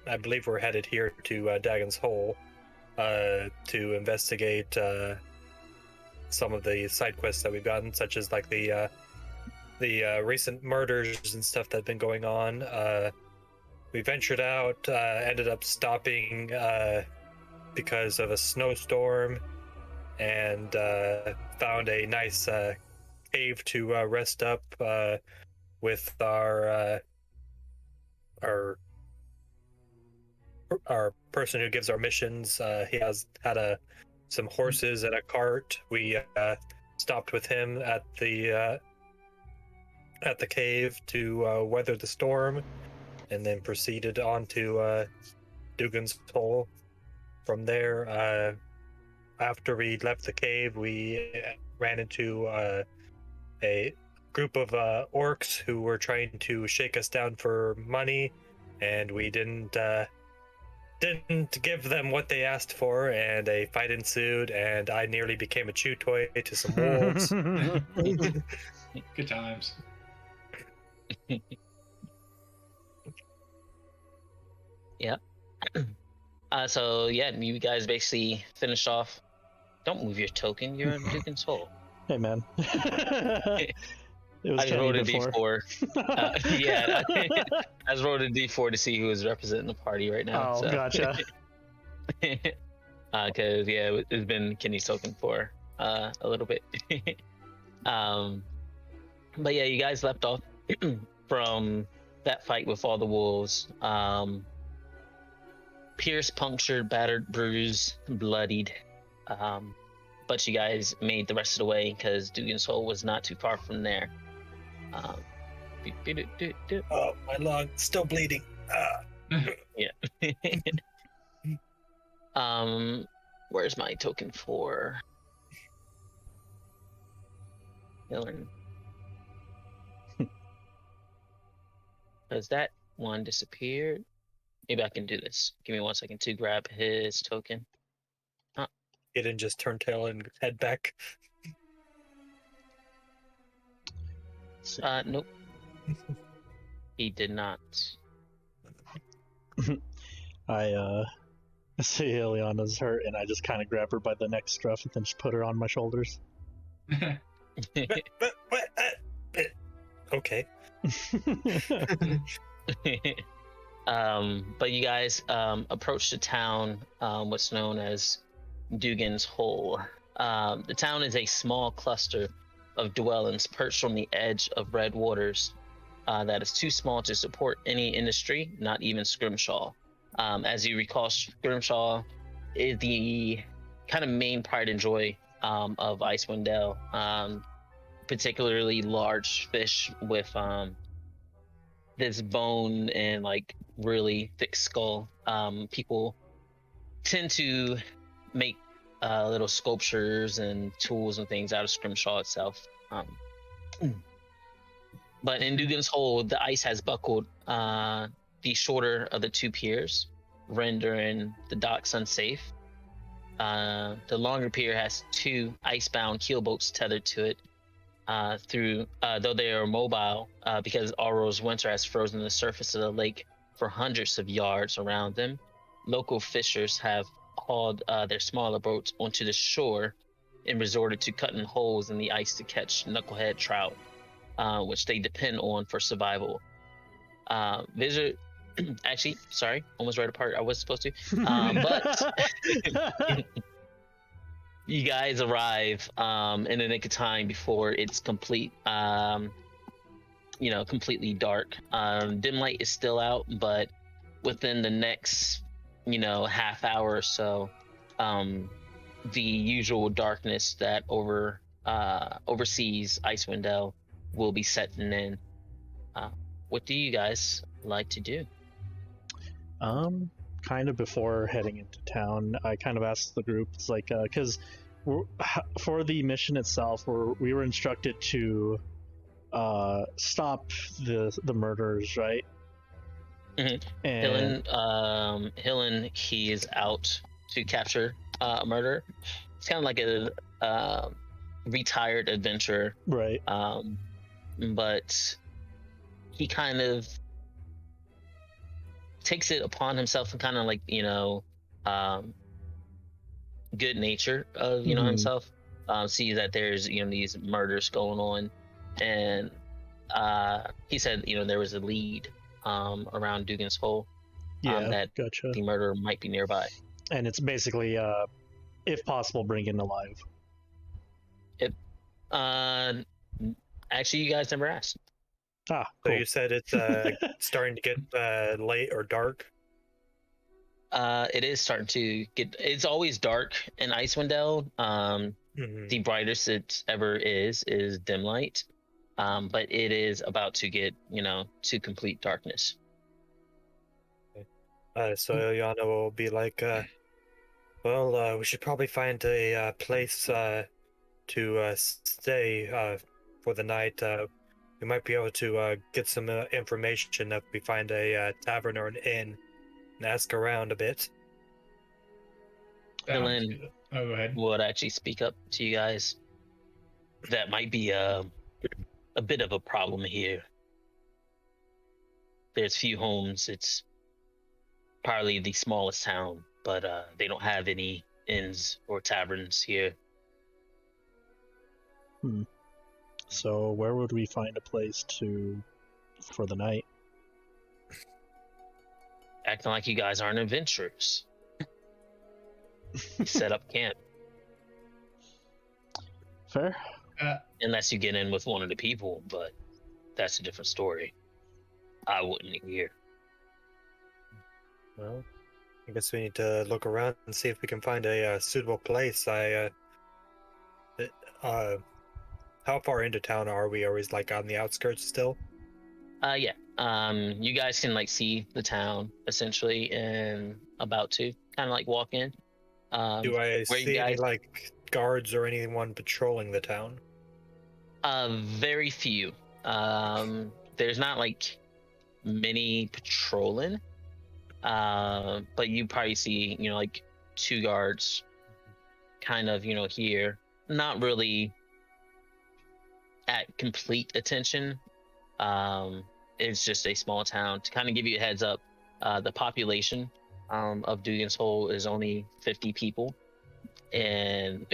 I believe we're headed here to Dagon's Hole to investigate some of the side quests that we've gotten, such as like the recent murders and stuff that have been going on. We ventured out, ended up stopping because of a snowstorm, and found a nice cave to rest up with our person who gives our missions. He had some horses and a cart. We stopped with him at the cave to weather the storm, and then proceeded on to Dugan's Hole. From there, after we left the cave, we ran into a group of orcs who were trying to shake us down for money, and we didn't give them what they asked for, and a fight ensued, and I nearly became a chew toy to some wolves. Good times. Yep. So yeah, you guys basically finish off. Don't move your token. You're in Dugan's Hole. Hey man. It was I just rolled a D4. D4. Yeah, I just rolled a D4 to see who is representing the party right now. Oh, so. gotcha. Because it's been Kenny's token for a little bit. But yeah, you guys left off from that fight with all the wolves. Pierced, punctured, battered, bruised, bloodied. But you guys made the rest of the way because Dugan's Hole was not too far from there. Oh, my lung still bleeding. Yeah. Where's my token for Hillary? Because that one disappeared. Maybe I can do this. Give me 1 second to grab his token. He didn't just turn tail and head back. Nope. He did not. I see Ilyana's hurt, and I just kind of grab her by the neck scruff and then just put her on my shoulders. Okay. But you guys approach the town, what's known as Dugan's Hole. The town is a small cluster of dwellings perched on the edge of red waters that is too small to support any industry, not even Scrimshaw. As you recall, Scrimshaw is the kind of main pride and joy of Icewind Dale, particularly large fish with this bone and like really thick skull. People tend to make little sculptures and tools and things out of Scrimshaw itself. But in Dugan's Hole, the ice has buckled the shorter of the two piers, rendering the docks unsafe. The longer pier has two icebound keelboats tethered to it. Though they are mobile, because Aurora's winter has frozen the surface of the lake for hundreds of yards around them, local fishers have hauled their smaller boats onto the shore and resorted to cutting holes in the ice to catch knucklehead trout, which they depend on for survival. Actually, sorry, almost right apart. I wasn't supposed to. But you guys arrive in the nick of time before it's complete, completely dark. Dim light is still out, but within the next, half hour or so, the usual darkness that oversees Icewind Dale will be setting in. What do you guys like to do? Kind of before heading into town, I kind of asked the group, it's like, because for the mission itself, we were instructed to stop the murderers, right? Mm-hmm. And Hillen, he is out to capture a murderer. It's kind of like a retired adventurer, right? But he kind of takes it upon himself and kind of like good nature of himself. See that there's these murders going on, and he said there was a lead around Dugan's Hole. That gotcha. the murderer might be nearby. And it's basically, if possible, bring in alive. Actually, you guys never asked. Ah, So cool. you said it's starting to get late or dark? It is starting to get. It's always dark in Icewind Dale. The brightest it ever is dim light, but it is about to get to complete darkness. So Ilyana will be like, well, we should probably find a place to stay for the night. We might be able to get some information if we find a tavern or an inn and ask around a bit. Dylan Oh, go ahead. would actually speak up to you guys. That might be a bit of a problem here. There's few homes. It's probably the smallest town, but they don't have any inns or taverns here. So where would we find a place for the night? Acting like you guys aren't adventurers. Set up camp. Fair. Unless you get in with one of the people, but that's a different story. I wouldn't hear. Well, I guess we need to look around and see if we can find a suitable place. How far into town are we? Are we like on the outskirts still? Yeah. You guys can like see the town essentially, and about to kind of like walk in. Do I see any like guards or anyone patrolling the town? Very few. There's not like many patrolling. But you probably see, like 2 guards kind of, here. Not really at complete attention. It's just a small town. To kind of give you a heads up, the population of Dugan's Hole is only 50 people. And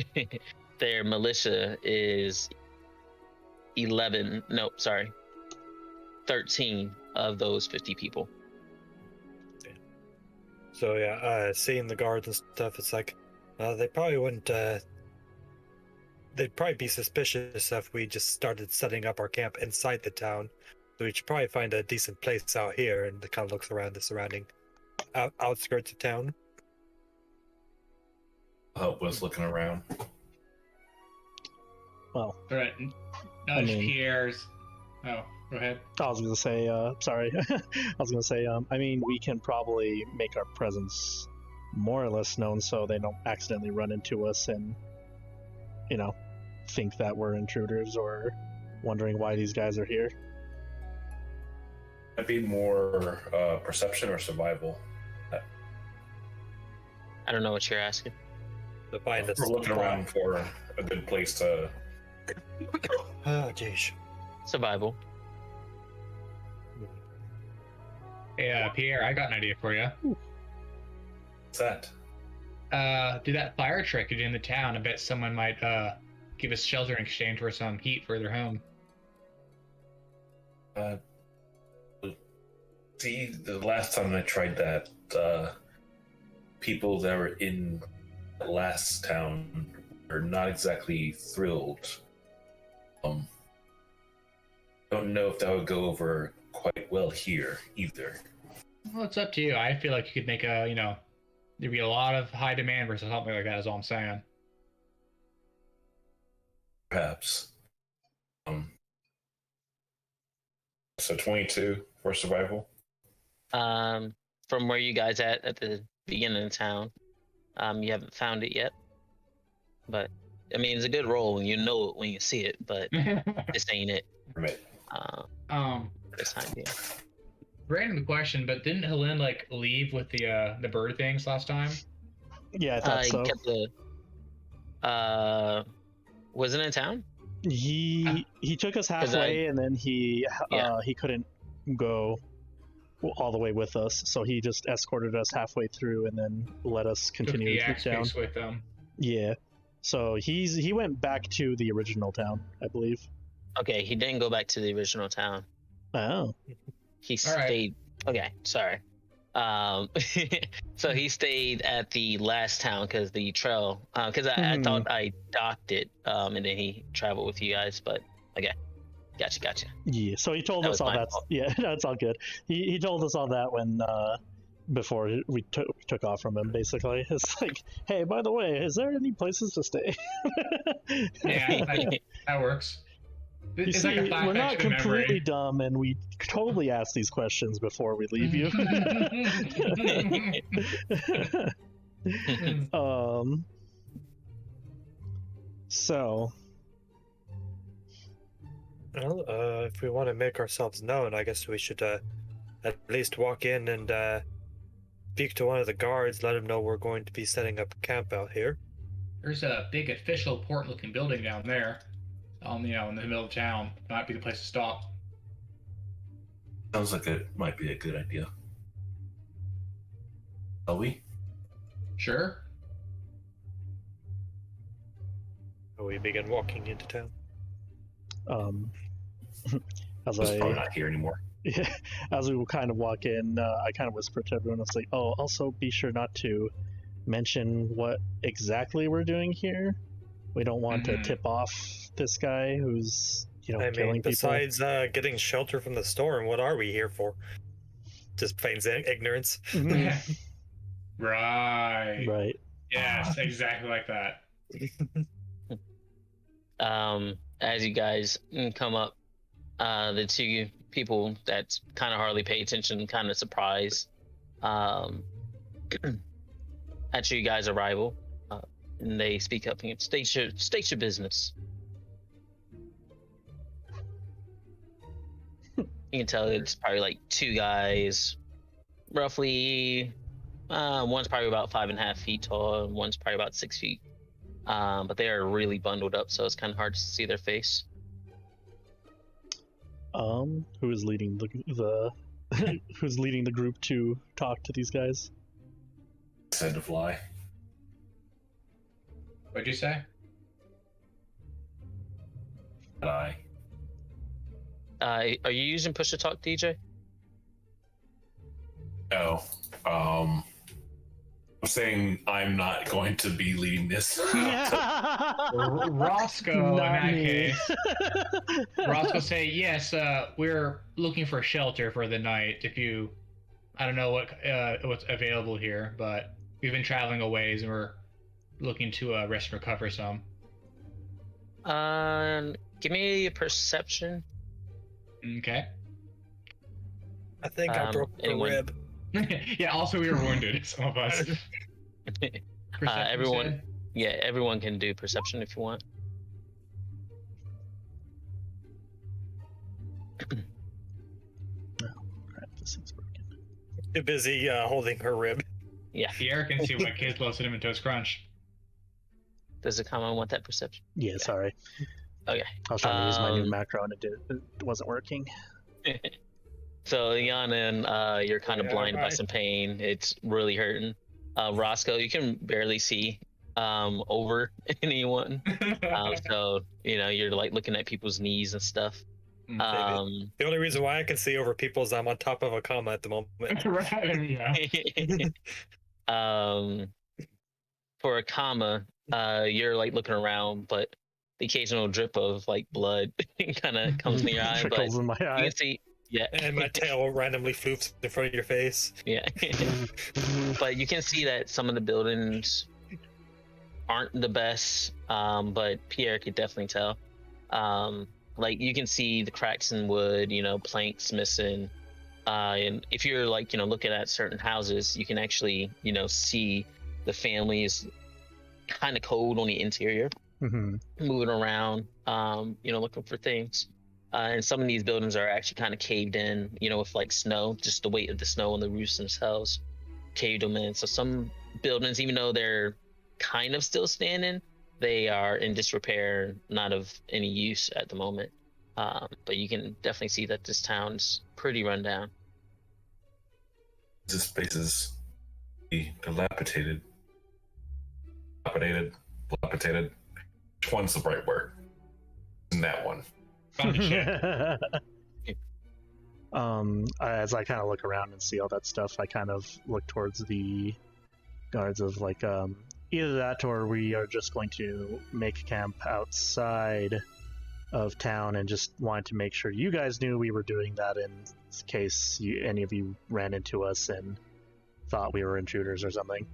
their militia is 13 of those 50 people. So yeah, seeing the guards and stuff, it's like, they probably wouldn't. They'd probably be suspicious if we just started setting up our camp inside the town. So we should probably find a decent place out here, and it kind of looks around the surrounding outskirts of town. Help us looking around. Well, All right. Pierre's. Oh, go ahead. I was gonna say, sorry. I was gonna say, I mean, we can probably make our presence more or less known so they don't accidentally run into us and, think that we're intruders or wondering why these guys are here. That'd be more perception or survival. I don't know what you're asking. To find us. We're looking around for a good place to. Oh, jeez. Survival. Hey, Pierre, I got an idea for you. What's that? Do that fire trick you do in the town. I bet someone might give us shelter in exchange for some heat further home. See, the last time I tried that, people that were in the last town are not exactly thrilled. Don't know if that would go over quite well here either. Well, it's up to you. I feel like you could make there'd be a lot of high demand for something like that, is all I'm saying. Perhaps. So 22 for survival. From where you guys at the beginning of town, you haven't found it yet. But I mean, it's a good roll when you know it when you see it. But this ain't it. Right. This time, yeah. Random question, but didn't Helene leave with the bird things last time? Yeah, I thought so. Kept wasn't in town? He took us halfway, and then he couldn't go. all the way with us. So he just escorted us halfway through and then let us Took continue the to axe keep down. piece with them. Yeah. So he went back to the original town, I believe. Okay, he didn't go back to the original town. Oh. He All right. stayed. Okay, sorry. So he stayed at the last town because the trail. Because I thought I docked it, and then he traveled with you guys. But okay, gotcha. Yeah. So he told That us was all my that. fault. Yeah, that's all good. He told us all that when before we took off from him. Basically, it's like, hey, by the way, is there any places to stay? Yeah, that works. You It's see, like a we're not flashback to completely memory. dumb, and we totally ask these questions before we leave you. So, Well, if we want to make ourselves known, I guess we should at least walk in and speak to one of the guards, let him know we're going to be setting up camp out here. There's a big official port-looking building down there, in the middle of town. Might be the place to stop. Sounds like it might be a good idea. Shall we? Sure. We begin walking into town. as It's probably I not here anymore. as we kind of walk in, I kind of whisper to everyone. It's like, oh, also be sure not to mention what exactly we're doing here. We don't want to tip off this guy who's, I killing mean, people. besides getting shelter from the storm, what are we here for? Just plain ignorance. Right. Right. Yes, exactly like that. As you guys come up, the two people that kind of hardly pay attention, kind of surprised at you guys' arrival, and they speak up and state your business. You can tell it's probably like two guys, roughly. One's probably about 5.5 feet tall, and one's probably about 6 feet. But they are really bundled up, so it's kind of hard to see their face. Who is leading the who's leading the group to talk to these guys? Said to fly. What'd you say? I. Are you using push to talk, DJ? No. I'm saying I'm not going to be leading this. Roscoe, in Not that me. case. Roscoe say, yes, we're looking for shelter for the night. I don't know what's available here, but we've been traveling a ways and we're looking to rest and recover some. Give me a perception. Okay. I think I broke a anyone? rib. Yeah, also we were wounded, some of us. Perception, Everyone, said? yeah, everyone can do perception if you want. Crap, this thing's broken. Too busy holding her rib. Yeah. Pierre can see what kids loves Cinnamon Toast Crunch. Does it comment want that perception? Yeah, sorry. Okay. I was trying to use my new macro and it wasn't working. So Ilyana and you're kind of Yeah, blinded by right. some pain. It's really hurting. Roscoe, you can barely see over anyone. So you're like looking at people's knees and stuff. The only reason why I can see over people is I'm on top of Akama at the moment. Right, yeah. For Akama, you're like looking around, but the occasional drip of like blood kind of comes in your eye. But Trickles in my you eye. can see, yeah. And my tail randomly floofs in front of your face. Yeah. But you can see that some of the buildings aren't the best, but Pierre could definitely tell. Like you can see the cracks in wood, planks missing. And if you're like, looking at certain houses, you can actually, see the family is kind of cold on the interior, moving around, looking for things. And some of these buildings are actually kind of caved in, with like snow, just the weight of the snow on the roofs themselves caved them in. So some buildings, even though they're kind of still standing, they are in disrepair, not of any use at the moment. But you can definitely see that this town's pretty run down. This space is dilapidated. Dilapidated. Which one's the right word? In that one. Found the ship. As I kind of look around and see all that stuff, I kind of look towards the guards of like, either that or we are just going to make camp outside of town and just wanted to make sure you guys knew we were doing that in case any of you ran into us and thought we were intruders or something.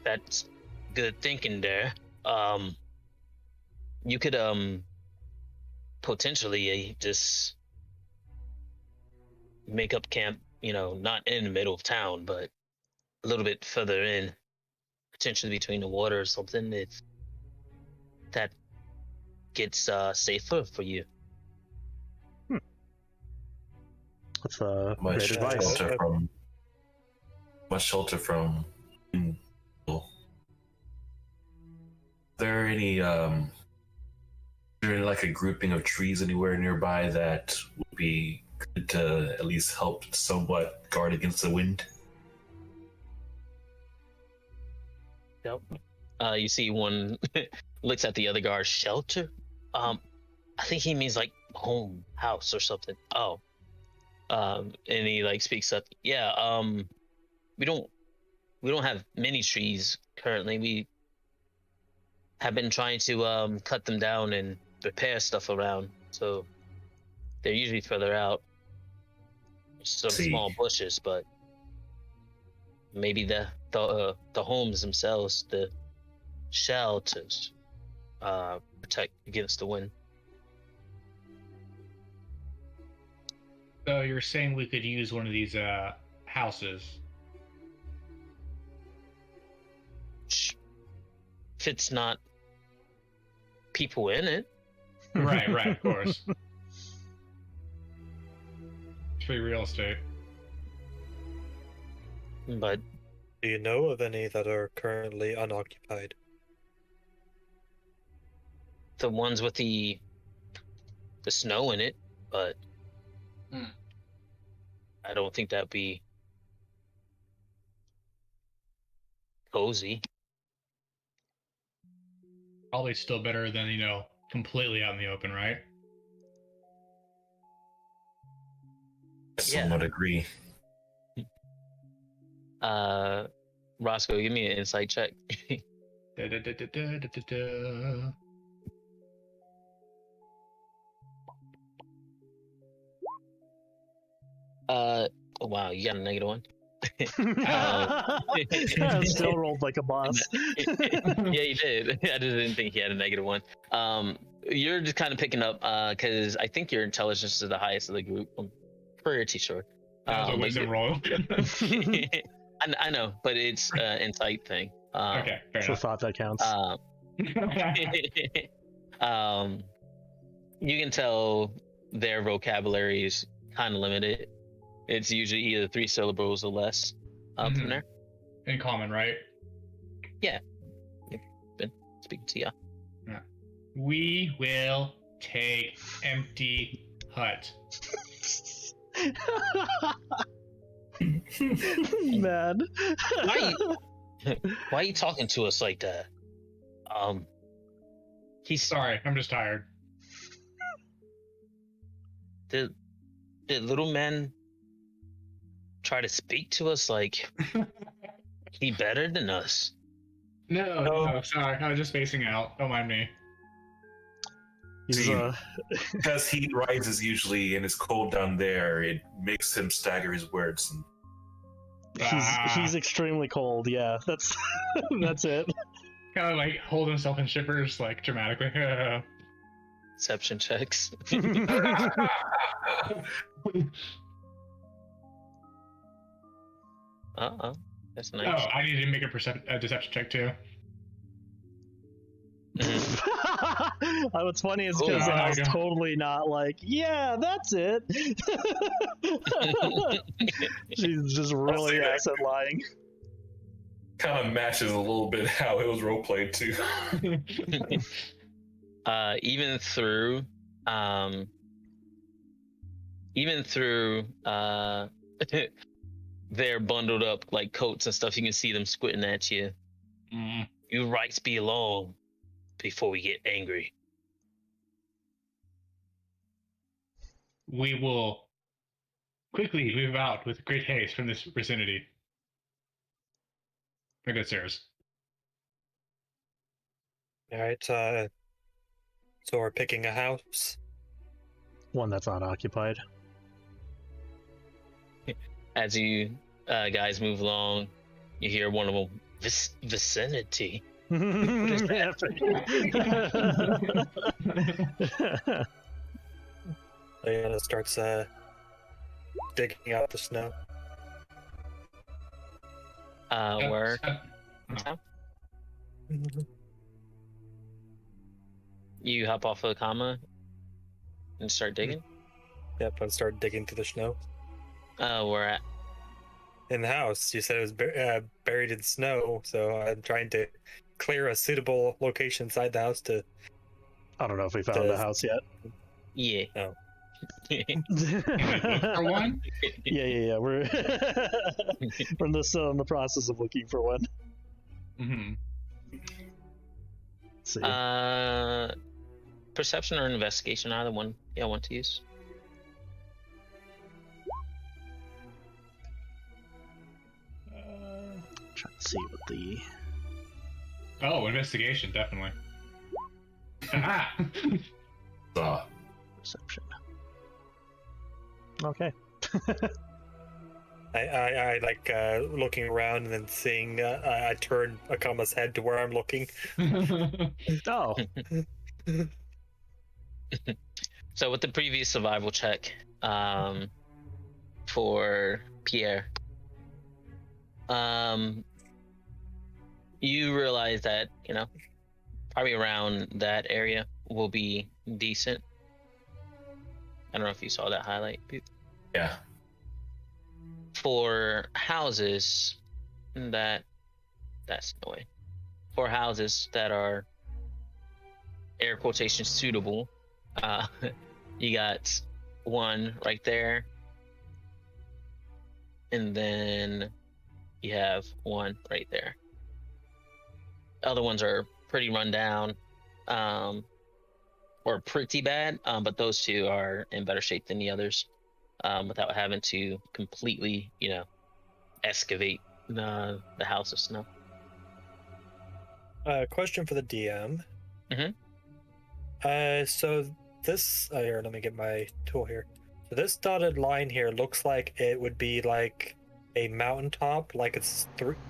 That's good thinking there. You could potentially just make up camp, not in the middle of town, but a little bit further in, potentially between the water or something, if that gets safer for you. That's Much great advice. shelter from. There any like a grouping of trees anywhere nearby that would be good to at least help somewhat guard against the wind? Yep. You see one looks at the other guard. Shelter? I think he means like home, house or something. Oh. And he like speaks up. Yeah, we don't have many trees currently. We have been trying to cut them down and repair stuff around, so they're usually further out. Some small bushes, but maybe the homes themselves, the shelters, protect against the wind. So you're saying we could use one of these houses? If it's not people in it. Right, of course. It's free real estate. But do you know of any that are currently unoccupied? The ones with the snow in it, but I don't think that'd be cozy. Probably still better than, completely out in the open, right? I somewhat agree. Roscoe, give me an insight check. Oh wow, you got a -1. I still rolled like a boss. Yeah, you did. I didn't think he had a -1. You're just kind of picking up because I think your intelligence is the highest of the group. I'm pretty sure. That was a wisdom roll. I know, but it's an insight thing. Okay, fair It's a enough. thought that counts. You can tell their vocabulary is kind of limited. It's usually either 3 syllables or less from there. In common, right? Yeah. Been speaking to you. Yeah. We will take empty hut. Man. Why are you talking to us like that? He's Sorry, I'm just tired. Did little man try to speak to us like he better than us? No, sorry, I was just spacing out. Don't mind me. Because heat rises usually and it's cold down there, it makes him stagger his words. He's extremely cold. Yeah, that's that's it. Kind of like hold himself in shivers, like dramatically. Deception checks. That's nice. Oh, I need to make a deception check too. What's funny is because I was totally not like, yeah, that's it. She's just really asset lying. Kind of matches a little bit how it was roleplayed too. Even through they're bundled up like coats and stuff. You can see them squinting at you. You rights be along before we get angry. We will quickly move out with great haste from this vicinity. My good sirs. All right. So we're picking a house. One that's not occupied. As you guys move along, you hear one of them, vicinity. Ilyana starts digging out the snow. Where? You hop off of Akama and start digging? Yep, I start digging through the snow. Where at? In the house. You said it was buried in snow, so I'm trying to clear a suitable location inside the house to... I don't know if we found a house yet. Yeah. Oh. For one? Yeah. We're still in the process of looking for one. Mm-hmm. Let's see. Perception or investigation, either one y'all want to use. Trying to see what the Oh, investigation, definitely. Aha! perception. Okay. I like looking around and then seeing I turn Akama's head to where I'm looking. Oh. So with the previous survival check for Pierre, you realize that, probably around that area will be decent. I don't know if you saw that highlight. Yeah. For houses that's no way. For houses that are air quotation suitable, you got one right there, and then you have one right there. Other ones are pretty run down, or pretty bad, but those two are in better shape than the others, without having to completely, excavate the house of snow. Question for the DM. Mm-hmm. So this here, let me get my tool here. So this dotted line here looks like it would be like a mountaintop, like it's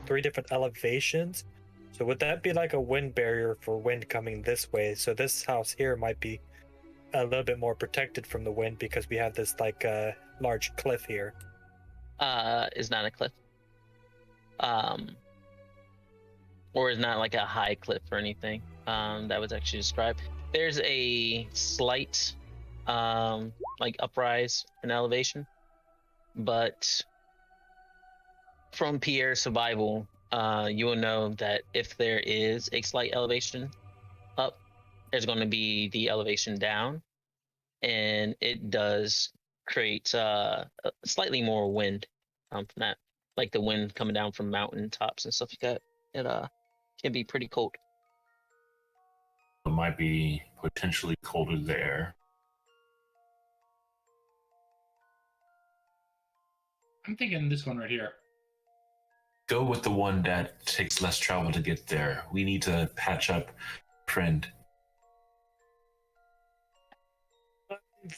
three different elevations. So would that be like a wind barrier for wind coming this way? So this house here might be a little bit more protected from the wind because we have this like large cliff here. Is not a cliff. Or is not like a high cliff or anything. That was actually described. There's a slight like uprise in elevation, but from Pierre's survival, you will know that if there is a slight elevation up, there's going to be the elevation down, and it does create slightly more wind from that, like the wind coming down from mountain tops and stuff like that. It can be pretty cold. It might be potentially colder there. I'm thinking this one right here. Go with the one that takes less travel to get there. We need to patch up, friend.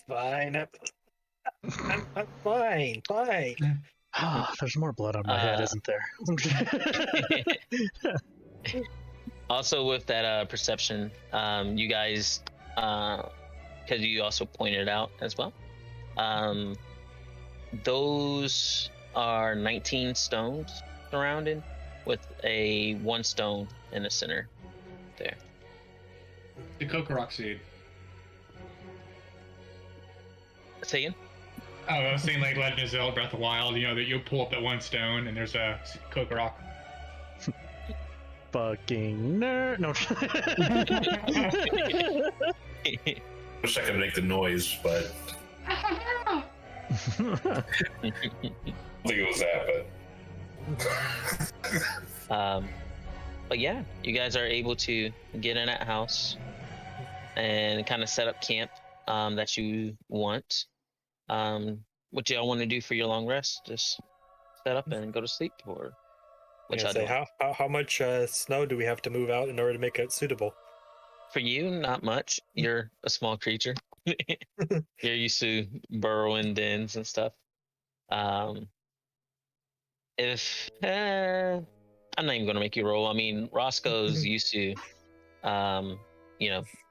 Fine. I'm fine. There's more blood on my head, isn't there? Also, with that perception, you guys, because you also pointed it out as well, those are 19 stones surrounded with a 1 stone in the center there. The Kokorok seed. Say again? Oh, I was saying like Legend of Zelda Breath of the Wild, that you pull up that 1 stone and there's a Kokorok. Fucking nerd. No. Wish I could make the noise, but I think it was that, but But yeah, you guys are able to get in that house and kind of set up camp that you want. What y'all want to do for your long rest? Just set up and go to sleep, or what y'all Say, doing? how much snow do we have to move out in order to make it suitable? For you, not much. You're a small creature. You're used to burrowing dens and stuff. If I'm not even gonna make you roll. I mean, Roscoe's used to,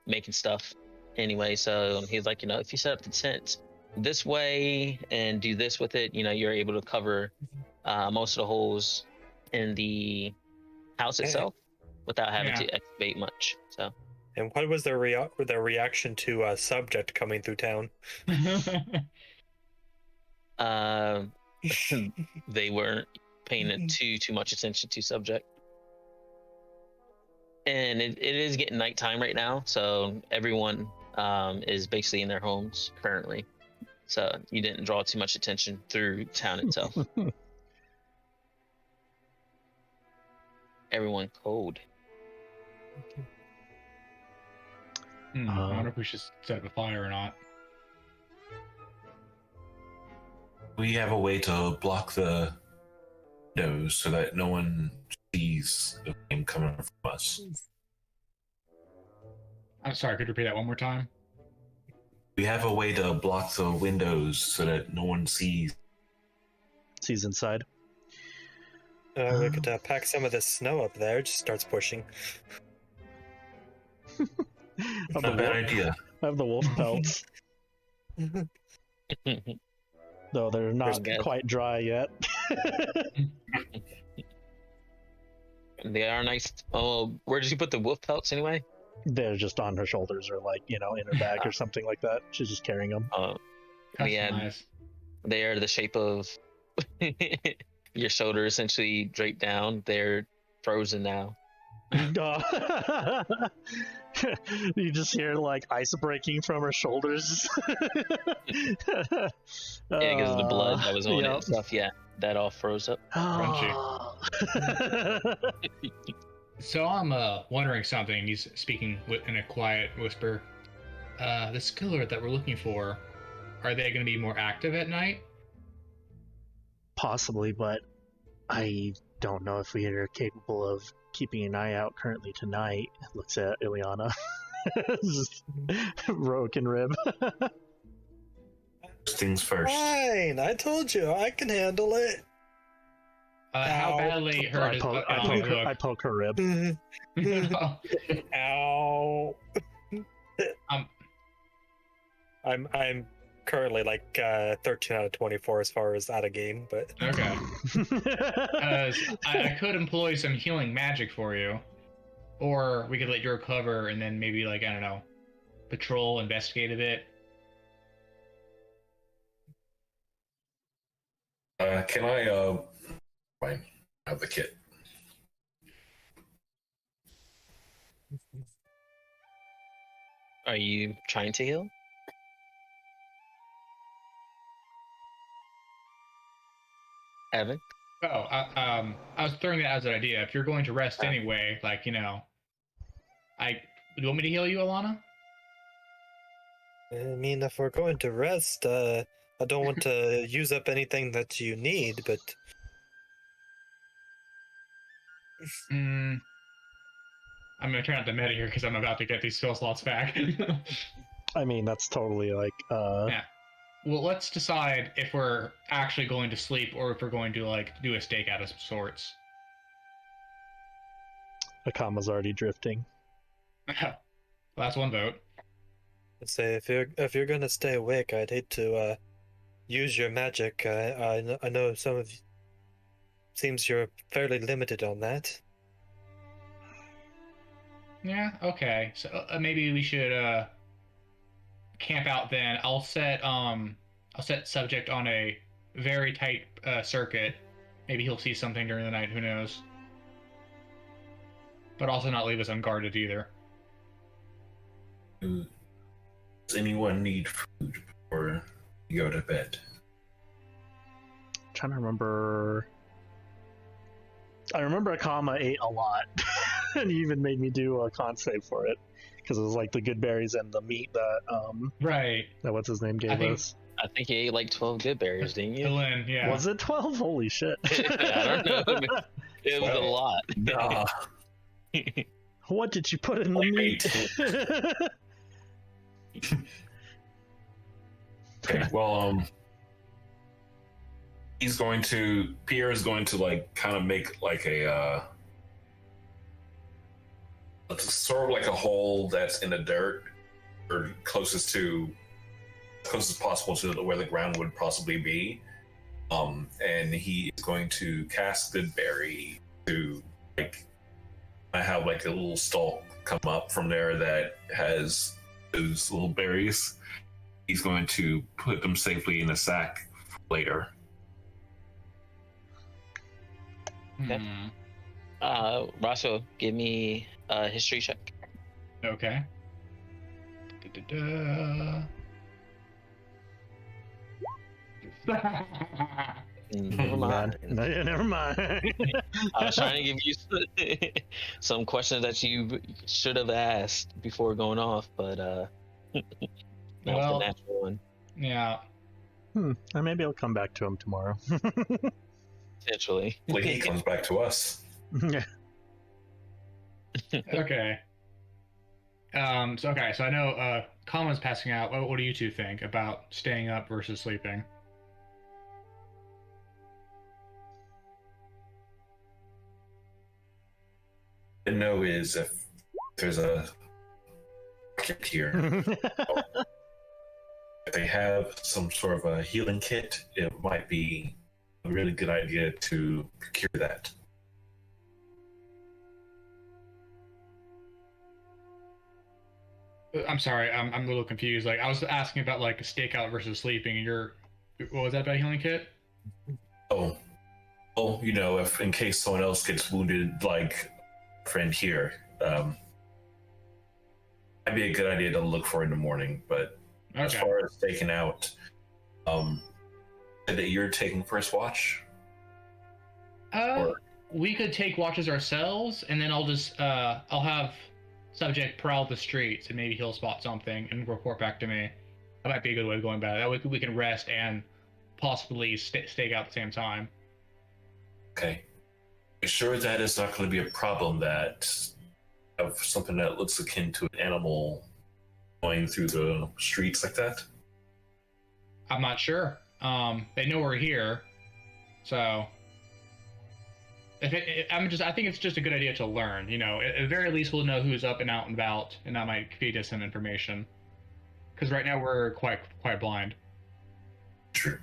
making stuff anyway. So he's like, if you set up the tent this way and do this with it, you're able to cover most of the holes in the house itself without having to excavate much. So. And what was their reaction to Subject coming through town? They weren't paying too much attention to Subject. And it is getting nighttime right now, so everyone is basically in their homes currently. So you didn't draw too much attention through town itself. Everyone cold. I wonder if we should set up a fire or not. we have a way to block the windows so that no one sees the flame coming from us. I'm sorry, could you repeat that one more time? We have a way to block the windows so that no one sees. Sees inside. We could pack some of this snow up there. It just starts pushing. Not a bad idea. I have the wolf pelts. Though they're not quite dry yet. They are nice. Oh, where did you put the wolf pelts anyway? They're just on her shoulders or like, in her bag or something like that. She's just carrying them. Oh, yeah. Nice. They are the shape of your shoulder essentially draped down. They're frozen now. You just hear like ice breaking from her shoulders. Yeah, because of the blood that was on it and stuff. Yeah, that all froze up. So I'm wondering something. He's speaking in a quiet whisper. The skiller that we're looking for, are they going to be more active at night? Possibly, but I don't know if we are capable of keeping an eye out currently tonight. Looks at Ilyana. Just broken rib. First things first. Fine, I told you, I can handle it. How badly hurt is I poke her rib. Ow. I'm currently like 13 out of 24 as far as out of game, but okay. I could employ some healing magic for you, or we could let you recover and then maybe, like, I don't know, patrol, investigate a bit. Can I fine, have the kit. Are you trying to heal? Evan? Oh, I was throwing that as an idea. If you're going to rest anyway, like, do you want me to heal you, Ilyana? I mean, if we're going to rest, I don't want to use up anything that you need, but I'm gonna turn out the meta here because I'm about to get these skill slots back. I mean, that's totally like Yeah. Well, let's decide if we're actually going to sleep or if we're going to, like, do a stakeout of some sorts. Akama's already drifting. Well, that's one vote. I'd say if you're gonna stay awake, I'd hate to use your magic. I know some of you, seems you're fairly limited on that. Yeah, okay. So maybe we should camp out then. I'll set subject on a very tight circuit. Maybe he'll see something during the night, who knows. But also not leave us unguarded either. Does anyone need food before you go to bed? trying to remember. I remember Akama ate a lot, and he even made me do a con save for it because it was like the good berries and the meat that Right. that what's his name gave us. I think you ate like 12 good berries, didn't you? Ellen, yeah. Was it 12? Holy shit! I don't know. It was a lot. Nah. What did you put in the meat? Okay, well, Pierre is going to like kind of make like a sort of like a hole that's in the dirt or closest possible to where the ground would possibly be. And he is going to cast Good Berry to like I have like a little stalk come up from there that has those little berries. He's going to put them safely in a sack for later. Okay. Roscoe, give me a history check. Okay. Never mind. No, never mind. I was trying to give you some questions that you should have asked before going off, but that was the natural one. Yeah. Maybe I'll come back to him tomorrow. Potentially. Like he comes back to us. Yeah. Okay. So I know Colin's passing out. What do you two think about staying up versus sleeping? To know is if there's a kit here. If they have some sort of a healing kit, it might be a really good idea to procure that. I'm sorry, I'm a little confused. Like I was asking about like a stakeout versus sleeping, and what was that about healing kit? Oh, you know, if in case someone else gets wounded, like a friend here, might be a good idea to look for in the morning. But as far as taking out, that you're taking first watch. We could take watches ourselves, and then I'll have subject prowl the streets, and maybe he'll spot something and report back to me. That might be a good way of going about it. That way we can rest and possibly stake out at the same time. Okay. You sure that is not going to be a problem that of something that looks akin to an animal going through the streets like that? I'm not sure. They know we're here, so I think it's just a good idea to learn. You know, at the very least, we'll know who's up and out and about, and that might feed us some information. Because right now we're quite blind. True.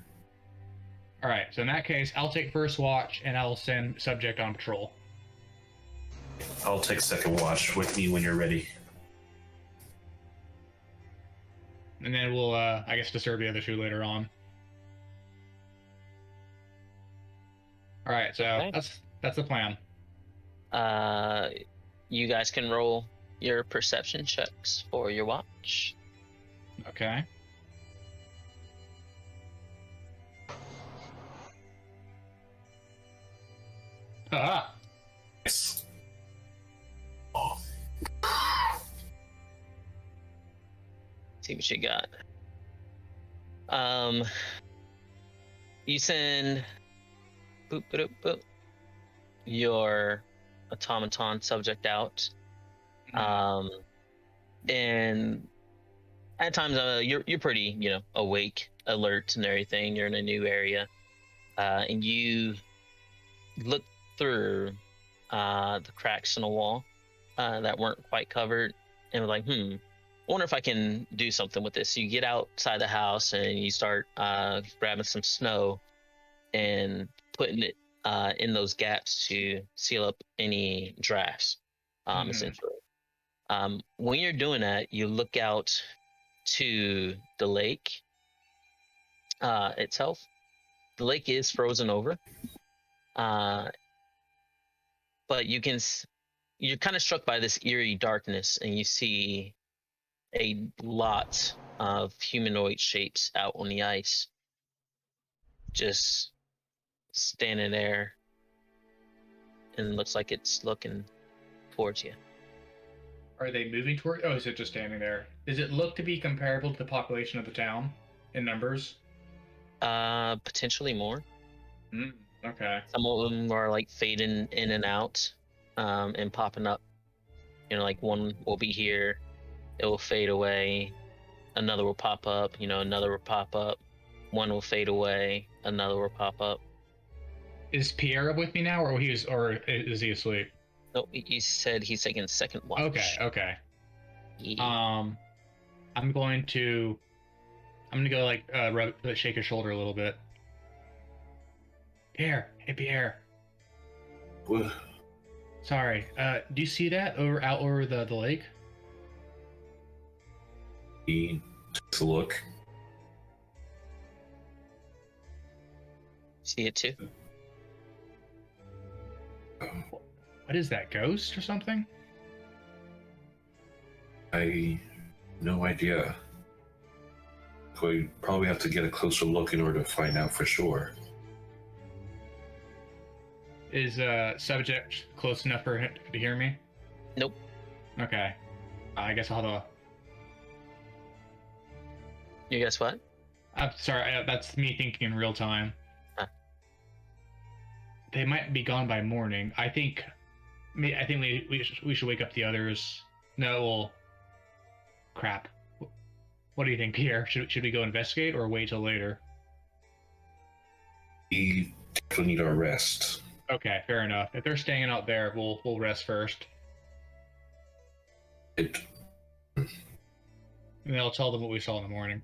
All right. So in that case, I'll take first watch, and I'll send subject on patrol. I'll take second watch with me when you're ready. And then we'll, I guess, disturb the other two later on. All right. So Okay. that's the plan. You guys can roll your perception checks for your watch. Okay. Ah. Yes. See what you got. You send boop, boop, boop, your automaton subject out. And at times you're pretty, awake, alert and everything. You're in a new area. And you look through the cracks in the wall that weren't quite covered and were like, I wonder if I can do something with this. So you get outside the house and you start grabbing some snow and putting it in those gaps to seal up any drafts, essentially. When you're doing that, you look out to the lake itself. The lake is frozen over, but you're kind of struck by this eerie darkness, and you see a lot of humanoid shapes out on the ice, just standing there, and looks like it's looking towards you. Are they moving toward? Oh, is it just standing there? Does it look to be comparable to the population of the town in numbers? Potentially more. Okay. Some of them are like fading in and out, and popping up. You know, like one will be here, it will fade away, another will pop up, another will pop up, one will fade away, another will pop up. Is Pierre with me now, or is he asleep? Nope, he said he's taking second watch. Okay. Yeah. I'm going to go like shake his shoulder a little bit. Pierre, hey Pierre. What? Sorry. Do you see that out over the lake? He takes a look. See it too? What is that? Ghost or something? I no idea. We probably have to get a closer look in order to find out for sure. Is subject close enough for him to hear me? Nope. Okay. I guess I'll have to. You guess what? I'm sorry. That's me thinking in real time. Huh. They might be gone by morning. I think we should wake up the others. No, well, crap. What do you think, Pierre? Should we go investigate or wait till later? We definitely need our rest. Okay, fair enough. If they're staying out there, we'll rest first. And I'll tell them what we saw in the morning.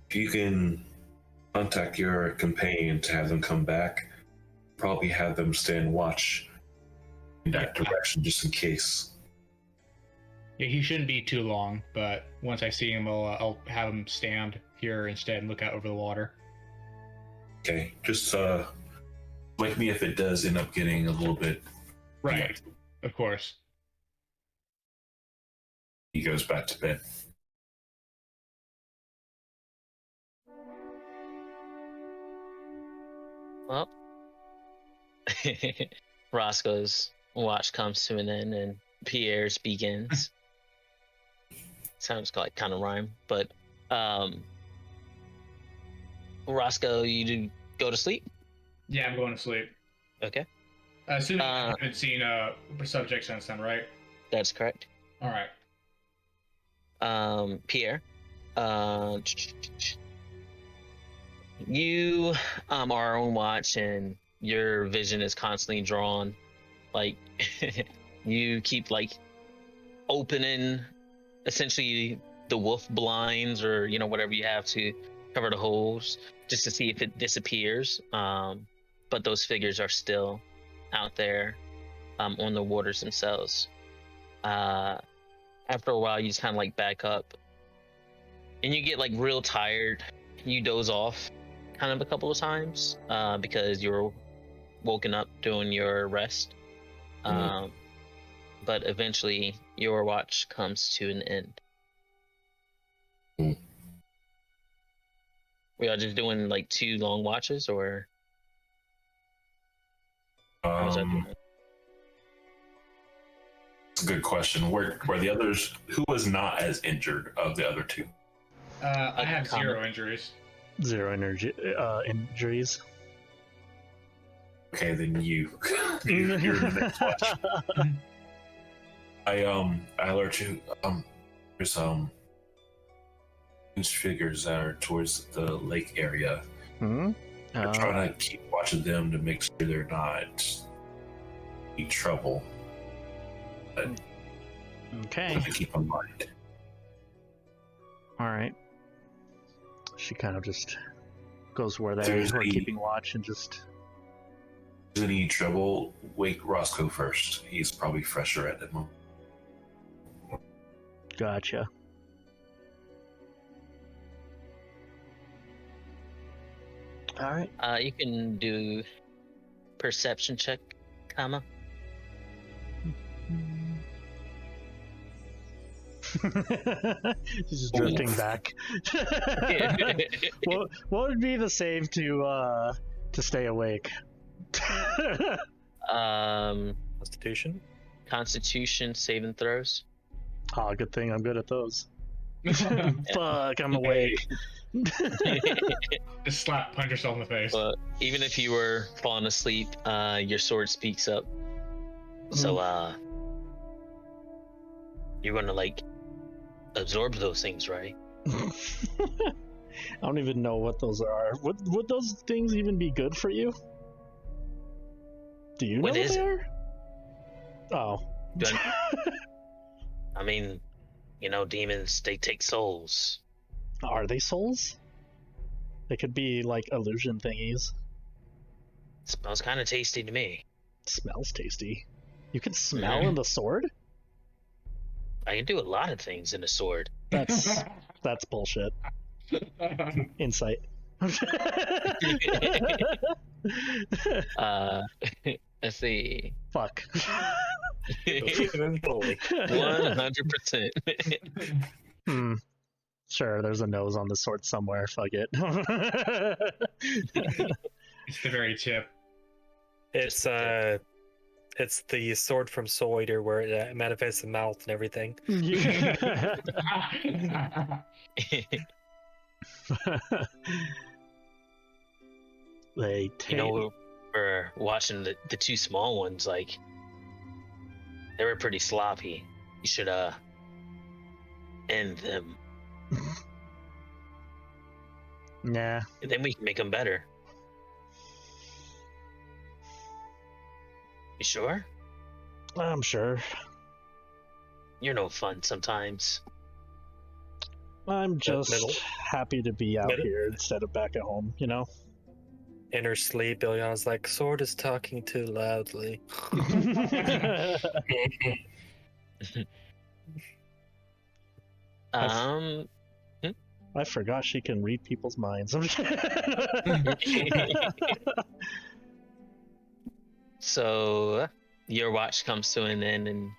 if you can contact your companion to have them come back, probably have them stand watch in that direction just in case. Yeah, he shouldn't be too long, but once I see him, I'll have him stand here instead and look out over the water. Okay, just wake me if it does end up getting a little bit. Right, of course. He goes back to bed. Well, Roscoe's watch comes to an end and Pierre's begins. Sounds like kind of rhyme, but Roscoe, you do go to sleep? Yeah, I'm going to sleep. Okay, Assuming I haven't seen subject since then, right? that's correct. All right. Pierre, you are on watch and your vision is constantly drawn. Like you keep like opening essentially the wolf blinds or whatever you have to cover the holes just to see if it disappears. But those figures are still out there on the waters themselves. After a while, you just kind of like back up and you get like real tired. You doze off kind of a couple of times because you were woken up doing your rest. But eventually your watch comes to an end. We are just doing like 2 long watches, or how's that doing? It's a good question. Were the others? Who was not as injured of the other 2? I have 0 injuries. 0 injuries. Okay, then you're the next watch. I alert you. There's these figures that are towards the lake area. I'm trying to keep watching them to make sure they're not in trouble. But Okay. to keep in mind. All right. She kind of just goes where There's we're the- keeping watch and just. If there's any trouble, wake Roscoe first. He's probably fresher at the moment. Gotcha. All right. You can do perception check, Akama. He's just drifting back. what would be the save to to stay awake. Constitution. Constitution saving throws. Oh, good thing I'm good at those. Fuck, I'm awake. Just punch yourself in the face. But even if you were falling asleep, your sword speaks up. So, you're gonna like absorb those things, right? I don't even know what those are. Would those things even be good for you? Do you know what they are? Oh. I mean, you know, demons, they take souls. Are they souls? They could be like illusion thingies. Smells kind of tasty to me. Smells tasty. You can smell in the sword? I can do a lot of things in a sword. That's bullshit. Insight. Let's see. Fuck. 100%. Sure, there's a nose on the sword somewhere. Fuck it. It's the very tip. It's the sword from Soul Eater where it manifests the mouth and everything. They take... You know, we're watching the two small ones, like, they were pretty sloppy. You should end them. Nah. And then we can make them better. You sure? I'm sure. You're no fun sometimes. I'm just happy to be out here instead of back at home, you know? In her sleep, Ilyana's like, sword is talking too loudly. I forgot she can read people's minds. So, your watch comes to an end and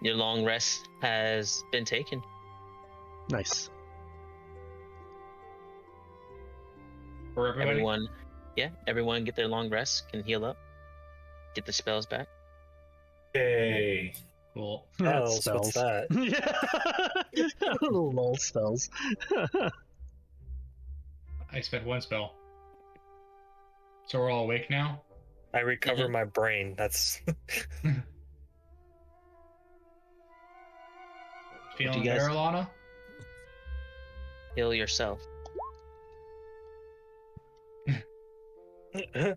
your long rest has been taken. Nice. For everybody? Everyone get their long rest, can heal up, get the spells back. Yay. Cool. What's that? Lol spells. I spent one spell. So we're all awake now? I recover my brain. That's feeling better, Ilyana? Heal yourself. Hi.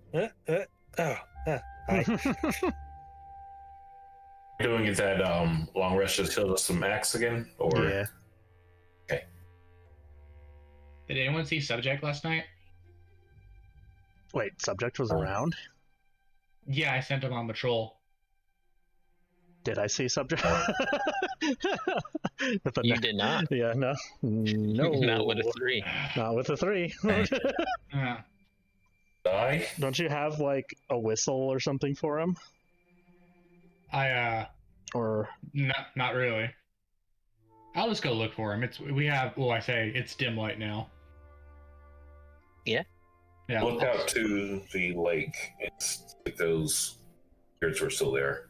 Doing is that long rest just healed us some max again? Or Yeah. Okay. Did anyone see Subject last night? Wait, subject was around? Yeah, I sent him on patrol. Did I see subject? You did not. Yeah, no. No. Not with a 3. Not with a 3. Die? Don't you have like a whistle or something for him? Or not really. I'll just go look for him. It's dim light now. Yeah. Yeah. Look out to the lake and see if those spirits were still there.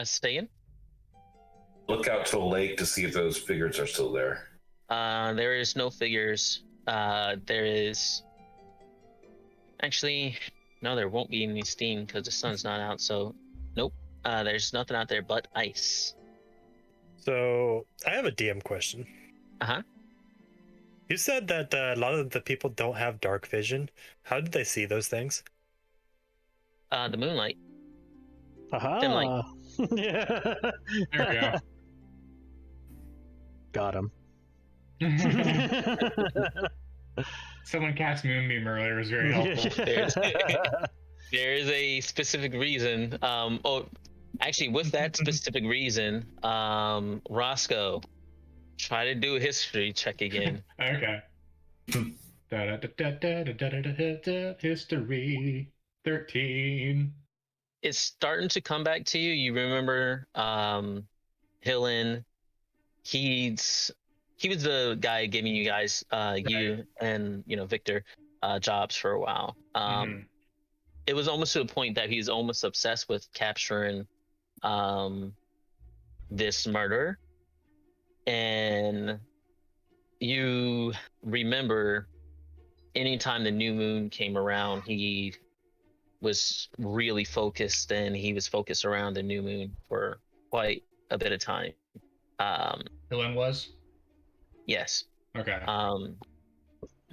Staying? Look out to the lake to see if those figures are still there. There is no figures. There is... Actually, no, there won't be any steam because the sun's not out, so nope. There's nothing out there but ice. So, I have a DM question. Uh-huh. You said that a lot of the people don't have dark vision. How did they see those things? The moonlight. Aha. Dim light. Yeah. There we go. Got him. Someone cast Moonbeam earlier. It was very helpful. There is a specific reason. Actually, with that specific reason, Roscoe, try to do a history check again. Okay. History 13. It's starting to come back to you. You remember Hillen. He was the guy giving you guys, you and Victor, jobs for a while. Mhm. It was almost to the point that he's almost obsessed with capturing this murderer. And you remember anytime the new moon came around, he was really focused, and he was focused around the new moon for quite a bit of time. Dylan was? Yes. Okay.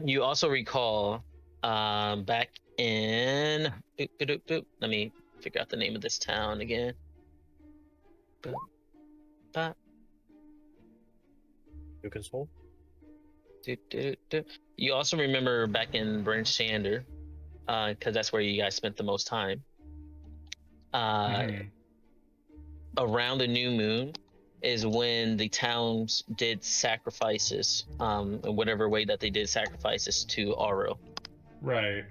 You also recall back in let me figure out the name of this town again. Dugan's Hole. You also remember back in Bryn Shander, because that's where you guys spent the most time. Mhm. Around the new moon is when the towns did sacrifices, in whatever way that they did sacrifices to Aro. Right.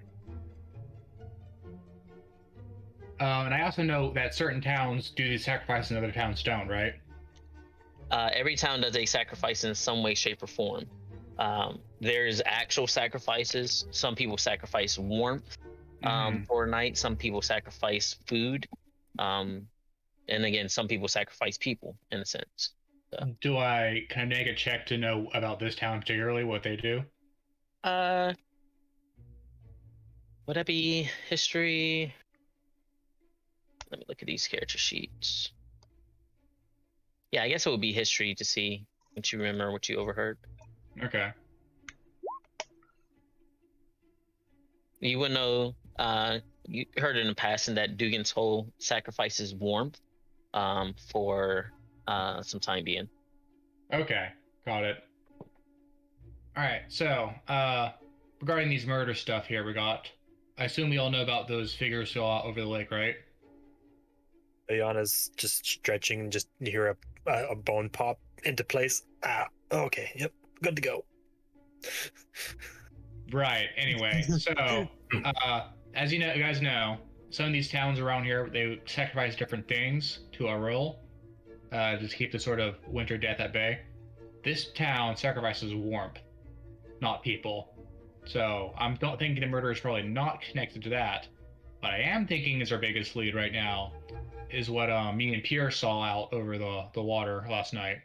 And I also know that certain towns do these sacrifices and other towns don't, right? Every town does a sacrifice in some way, shape, or form. There's actual sacrifices. Some people sacrifice warmth Mhm. for a night. Some people sacrifice food. And again, some people sacrifice people in a sense. Can I make a check to know about this town particularly, what they do? Would that be history? Let me look at these character sheets. Yeah, I guess it would be history to see what you remember, what you overheard. Okay. You would know, you heard in the passing that Dugan's Hole sacrifices warmth for some time being. Okay. Got it. Alright, so, regarding these murder stuff here, I assume we all know about those figures who are over the lake, right? Ilyana's just stretching and just you hear a bone pop into place. Ah, okay, yep, good to go. Right. Anyway, so as you guys know, some of these towns around here they sacrifice different things to Arul, just to keep the sort of winter death at bay. This town sacrifices warmth, not people. So I'm not thinking the murder is probably not connected to that. But I am thinking is our biggest lead right now is what me and Pierre saw out over the water last night.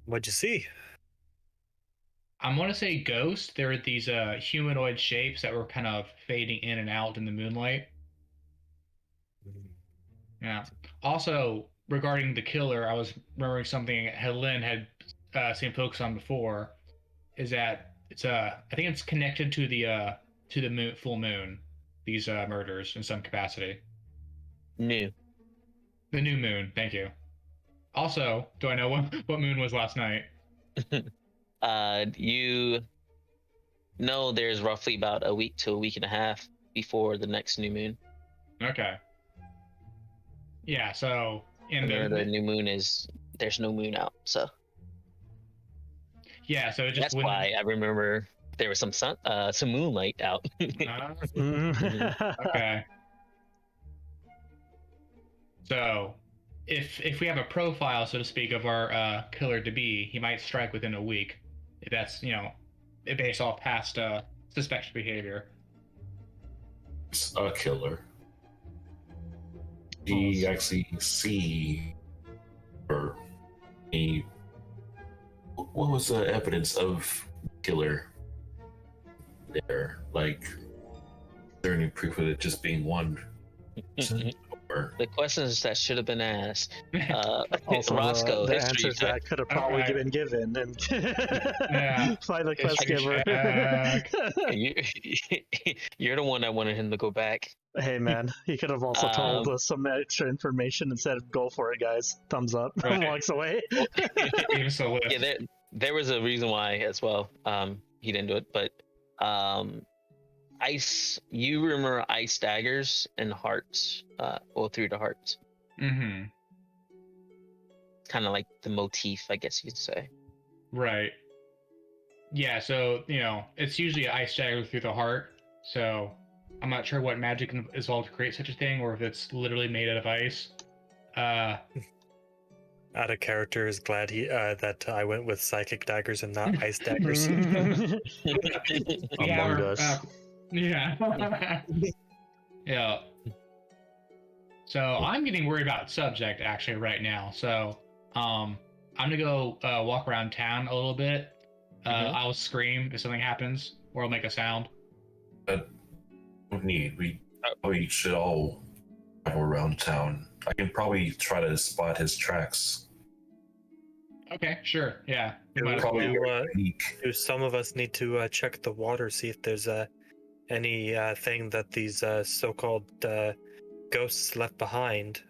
What'd you see? I'm gonna say ghosts. There were these humanoid shapes that were kind of fading in and out in the moonlight. Yeah. Also, regarding the killer, I was remembering something Helen had seen focus on before. Is that it's I think it's connected to the moon, full moon. These murders in some capacity. New. The new moon. Thank you. Also, do I know what moon was last night? You know there's roughly about a week to a week and a half before the next new moon. Okay. Yeah. So in The new moon is there's no moon out, so yeah. So it just that's why I remember there was some moonlight out. Okay. So, if we have a profile, so to speak, of our killer to be, he might strike within a week. If that's based off past suspected behavior. It's a killer. Do you actually see or any? What was the evidence of killer there? Like, is there any proof of it just being one person? Or The questions that should have been asked. Also, Roscoe, the history answers check. that could have probably Alright. been given, and Yeah. by the quest History giver. check. You're the one that wanted him to go back. Hey man, he could have also told Um, us some extra information and said, "Go for it, guys." Thumbs up. Right. And walks away. Give us a list. Yeah, there was a reason why as well. He didn't do it, but ice. You remember ice daggers and hearts? Through the hearts. Mm-hmm. Kind of like the motif, I guess you could say. Right. Yeah. So it's usually an ice dagger through the heart. So I'm not sure what magic is involved to create such a thing, or if it's literally made out of ice. Out of character is glad that I went with psychic daggers and not ice daggers. Among Us. Yeah. Yeah. So I'm getting worried about subject actually right now. So I'm gonna go walk around town a little bit. I'll scream if something happens, or I'll make a sound. We probably should all travel around town. I can probably try to spot his tracks. Okay, sure. Yeah. Probably Do some of us need to check the water, see if there's any thing that these so-called ghosts left behind?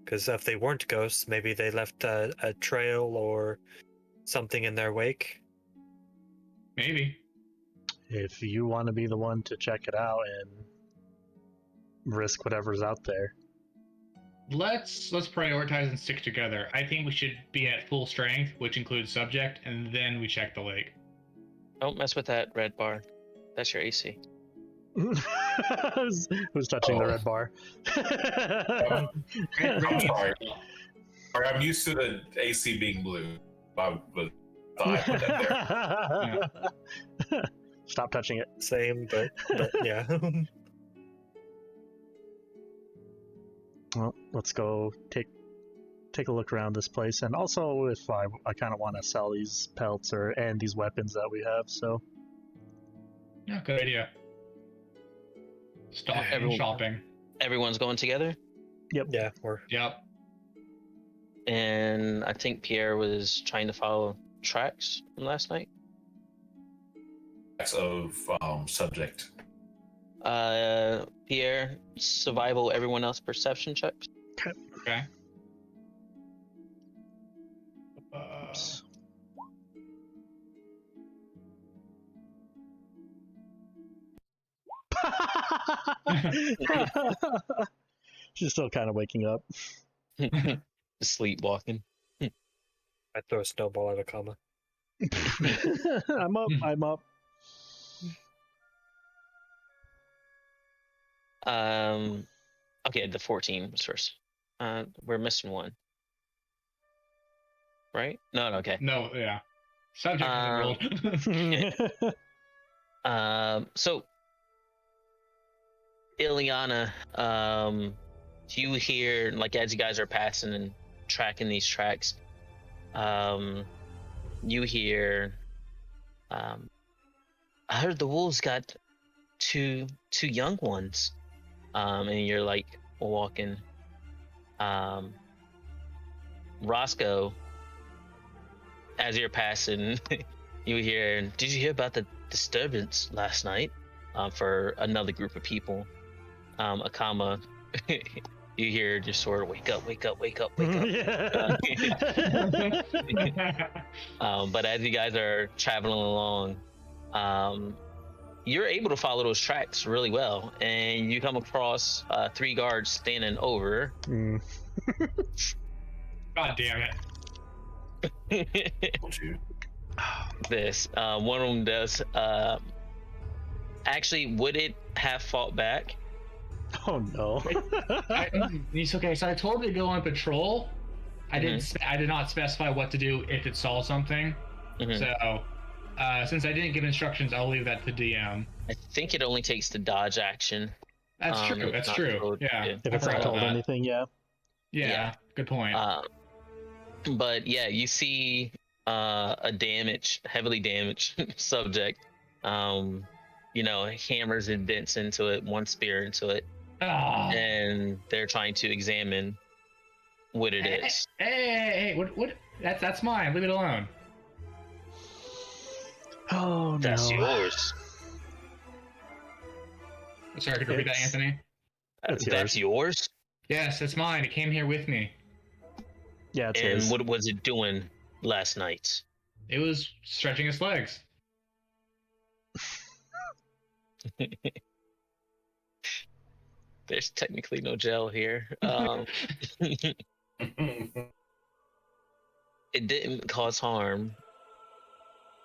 Because if they weren't ghosts, maybe they left a trail or something in their wake. Maybe. If you want to be the one to check it out and risk whatever's out there. Let's prioritize and stick together. I think we should be at full strength, which includes subject, and then we check the lake. Don't mess with that red bar. That's your AC. Who's touching the red bar? I'm sorry. I'm used to the AC being blue. I thought I put that there. Stop touching it. Same, but yeah. Well, let's go take a look around this place, and also if I kind of want to sell these pelts and these weapons that we have. So Yeah, good idea. Stop shopping. Everyone's going together? Yep. Yeah, Yep. And I think Pierre was trying to follow tracks from last night. Tracks of subject. Pierre, survival, everyone else perception checks. Okay. She's still kind of waking up. Sleepwalking. I throw a snowball at Akama. I'm up. Okay, the 14 was first. We're missing one. Right? No, okay. No, yeah. Subject So Ilyana, you hear, like, as you guys are passing and tracking these tracks, you hear, I heard the wolves got two young ones, and you're like walking. Roscoe, as you're passing, you hear, did you hear about the disturbance last night for another group of people? Akama, you hear just sort of wake up. But as you guys are traveling along, you're able to follow those tracks really well, and you come across 3 guards standing over. God damn it. This one of them does actually, would it have fought back? Oh no. It's okay. So I told it to go on patrol. I did not specify what to do if it saw something. So since I didn't give instructions, I'll leave that to DM. I think it only takes the dodge action. That's true. That's true. Yeah. If it's not told anything, yeah. Yeah. Good point. But yeah, you see a heavily damaged subject. Hammers and dents into it, one spear into it, and they're trying to examine what it is. Hey! What? That's mine. Leave it alone. Oh no. That's yours. Sorry, could you repeat that, Anthony? That's yours? Yes, it's mine. It came here with me. Yeah, it's And his. what was it doing last night? It was stretching its legs. There's technically no gel here. It didn't cause harm,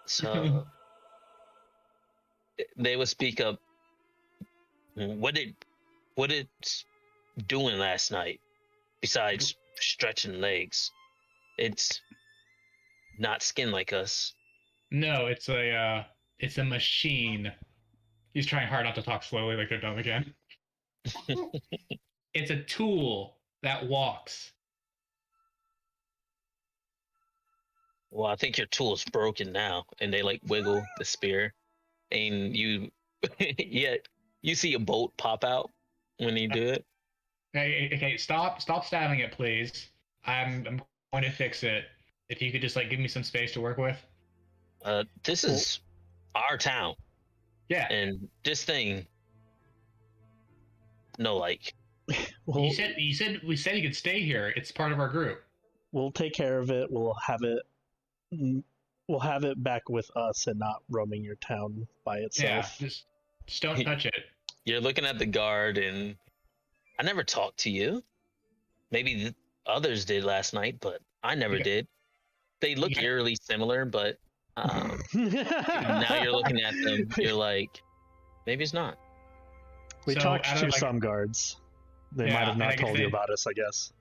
so they would speak up. What it doing last night besides stretching legs? It's not skin like us. No, it's a machine. He's trying hard not to talk slowly like they're dumb again. It's a tool that walks. Well, I think your tool's broken now, and they like wiggle the spear, and you, yeah, you see a bolt pop out when you do it. Okay, stop stabbing it, please. I'm going to fix it. If you could just like give me some space to work with. This is our town, Yeah. and this thing, no, like, Well, we said you could stay here. It's part of our group. we'll take care of it. We'll have it back with us and not roaming your town by itself. Yeah, just don't touch it. you're looking at the guard, and I never talked to you. Maybe the others did last night, but I never Yeah. did. They look Yeah. eerily similar, but now you're looking at them, you're like, maybe it's not. We So, talked out of, to like- some guards. They Yeah, might have and I not guess told you they- about us, I guess.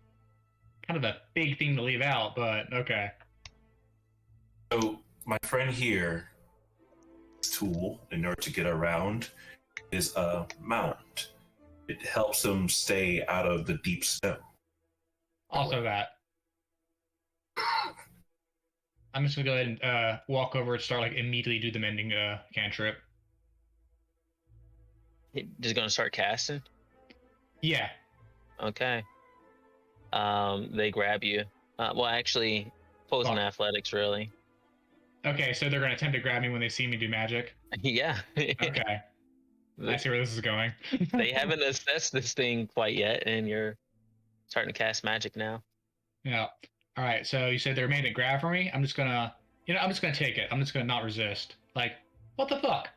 Kind of a big thing to leave out, but okay. So my friend here, his tool in order to get around is a mount. It helps him stay out of the deep snow. Also that. I'm just gonna go ahead and walk over and start like immediately do the mending cantrip. Just gonna start casting. Yeah. Okay. They grab you. Well, actually, opposing Oh. athletics, really. Okay, so they're gonna attempt to grab me when they see me do magic. Yeah. Okay. I see where this is going. They haven't assessed this thing quite yet, and you're starting to cast magic now. Yeah. All right. So you said they're made to grab for me. I'm just gonna take it. I'm just gonna not resist. Like, what the fuck?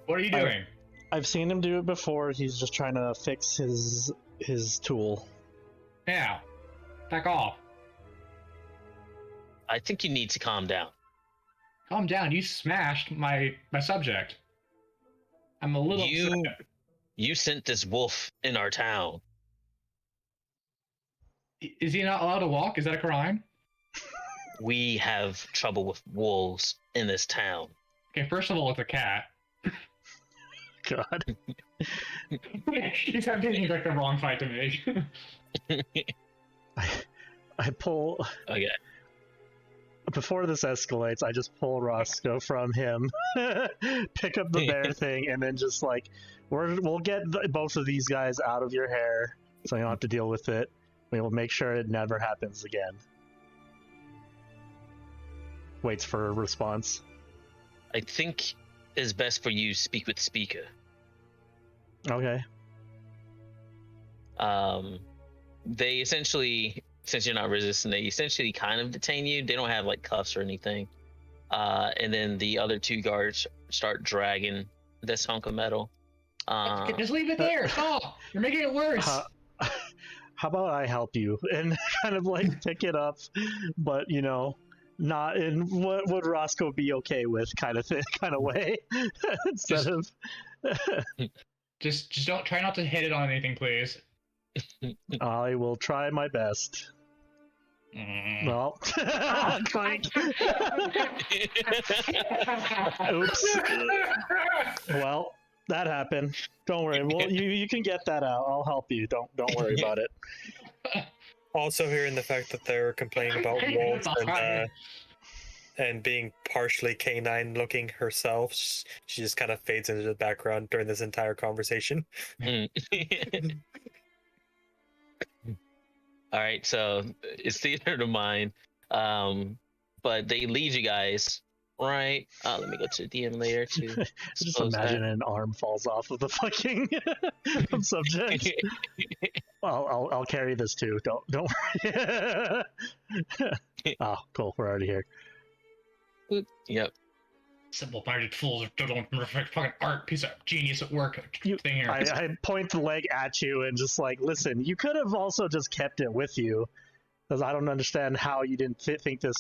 What are you doing? I've seen him do it before. He's just trying to fix his tool. Now, back off. I think you need to calm down. Calm down. You smashed my subject. I'm a little upset. You sent this wolf in our town. Is he not allowed to walk? Is that a crime? We have trouble with wolves in this town. Okay, first of all, it's a cat. God. He's having like the wrong fight to make. I pull. Okay. Before this escalates, I just pull Roscoe from him, pick up the bear thing, and then just like, we'll get both of these guys out of your hair so you don't have to deal with it. We will make sure it never happens again. Waits for a response. I think it's best for you to speak with Speaker. Okay. They essentially, since you're not resisting, they essentially kind of detain you. They don't have like cuffs or anything. And then the other two guards start dragging this hunk of metal. Just leave it there. Stop. You're making it worse. How about I help you and kind of like pick it up, but you know, not in what would Roscoe be okay with kind of way, instead of. Just don't try not to hit it on anything, please. I will try my best. Well, clank. Oops. Well, that happened. Don't worry. Well, you can get that out. I'll help you. Don't worry about it. Also hearing the fact that they're complaining about wolves and being partially canine looking herself, she just kind of fades into the background during this entire conversation. All right, so it's theater to mind, but they lead you guys right. Let me go to the DM later to Just imagine an arm falls off of the fucking subject. I'll carry this too. Don't worry. Oh, cool. We're already here. Yep. Simple-minded fools don't reflect fucking art. Piece of genius at work. Thing here. I point the leg at you and just like, listen. You could have also just kept it with you, because I don't understand how you didn't think this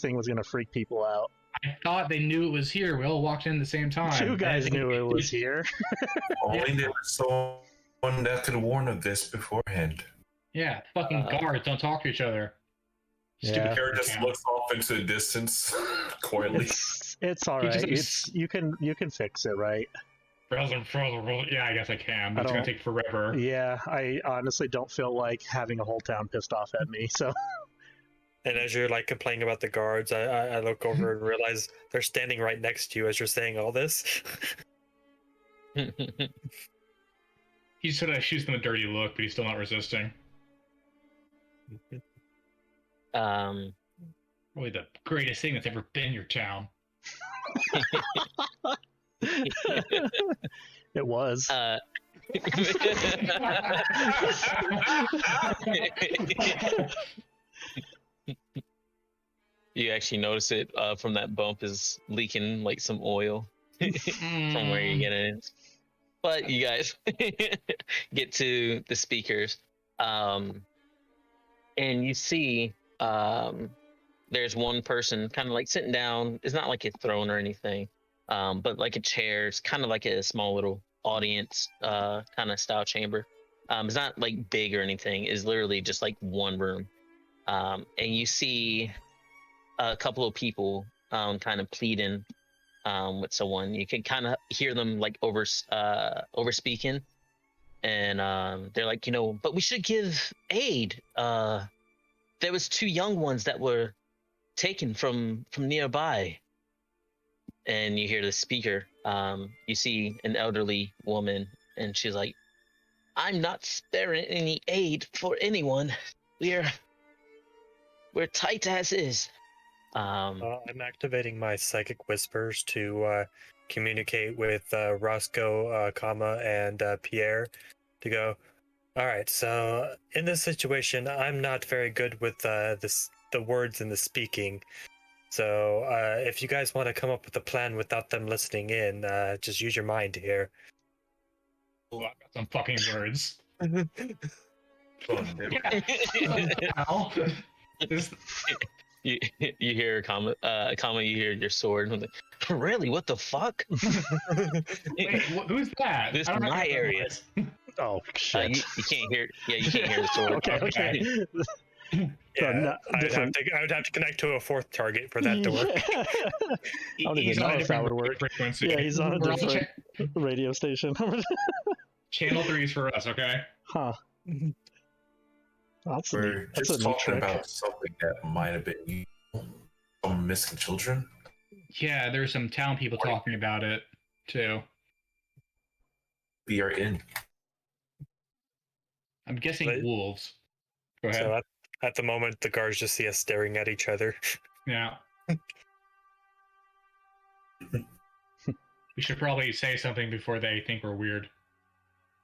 thing was gonna freak people out. I thought they knew it was here. We all walked in at the same time. Two guys knew it was here. Only they were so One that could warn of this beforehand. Yeah, fucking guards don't talk to each other. Stupid Yeah. Pierre just town. looks off into the distance quietly. It's all He right. just It's you can fix it, right? Frozen. Yeah, I guess I can, but I it's gonna don't- take forever. Yeah, I honestly don't feel like having a whole town pissed off at me. So And as you're like complaining about the guards, I look over and realize they're standing right next to you as you're saying all this. He sort of shoots them a dirty look, but he's still not resisting. Really the greatest thing that's ever been your town. it was. You actually notice it from that bump is leaking like some oil from where you get it. But you guys get to the speakers, and you see there's one person kind of like sitting down. It's not like a throne or anything, but like a chair. It's kind of like a small little audience kind of style chamber. It's not like big or anything. It's literally just like one room, and you see a couple of people kind of pleading with someone. You can kind of hear them like over speaking, and they're like, but we should give aid. There was 2 young ones that were taken from nearby. And you hear the speaker. You see an elderly woman, and she's like, "I'm not sparing any aid for anyone. We're tight as is." I'm activating my psychic whispers to communicate with Roscoe, Akama, and Pierre to go. All right, so in this situation, I'm not very good with the words and the speaking. So if you guys want to come up with a plan without them listening in, just use your mind here. Oh, I've got some fucking words. Ow. This- you hear Akama, you hear your sword. And really? What the fuck? Wait, who's that? This I is don't my recognize that area. voice. Oh shit. You can't hear. Yeah, you can't hear the sword. okay. Yeah, I different. would have to connect to a 4th target for that to work. I don't He's even on know a if that different would work. frequency. Yeah, he's on a We're different radio station. Channel 3 is for us, okay? Huh. That's a neat, We're that's just a neat talking trick. about something that might have been some missing children. Yeah, there's some town people talking about it too. We are in. I'm guessing Right. wolves. Go ahead. So at the moment, the guards just see us staring at each other. Yeah. We should probably say something before they think we're weird.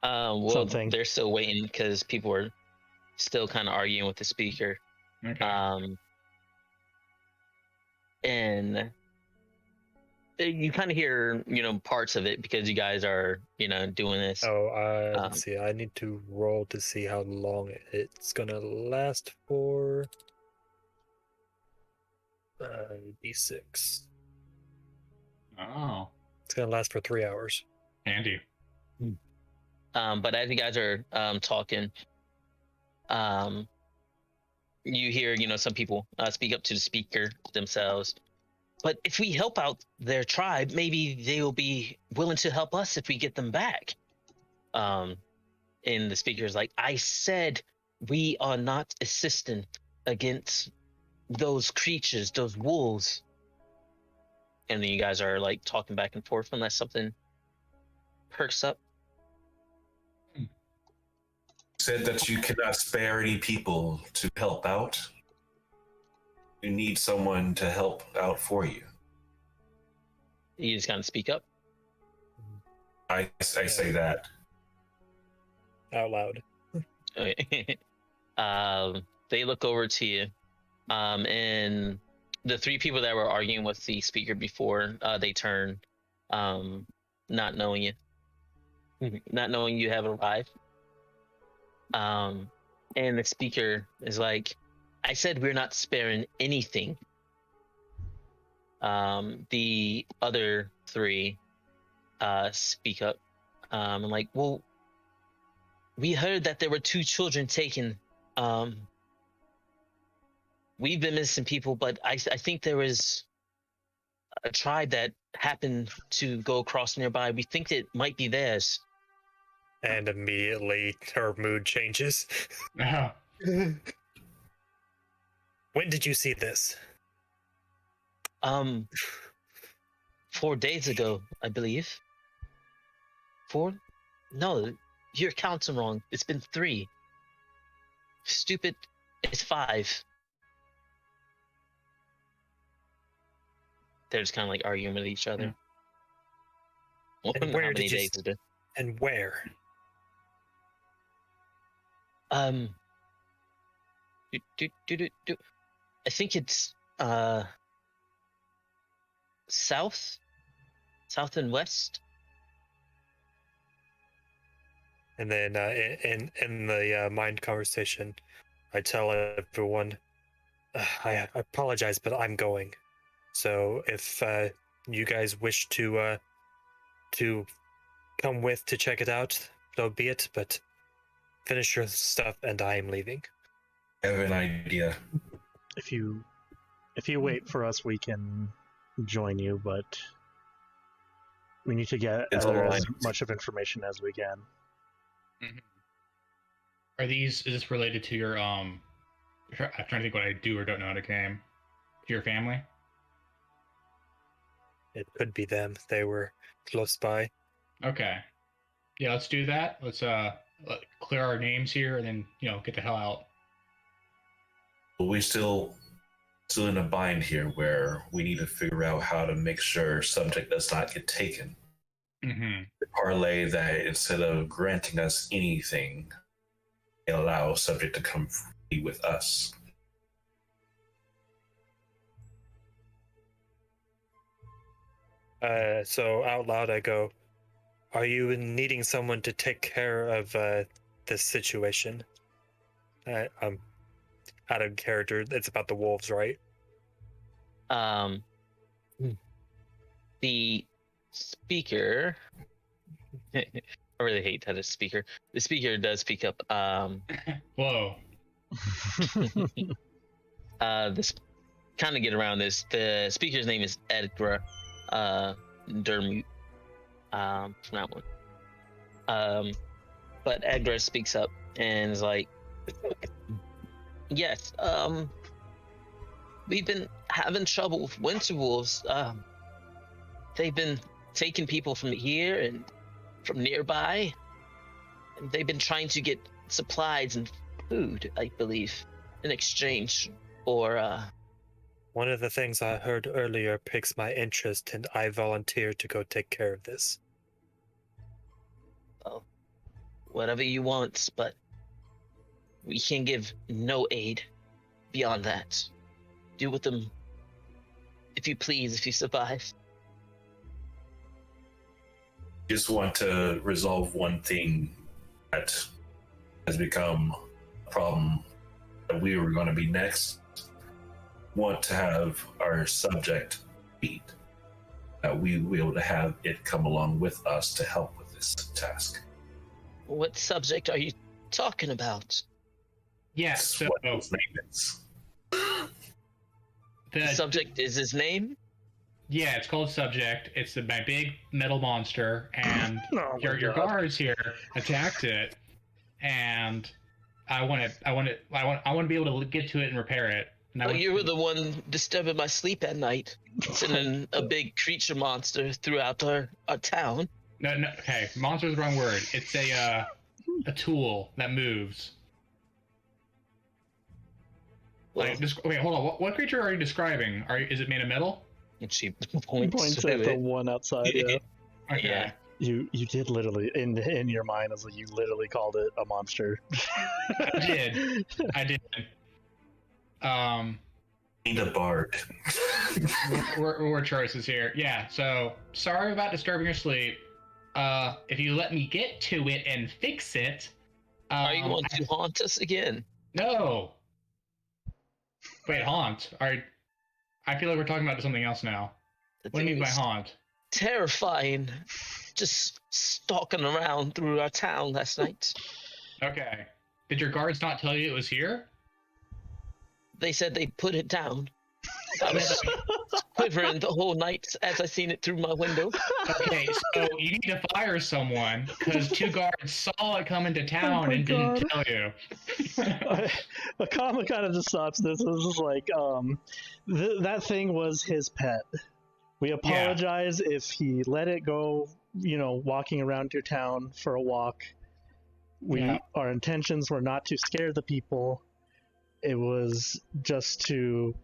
Well, Something. they're still waiting because people are still kind of arguing with the speaker. Okay. And you kind of hear, parts of it because you guys are, doing this. Oh, let's see. I need to roll to see how long it's gonna last for. D6. Oh, It's gonna last for 3 hours. handy. But as you guys are talking, you hear, some people speak up to the speaker themselves. But if we help out their tribe, maybe they will be willing to help us if we get them back. And the speaker's like, I said we are not assisting against those creatures, those wolves. And then you guys are like talking back and forth unless something perks up. Said that you cannot spare any people to help out. You need someone to help out for you. You just kind of speak up. I say that. Out loud. Okay. They look over to you, and the 3 people that were arguing with the speaker before, they turn, not knowing you have arrived. And the speaker is like, I said we're not sparing anything. The other 3 speak up, and like, well, We heard that there were 2 children taken. We've been missing people, but I think there was a tribe that happened to go across nearby. We think it might be theirs. And immediately her mood changes. Oh, When did you see this? 4 days ago, I believe. 4? No, you're counting wrong. It's been 3. Stupid. It's 5. They're just kind of like arguing with each other. And Wonder where how did many you days it's been. And where? I think it's south and west. And then in the mind conversation, I tell everyone, I apologize, but I'm going. So if you guys wish to come with to check it out, so be it. But finish your stuff, and I am leaving. I have an idea. If you wait for us, we can join you, but we need to get It's all as right. much of information as we can. is this related to your I'm trying to think what I do or don't know how to game. To your family? It could be them. They were close by. Okay. Yeah, let's do that. Let's clear our names here and then, get the hell out. But we still in a bind here where we need to figure out how to make sure subject does not get taken. Mm-hmm. The parlay that instead of granting us anything, they allow subject to come free with us. So out loud I go, are you needing someone to take care of this situation? I'm out of character. It's about the wolves, right? The speaker. I really hate that it's speaker. The speaker does speak up. Whoa. This kind of get around this. The speaker's name is Edgar Dermute. From that one. But Edgar speaks up and is like, yes, we've been having trouble with winter wolves. They've been taking people from here and from nearby, and they've been trying to get supplies and food, I believe, in exchange for One of the things I heard earlier piques my interest, and I volunteer to go take care of this. whatever you want, but we can give no aid beyond that. Do with them if you please, if you survive. Just want to resolve one thing that has become a problem that we were going to be next. Want to have our subject beat. That we will be able to have it come along with us to help with this task. What subject are you talking about? Yeah, That's so what his name is. The subject is his name? Yeah, it's called Subject. It's my big metal monster, and Oh my your God. guards here attacked it, and I want to be able to get to it and repair it. And I Oh, want you were the one disturbing my sleep at night, sending a big creature monster throughout our town. No, okay, monster is the wrong word. It's a tool that moves. Well, Like, wait, hold on. What creature are you describing? Is it made of metal? and she Points points at to the it. one outside. Yeah, Okay. Yeah. you did literally in your mind. I was like, you literally called it a monster. I did. Need a bard. Word choices here. Yeah, so sorry about disturbing your sleep. If you let me get to it and fix it. Are you going to haunt us again? No. Wait, haunt. I feel like we're talking about something else now. The What do you thing mean by is haunt? terrifying. Just stalking around through our town last night. Okay. Did your guards not tell you it was here? They said they put it down. I was quivering the whole night as I seen it through my window. Okay, so you need to fire someone because 2 guards saw it come into town my and didn't God. tell you. Akama kind of just stops this. This is like, that thing was his pet. We apologize if he let it go, walking around your town for a walk. Our intentions were not to scare the people. It was just to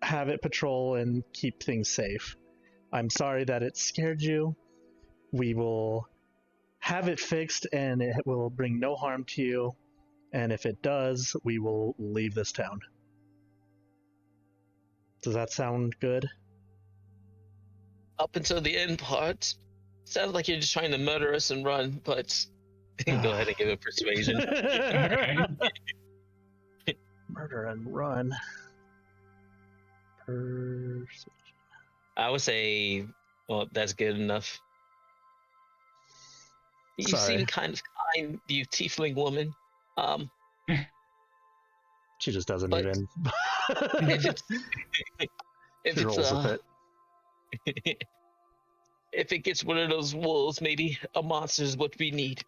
have it patrol and keep things safe. I'm sorry that it scared you. We will have it fixed and it will bring no harm to you. And if it does, we will leave this town. Does that sound good? Up until the end part, sounds like you're just trying to murder us and run, but go ahead and give it persuasion. Murder and run. I would say, well, that's good enough. You seem kind of kind, you tiefling woman. She just doesn't but even. if She rolls with it. If it gets one of those wolves, maybe a monster is what we need.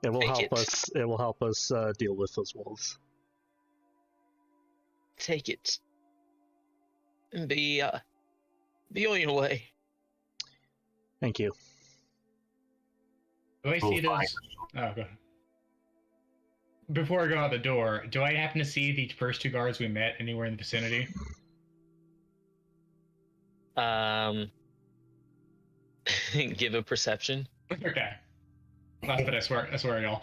It will help us. It will help us deal with those wolves. Take it. And be on your way. Thank you. Do I see this? Oh, go ahead. Before I go out the door, do I happen to see the first 2 guards we met anywhere in the vicinity? Give a perception. Okay. Last bit, I swear, y'all.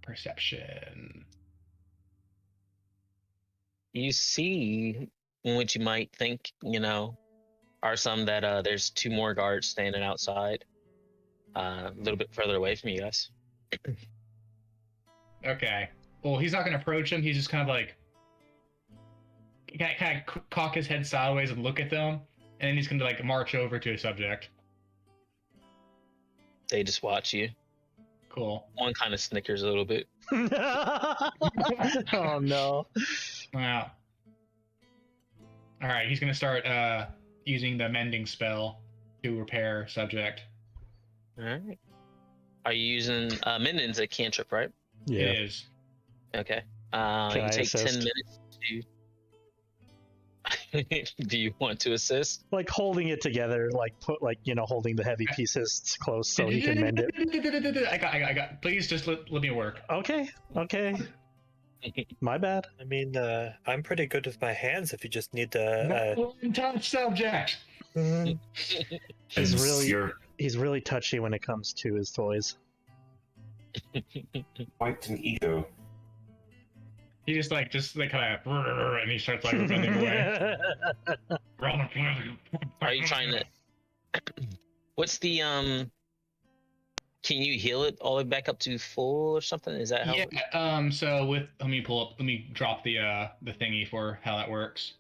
Perception. You see what you might think, are some that there's 2 more guards standing outside, a little bit further away from you guys. Okay. Well, he's not going to approach him. He's just kind of like, kind of cock his head sideways and look at them, and then he's going to like march over to a subject. They just watch you. Cool. One kind of snickers a little bit. Oh no. Wow. All right, he's going to start using the mending spell to repair subject. All right. Are you using mending's a cantrip, right? Yeah. It is. Okay. Can you I take assist? 10 minutes to. Do you want to assist? Like holding it together, holding the heavy pieces close so he can mend it. I got. Please just let me work. Okay. My bad. I mean, I'm pretty good with my hands if you just need to. Touch subject. He's really touchy when it comes to his toys. Quite an ego. He just kind of, and he starts like running away. Are you trying to? What's the Can you heal it all the way back up to full or something? Is that how? Yeah. So let me drop the thingy for how that works.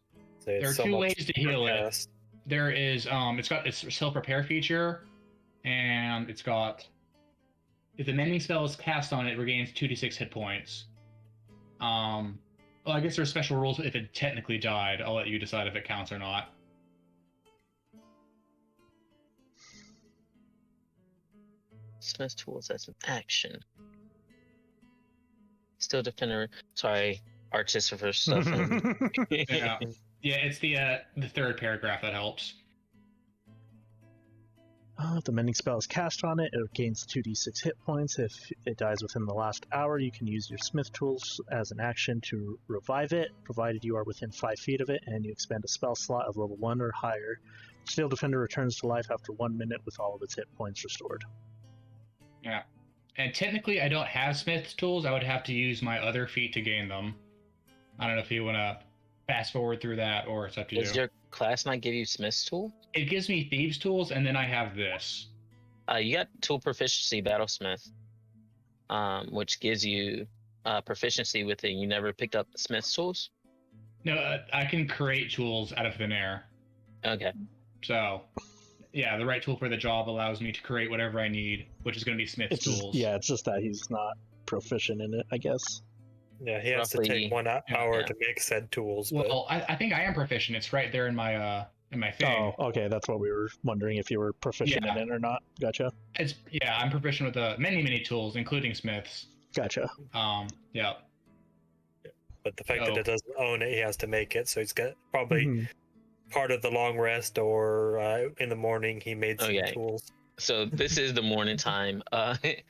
There are 2 ways to heal it. There is it's got its self repair feature, and it's got, if the mending spell is cast on it, regains 2d6 hit points. Well, I guess there's special rules if it technically died. I'll let you decide if it counts or not. Smith tools as an action. Still defender. Sorry, Artificer stuff. Yeah, it's the 3rd paragraph that helps. If the mending spell is cast on it, it gains 2d6 hit points. If it dies within the last hour, you can use your smith tools as an action to revive it, provided you are within 5 feet of it and you expend a spell slot of level 1 or higher. Steel Defender returns to life after 1 minute with all of its hit points restored. Yeah. And technically, I don't have smith tools. I would have to use my other feat to gain them. I don't know if you want to fast forward through that, or it's up to you. Does your class not give you Smith's tool? It gives me thieves tools, and then I have this. You got tool proficiency, Battlesmith, which gives you proficiency with it. You never picked up Smith's tools? No, I can create tools out of thin air. Okay. So, the right tool for the job allows me to create whatever I need, which is going to be Smith's It's just, tools. yeah, it's just that he's not proficient in it, I guess. Yeah, he has to Roughly, take 1 hour yeah. to make said tools. But Well, I think I am proficient. It's right there in my thing. Oh, okay, that's what we were wondering, if you were proficient in Yeah. it or not. Gotcha. I'm proficient with many tools, including Smith's. Gotcha. Yeah. but the fact that Oh. it doesn't own it, he has to make it. So he's got probably Mhm. part of the long rest, or in the morning he made some Okay. tools. So this is the morning time.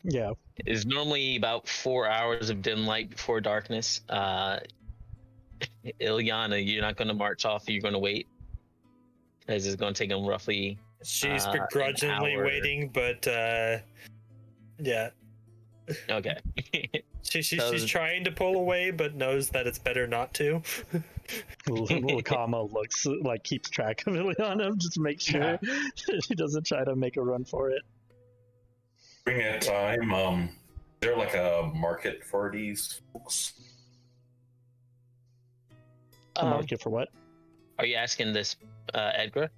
Yeah. It's normally about 4 hours of dim light before darkness. Ilyana, you're not going to march off. You're going to wait, because it's going to take them roughly. She's an begrudgingly hour. waiting, but yeah, Okay. she's trying to pull away, but knows that it's better not to. Akama looks like, keeps track of Ilyana just to make sure he doesn't try to make a run for it. During that time, is there like a market for these folks? A market for what? Are you asking this, Edgar?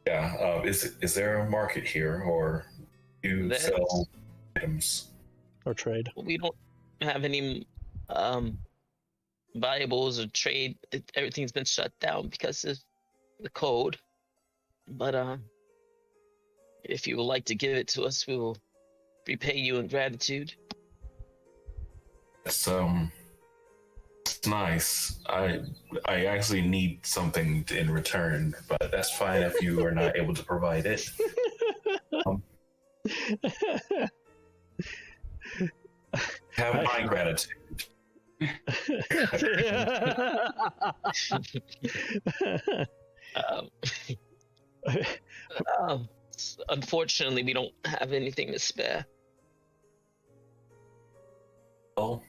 Yeah, is there a market here, or you There's- sell items? Or trade? We don't have any valuables or trade. Everything's been shut down because of the code. But if you would like to give it to us, we will repay you in gratitude. It's nice. I actually need something in return, but that's fine if you are not able to provide it. Have my gratitude. Um, Unfortunately, we don't have anything to spare. Well,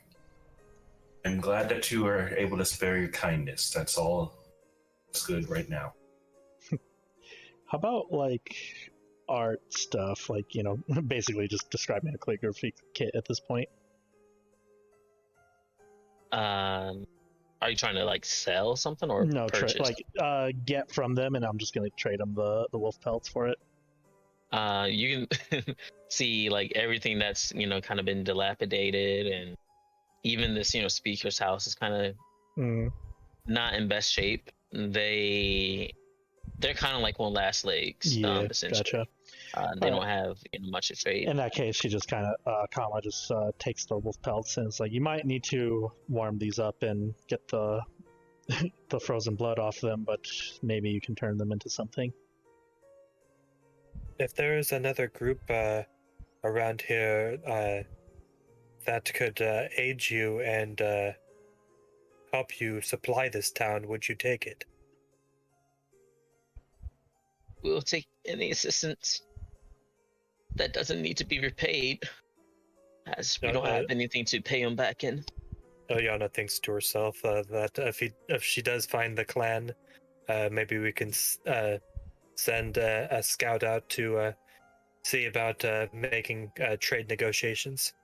I'm glad that you are able to spare your kindness. That's all. That's good right now. How about, like, art stuff? Like, basically just describing a calligraphy kit at this point. Are you trying to like sell something or No, purchase? get from them, and I'm just gonna trade them the wolf pelts for it. You can see like everything that's kind of been dilapidated, and even this speaker's house is kind of not in best shape. They're kind of like on last legs. Yeah, Essentially. gotcha. They don't have much to trade. In that case, she just kind of Kama just takes the wolf pelts, and it's like, you might need to warm these up and get the the frozen blood off them, but maybe you can turn them into something. If there is another group around here that could aid you and help you supply this town, would you take it? We'll take any assistance that doesn't need to be repaid, as we don't have anything to pay them back in. Ilyana thinks to herself that if she does find the clan, maybe we can send a scout out to see about making trade negotiations.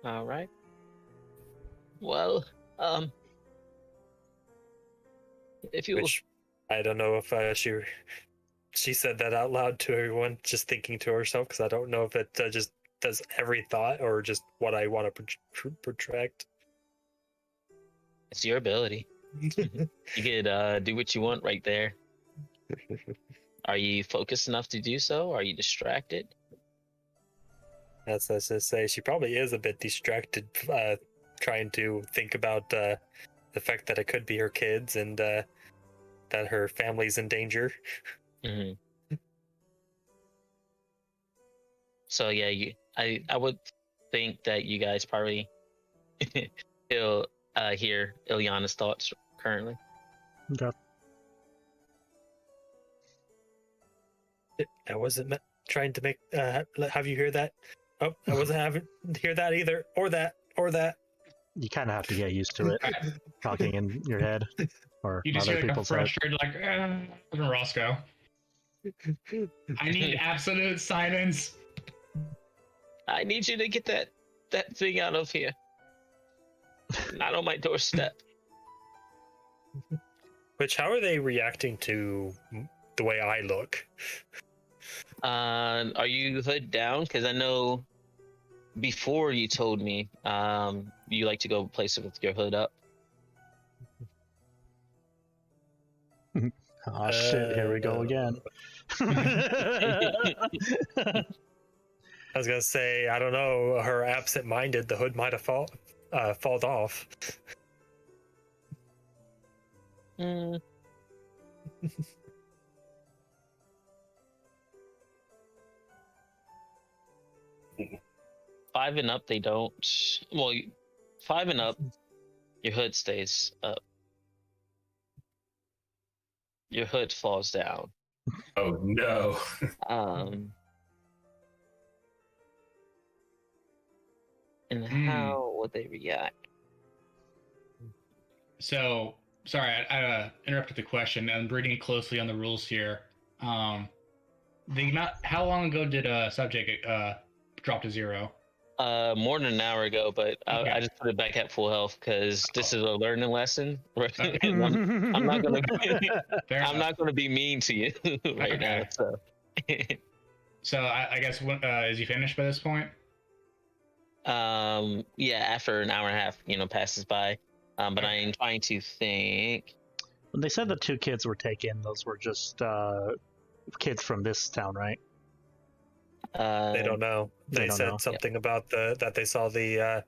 All right. Well, if you Which I don't know if she said that out loud to everyone, just thinking to herself, because I don't know if it just does every thought or just what I want to protract. It's your ability. You could do what you want right there. Are you focused enough to do so? Are you distracted? As I say, she probably is a bit distracted, trying to think about the fact that it could be her kids and that her family's in danger. Mm-hmm. So yeah, I would think that you guys probably hear Ilyana's thoughts currently. Okay. I wasn't trying to make have you hear that? Oh, I wasn't having hear that either, or that. You kind of have to get used to it, talking in your head, or You just other hear like a people's head. frustrated Roscoe. I need absolute silence. I need you to get that thing out of here. Not on my doorstep. Which, how are they reacting to the way I look? Are you hood down? Because I know before you told me you like to go places with your hood up. Oh shit, here we go again. I was gonna say, I don't know. Her absent-minded, the hood might have fallen off. Mm. 5 and up, they don't. Well, 5 and up, your hood stays up. Your hood falls down. Oh no. And how would they react? So, sorry, I interrupted the question. I'm reading closely on the rules here. How long ago did a subject drop to 0? More than an hour ago, but Okay. I just put it back at full health because this is a learning lesson. Okay. I'm not gonna. Fair I'm enough. not gonna be mean to you right now. Okay. So. So I guess is he finished by this point? Yeah, after an hour and a half, passes by. But I am trying to think. When they said the 2 kids were taken, those were just kids from this town, right? They don't know. They don't said know. something about that they saw the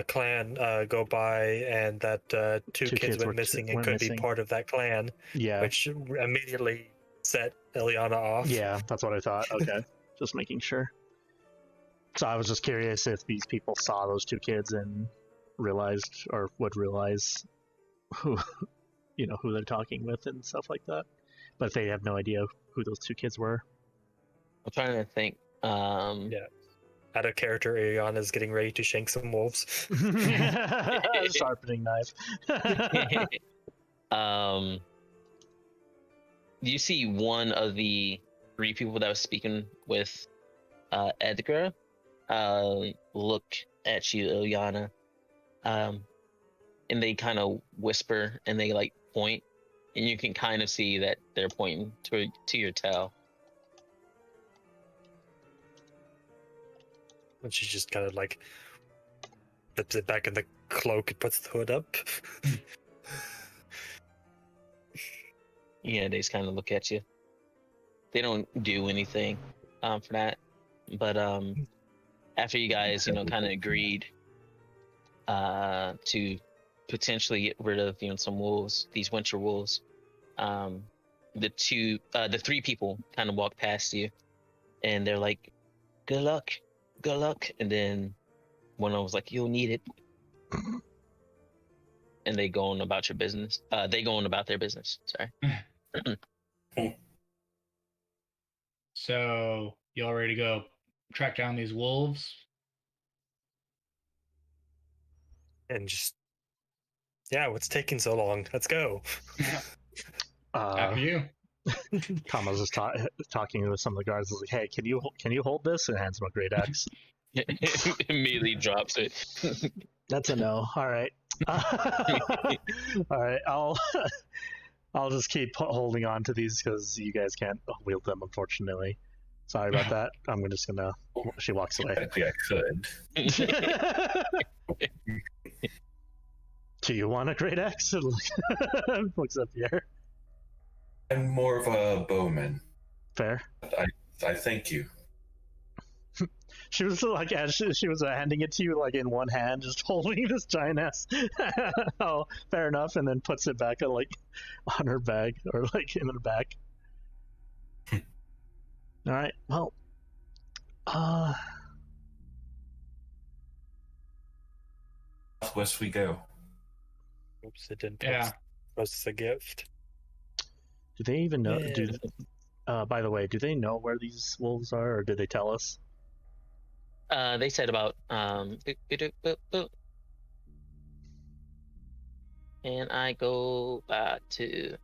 clan go by, and that 2 kids went missing and could be part of that clan. Yeah. Which immediately set Ilyana off. Yeah, that's what I thought. Okay, just making sure. So I was just curious if these people saw those 2 kids and realized, or would realize, who they're talking with and stuff like that. But if they have no idea who those 2 kids were. I'm trying to think. Yeah. Out of character, Ilyana's getting ready to shank some wolves. Sharpening knife. You see one of the 3 people that was speaking with Edgar look at you, Ilyana, and they kind of whisper and they like point, and you can kind of see that they're pointing to your tail. And she just kind of like flips it back in the cloak and puts the hood up. Yeah, they just kind of look at you. They don't do anything for that. But after you guys, kind of agreed to potentially get rid of, some wolves, these winter wolves, the 3 people kind of walk past you, and they're like, "Good luck, good luck." And then one of them was like, "You'll need it." And they go on about your business. They go on about their business. Sorry. So you all ready to go track down these wolves? And just, yeah, what's taking so long? Let's go. After you. Kama's just talking with some of the guards. He's like, "Hey, can you hold this?" And hands him a great axe. Immediately drops it. That's a no. All right. All right. I'll just keep holding on to these because you guys can't wield them, unfortunately. Sorry about that. I'm just gonna. She walks away. Technically, I could. Do you want a great axe? Looks up Pierre. I'm more of a bowman. Fair. I thank you. She was like, as she was handing it to you, like in one hand, just holding this giant ass. Oh, fair enough, and then puts it back on her bag or like in her back. All right. Well, Southwest we go. Oops, it didn't post a gift. Do they even know? Yeah. By the way, do they know where these wolves are, or did they tell us? They said about boop, boop, boop, boop. And I go back to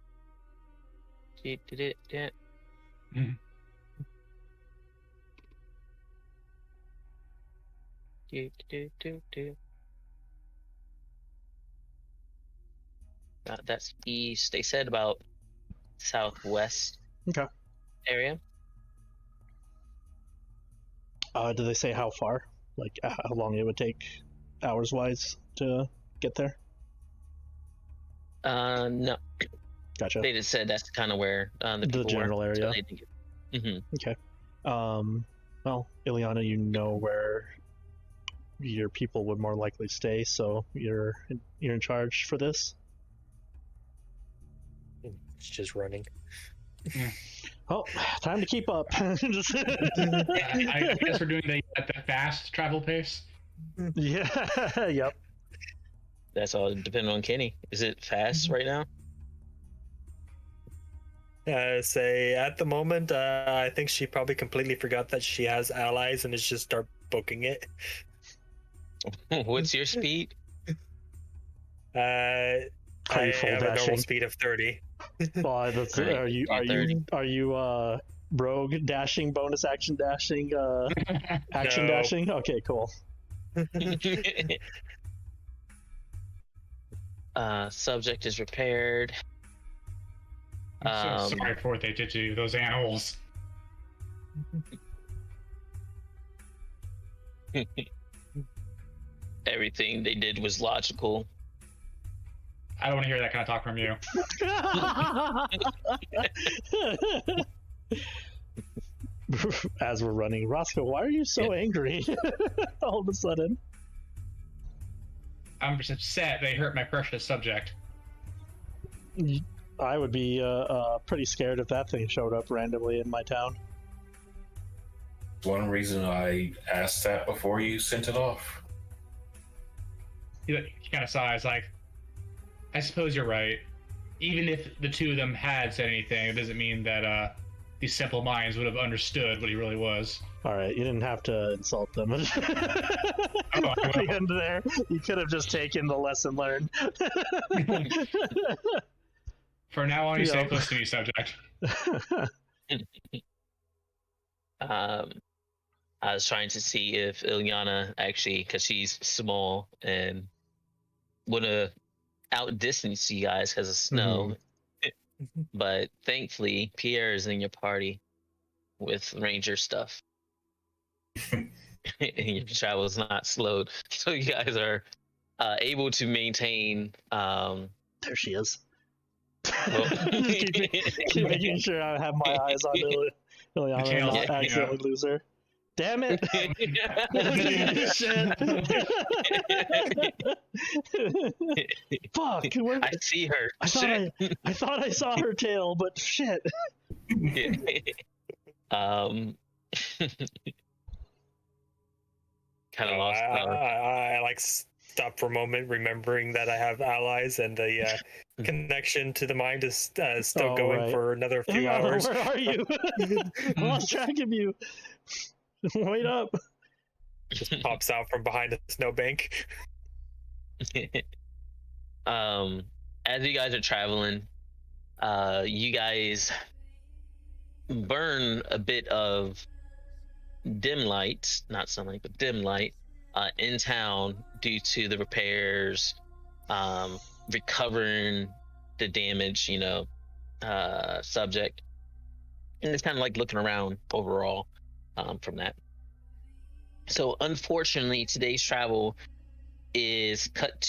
That's east. They said about southwest. Okay. Area. Do they say how far? Like how long it would take, hours wise, to get there? No. Gotcha. They just said that's kind of where the general area. Okay. Well, Ilyana, you know where your people would more likely stay, so you're in charge for this. It's just running. Oh, time to keep up. I guess we're doing the fast travel pace. Yeah. Yep. That's all depending on Kenny. Is it fast right now? Say at the moment, I think she probably completely forgot that she has allies and is just start booking it. What's your speed? I have a normal speed of 30. Well, that's, Right, are you rogue dashing, bonus action dashing, action No. dashing? Okay, cool. Subject is repaired. I'm so sorry for what they did to you, those animals. Everything they did was logical. I don't want to hear that kind of talk from you. As we're running, Roscoe, why are you so angry all of a sudden? I'm just upset they hurt my precious subject. I would be pretty scared if that thing showed up randomly in my town. One reason I asked that before you sent it off. He kind of sighs, like, I suppose you're right. Even if the two of them had said anything, it doesn't mean that these simple minds would have understood what he really was. Alright, you didn't have to insult them at the end there. You could have just taken the lesson learned. For now on, you stay close to me, subject. I was trying to see if Ilyana actually, because she's small and would have outdistanced you guys because of snow. But thankfully, Pierre is in your party with ranger stuff. And your travel is not slowed. So you guys are able to maintain. There she is. Well, keep making sure I have my eyes on Ilyana and not accidentally lose her. Damn it! Shit. Fuck! I see her. I thought I saw her tail, but shit. Kind of lost. I like stop for a moment, remembering that I have allies and the connection to the mind is still going for another few hours. Where are you? I lost track of you. Wait up. Just pops out from behind a snowbank. As you guys are traveling, you guys burn a bit of dim light, not sunlight, but dim light, in town due to the repairs, recovering the damage, subject. And it's kind of like looking around overall from that. So unfortunately, today's travel is cut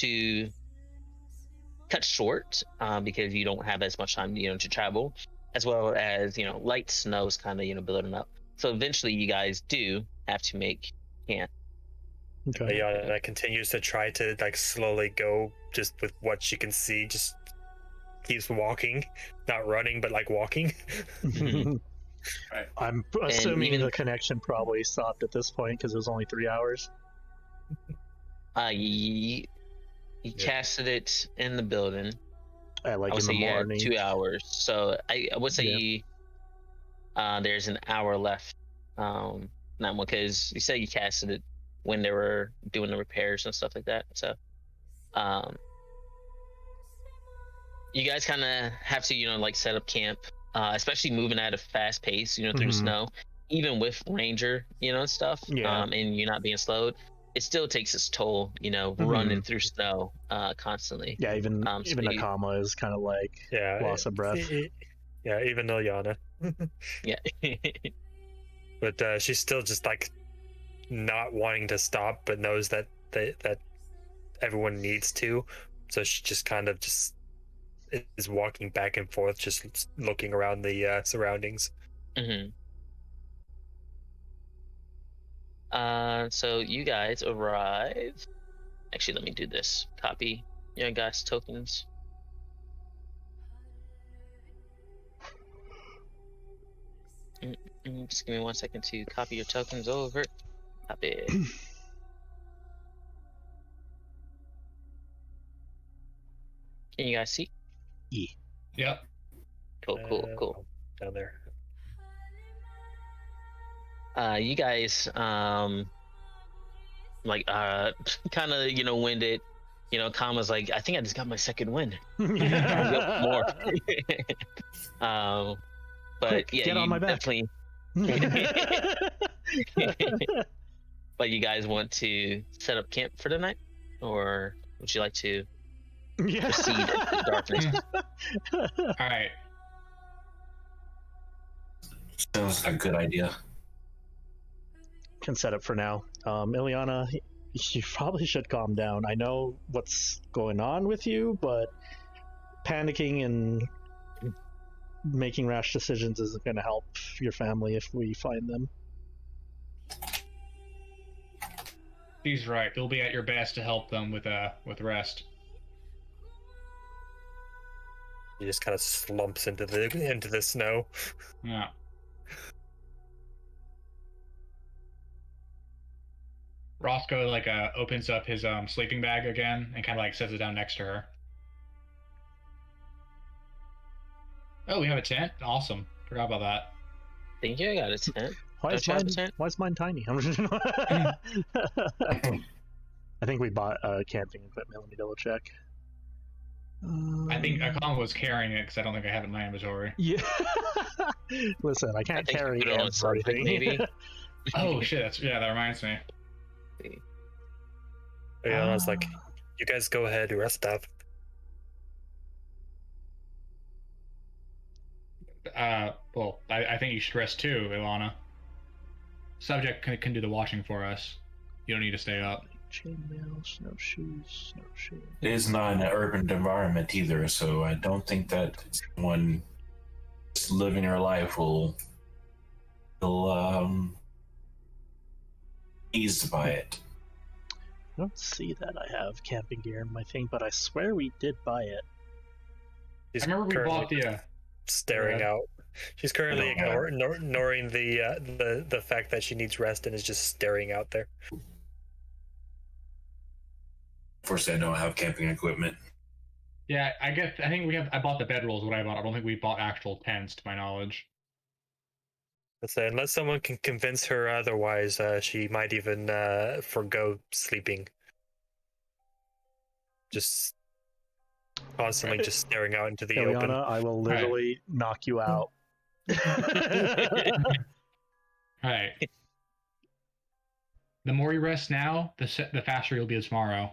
short because you don't have as much time, to travel, as well as, light snow's kind of, building up. So eventually you guys do have to make camp. Okay. Yeah, that continues to try to slowly go just with what she can see, just keeps walking, not running, but walking. Right. I'm assuming the connection probably stopped at this point because it was only 3 hours. You casted it in the building. I would in say the morning. You had 2 hours, so I would say there's an hour left. Not one, because you said you casted it when they were doing the repairs and stuff like that. So, you guys kind of have to, set up camp, especially moving at a fast pace, through snow, even with ranger, stuff, Yeah. and you're not being slowed. it still takes its toll, you know, running through snow constantly. Yeah, even So you- Akama is kind of like loss of breath. Yeah, even Ilyana. yeah. But she's still just like not wanting to stop, but knows that that everyone needs to. So she just kind of just is walking back and forth, just looking around the surroundings. Mm-hmm. So you guys arrive. Actually, let me do this. Copy your guys' tokens. Just give me 1 second to copy your tokens over. Copy. Can you guys see? Yeah. Yep. Cool. Down there. You guys like kind of, you know, winded. You know, Kama's like, I think I just got my second win. Yep, more. But Quick, yeah, get on you my back. definitely. But you guys want to set up camp for the night, or would you like to proceed into the darkness? All right. Sounds like a good idea. Can set up for now. Ilyana, you probably should calm down. I know what's going on with you, but panicking and making rash decisions isn't going to help your family if we find them. She's right. You'll be at your best to help them with rest. He just kind of slumps into the snow. Yeah. Roscoe like opens up his sleeping bag again and kind of like sets it down next to her. Oh, we have a tent. Awesome. Forgot about that. Think you got a tent? Why is Don't you have a tent? mine tiny? I think we bought camping equipment. Let me double check. I think Akama was carrying it because I don't think I have it in my inventory. Yeah. Listen, I can't think carry you put it on something, everything. maybe. Oh shit! That reminds me. Yeah, I was like, you guys go ahead, rest up. Well, I think you should rest too, Ilyana. Subject can do the washing for us. You don't need to stay up. Chainmail, snowshoes. It is not an urban environment either, so I don't think that someone just living their life will eased by it. I don't see that I have camping gear in my thing, but I swear we did buy it. She's I remember we currently bought the. staring Yeah. out. She's currently I don't ignoring the fact that she needs rest and is just staring out there. Unfortunately, I don't have camping equipment. Yeah, I think we have. I bought the bedrolls. What I bought. I don't think we bought actual tents, to my knowledge. Let's say, unless someone can convince her otherwise, she might even forgo sleeping. Just constantly just staring out into the open. Ilyana, I will literally knock you out. Alright. The more you rest now, the faster you'll be tomorrow.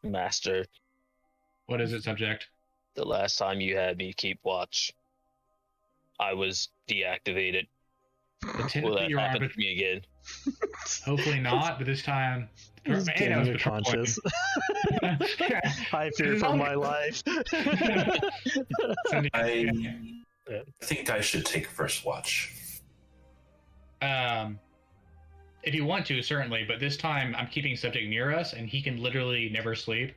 Master, What is it, subject? the last time you had me keep watch, I was deactivated. The tent Will that that you're on, happen but to me again? hopefully not. But this time, Just and I getting was your patrolling. conscious. I fear for my life. I think I should take first watch. If you want to, certainly. But this time, I'm keeping subject near us, and he can literally never sleep.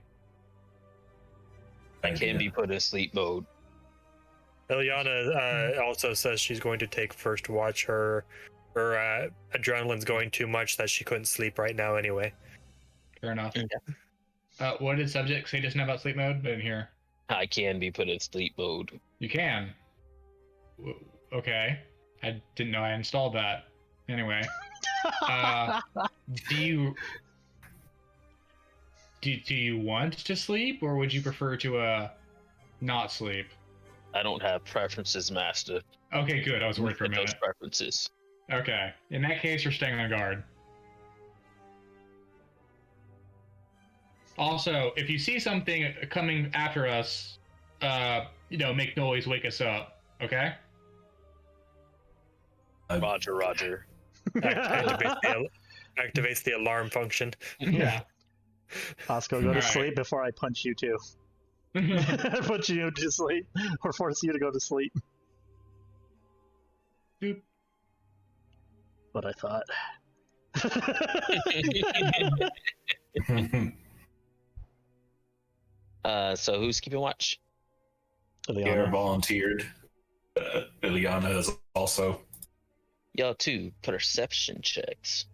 Thank Can you. be put in sleep mode. Ilyana also says she's going to take first watch. Her adrenaline's going too much that she couldn't sleep right now anyway. Fair enough. Yeah. What did subject say just now about sleep mode? I didn't hear. I can be put in sleep mode. You can. Okay. I didn't know I installed that. Anyway. Do you want to sleep, or would you prefer to not sleep? I don't have preferences, Master. Okay, good. I was worried for a Those minute. preferences. Okay. In that case, we're staying on guard. Also, if you see something coming after us, make noise, wake us up. Okay. Roger, Roger. Activates the alarm function. Yeah. Oscar, go to Alright. sleep before I punch you too. Put you to sleep, or force you to go to sleep. Boop. What I thought. So who's keeping watch? Pierre Ilyana. volunteered. Ilyana is also. Y'all two perception checks.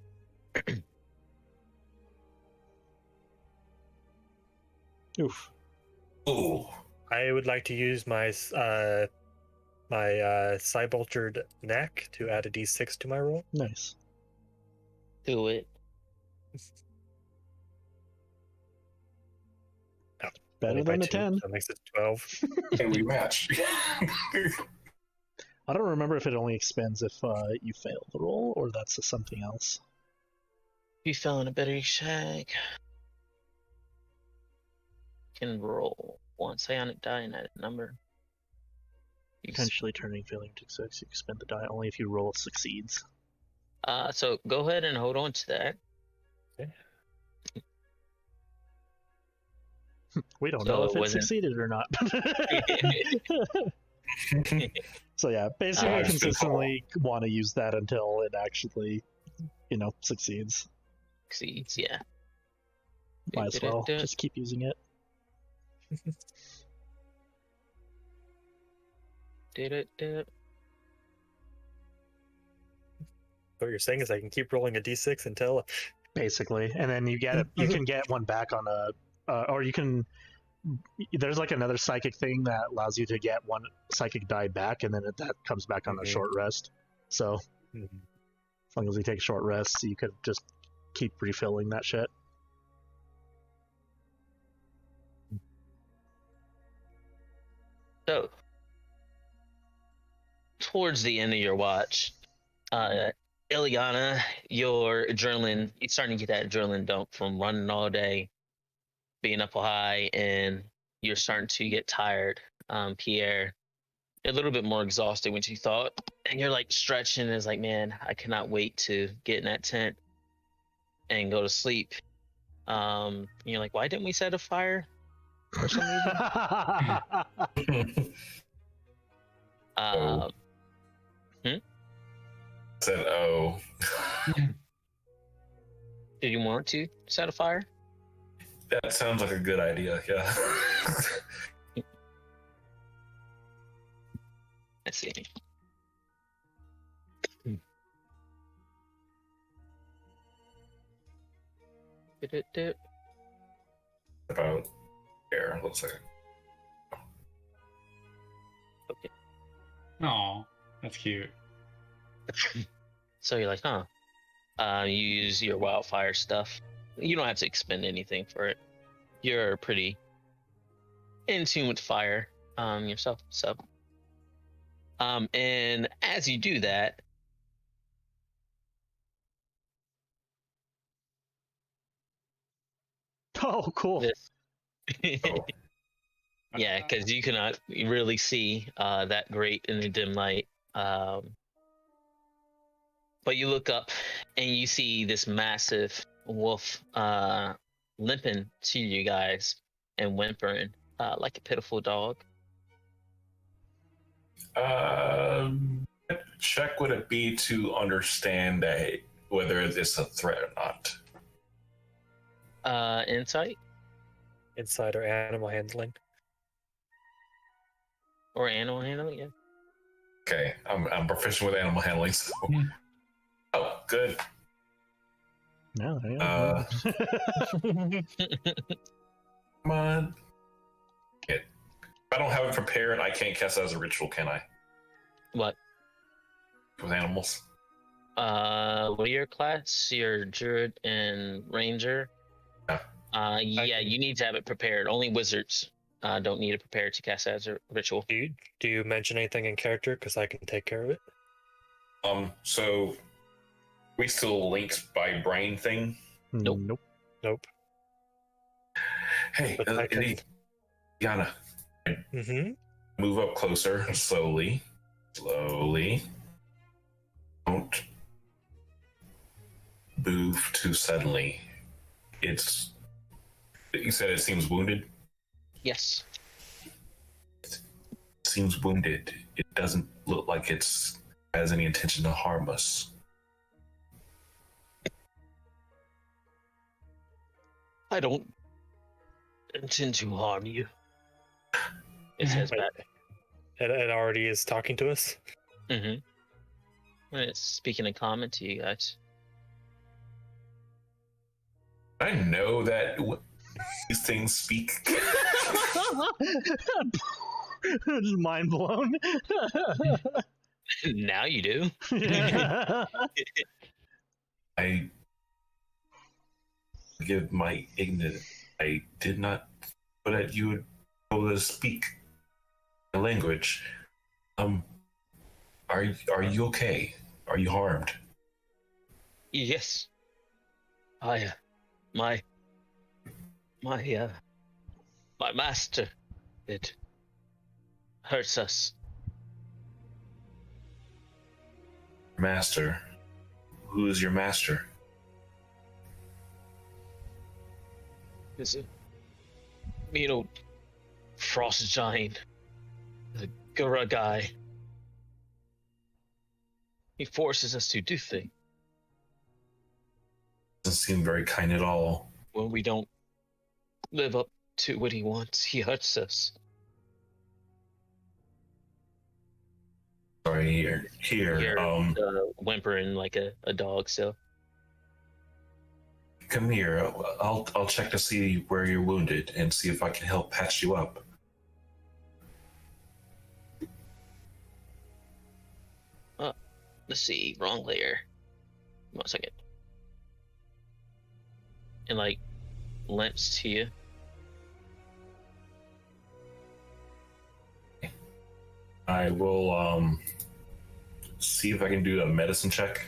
Oof. Oh, I would like to use my Cybultured neck to add a d6 to my roll. Nice. Do it. Better Only by than a 2, 10. That makes it 12. and we match. I don't remember if it only expands if you fail the roll, or that's something else. You fell in a better check. Can roll one psionic die and add a number. Potentially turning failing to success, you expend the die only if you roll succeeds. So go ahead and hold on to that. We don't So know it if it wasn't- succeeded or not. So yeah, basically That's good consistently want to use that until it actually, succeeds. Succeeds, yeah. Might as well just keep using it. Did it. What you're saying is I can keep rolling a d6 until Basically, and then you get it. You can get one back on or you can. There's like another psychic thing that allows you to get one psychic die back, and then that comes back on a short rest. So as long as you take short rests, you could just keep refilling that shit. So, towards the end of your watch, Ilyana, your adrenaline, you're starting to get that adrenaline dump from running all day, being up high, and you're starting to get tired. Pierre, you're a little bit more exhausted than you thought, and you're like stretching, and it's like, man, I cannot wait to get in that tent and go to sleep. And you're like, why didn't we set a fire? For some reason. Said, oh. Do you want to set a fire? That sounds like a good idea, yeah. Let's see. About air, looks like. Okay. Aw, that's cute. So you're like, huh? You use your wildfire stuff. You don't have to expend anything for it. You're pretty in tune with fire yourself. So, and as you do that, Oh, cool. this, Oh. yeah, because you cannot really see that great in the dim light. But you look up and you see this massive wolf limping to you guys and whimpering like a pitiful dog. Check would it be to understand that whether it's a threat or not? Insight inside or animal handling. or animal handling, yeah. Okay, I'm proficient with animal handling, so. Oh, good. No, yeah. Come on. If I don't have it prepared, I can't cast that as a ritual, can I? What? With animals? What are your class? Your druid and ranger? Yeah. Yeah, you need to have it prepared. Only wizards don't need it prepared to cast it as a ritual. Do you mention anything in character? Because I can take care of it. So we still linked by brain thing? Nope. Nope. Hey, But I can. Ilyana, Mm-hmm. move up closer, slowly. Don't move too suddenly. You said it seems wounded? Yes. It seems wounded. It doesn't look like it has any intention to harm us. I don't intend to harm you. It says Wait. back. It already is talking to us. Mm-hmm. When it's speaking a comment to you guys. I know that these things speak. Mind blown. Now you do. I forgive my ignorance. I did not know that you would be able to speak the language. Are you okay? Are you harmed? Yes. My master, it hurts us. Master? Who is your master? Is it, frost giant, the Gura guy. He forces us to do things Doesn't seem very kind at all. when we don't live up to what he wants. He hurts us. Sorry, here. You're whimpering like a dog. So Come here. I'll check to see where you're wounded and see if I can help patch you up. let's see, wrong layer. 1 second. And like limps to you. I will see if I can do a medicine check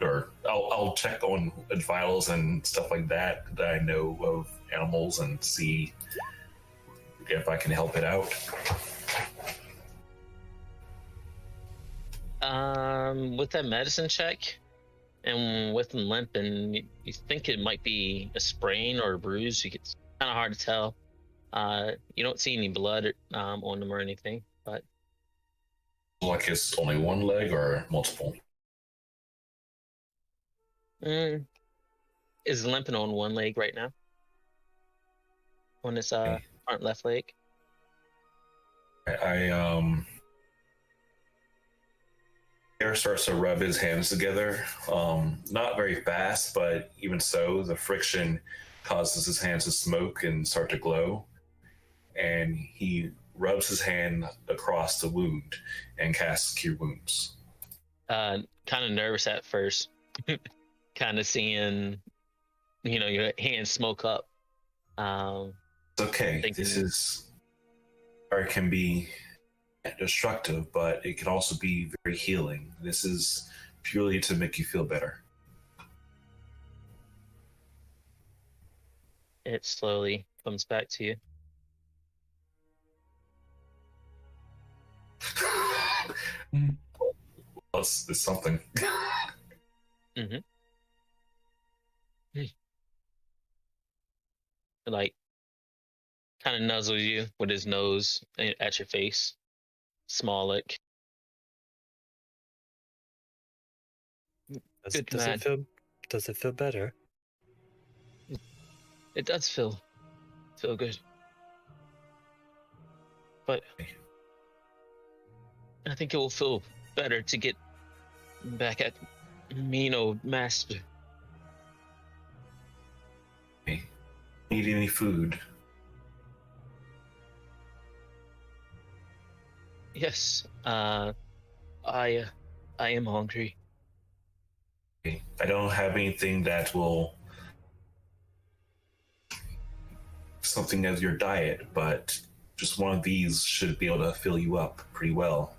or I'll check on vitals and stuff like that I know of animals and see if I can help it out. With that medicine check and with him limping, you think it might be a sprain or a bruise. It's kind of hard to tell. You don't see any blood on them or anything, but Like it's only one leg or multiple? is limping on one leg right now. On his front left leg. Pierre starts to rub his hands together, not very fast, but even so, the friction causes his hands to smoke and start to glow. And he rubs his hand across the wound and casts Cure Wounds. Kind of nervous at first, kind of seeing, your hands smoke up. It's okay. Thinking... This is, or it can be destructive, but it can also be very healing. This is purely to make you feel better. It slowly comes back to you. Well, it's something. Mm-hmm. Like, kind of nuzzles you with his nose at your face. Small lick. Does Good it man. feel better? It does feel good. But I think it will feel better to get back at Master. Need any food? Yes. I am hungry. I don't have anything that will something as your diet, but just one of these should be able to fill you up pretty well.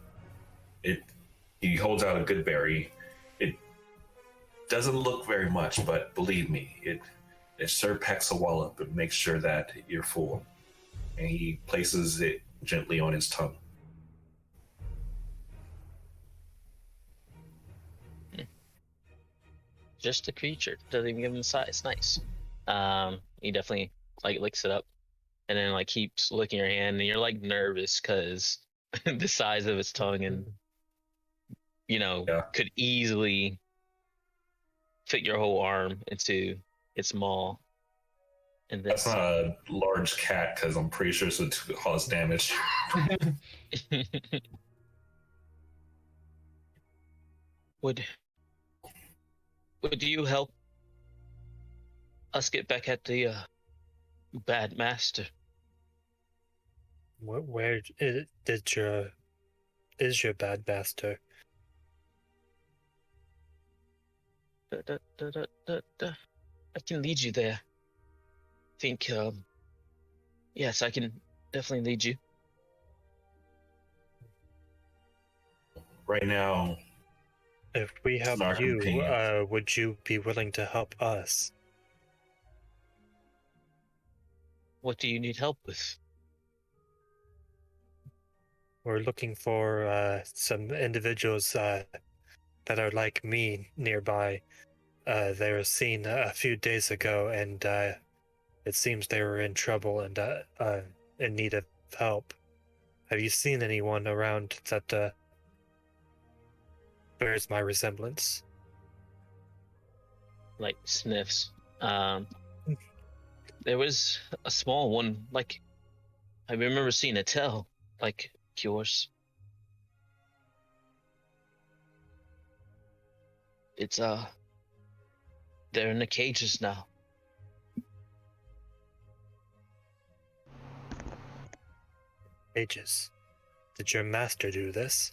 He holds out a good berry. It doesn't look very much, but believe me, it sure packs a wallop and makes sure that you're full. And he places it gently on his tongue. Just a creature. Doesn't even give him size. Nice. He definitely like licks it up, and then like keeps licking your hand, and you're like nervous because the size of its tongue, and could easily fit your whole arm into its maw. And that's not a large cat, because I'm pretty sure it's to cause damage. Would you help us get back at the bad master? Where is your bad master? I can lead you there. I think, yes, I can definitely lead you. Right now, if we help you, would you be willing to help us? What do you need help with? We're looking for some individuals that are like me nearby. They were seen a few days ago, and it seems they were in trouble and in need of help. Have you seen anyone around that bears my resemblance? Like sniffs. There was a small one, like I remember seeing a tail, like yours. It's they're in the cages now. Cages. Did your master do this?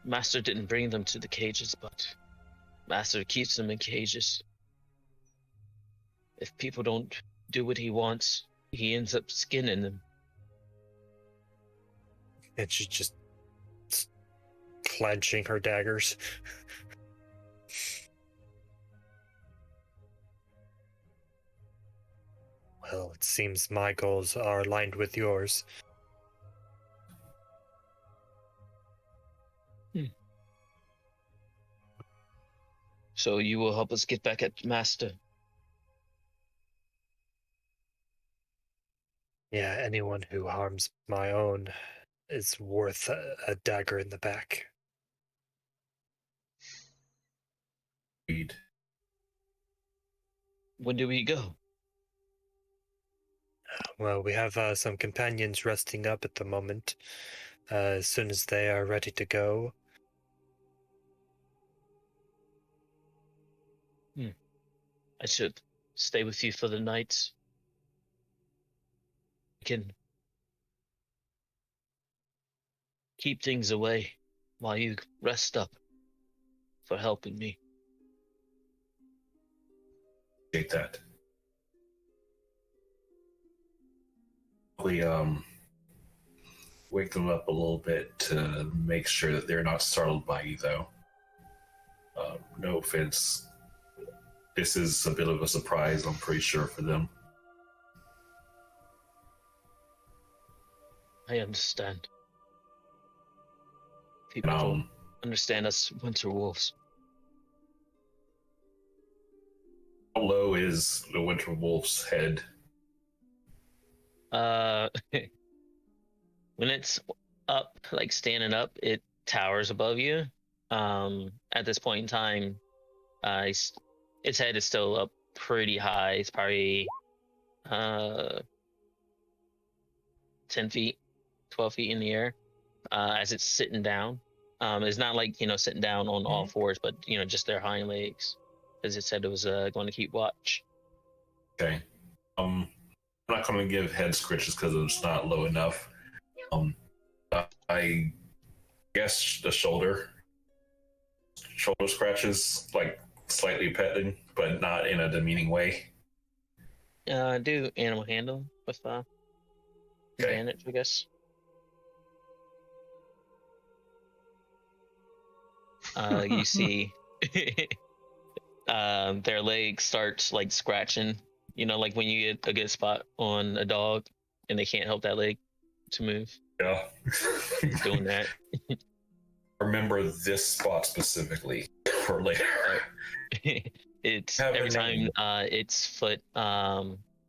Master didn't bring them to the cages, but Master keeps them in cages. If people don't do what he wants, he ends up skinning them. And she's just clenching her daggers. Well, it seems my goals are aligned with yours. So you will help us get back at Master? Yeah, anyone who harms my own is worth a dagger in the back. Agreed. When do we go? Well, we have some companions resting up at the moment. As soon as they are ready to go. I should stay with you for the night. I can keep things away while you rest up for helping me. Take that. We wake them up a little bit to make sure that they're not startled by you, though. No offense. This is a bit of a surprise, I'm pretty sure, for them. I understand. People don't understand us winter wolves. How low is the winter wolf's head? When it's up, like standing up, it towers above you. At this point in time, its head is still up pretty high. It's probably 10 feet, 12 feet in the air as it's sitting down. It's not like, sitting down on all fours, but, just their hind legs, as it said it was going to keep watch. Okay. I'm not going to give head scritches because it's not low enough. I guess the shoulder scratches, like slightly petting, but not in a demeaning way. Do animal handle with advantage, I guess. you see their leg starts like scratching. You know, like when you get a good spot on a dog and they can't help that leg to move. Yeah. Doing that. Remember this spot specifically for later. It's Have a every time name. its foot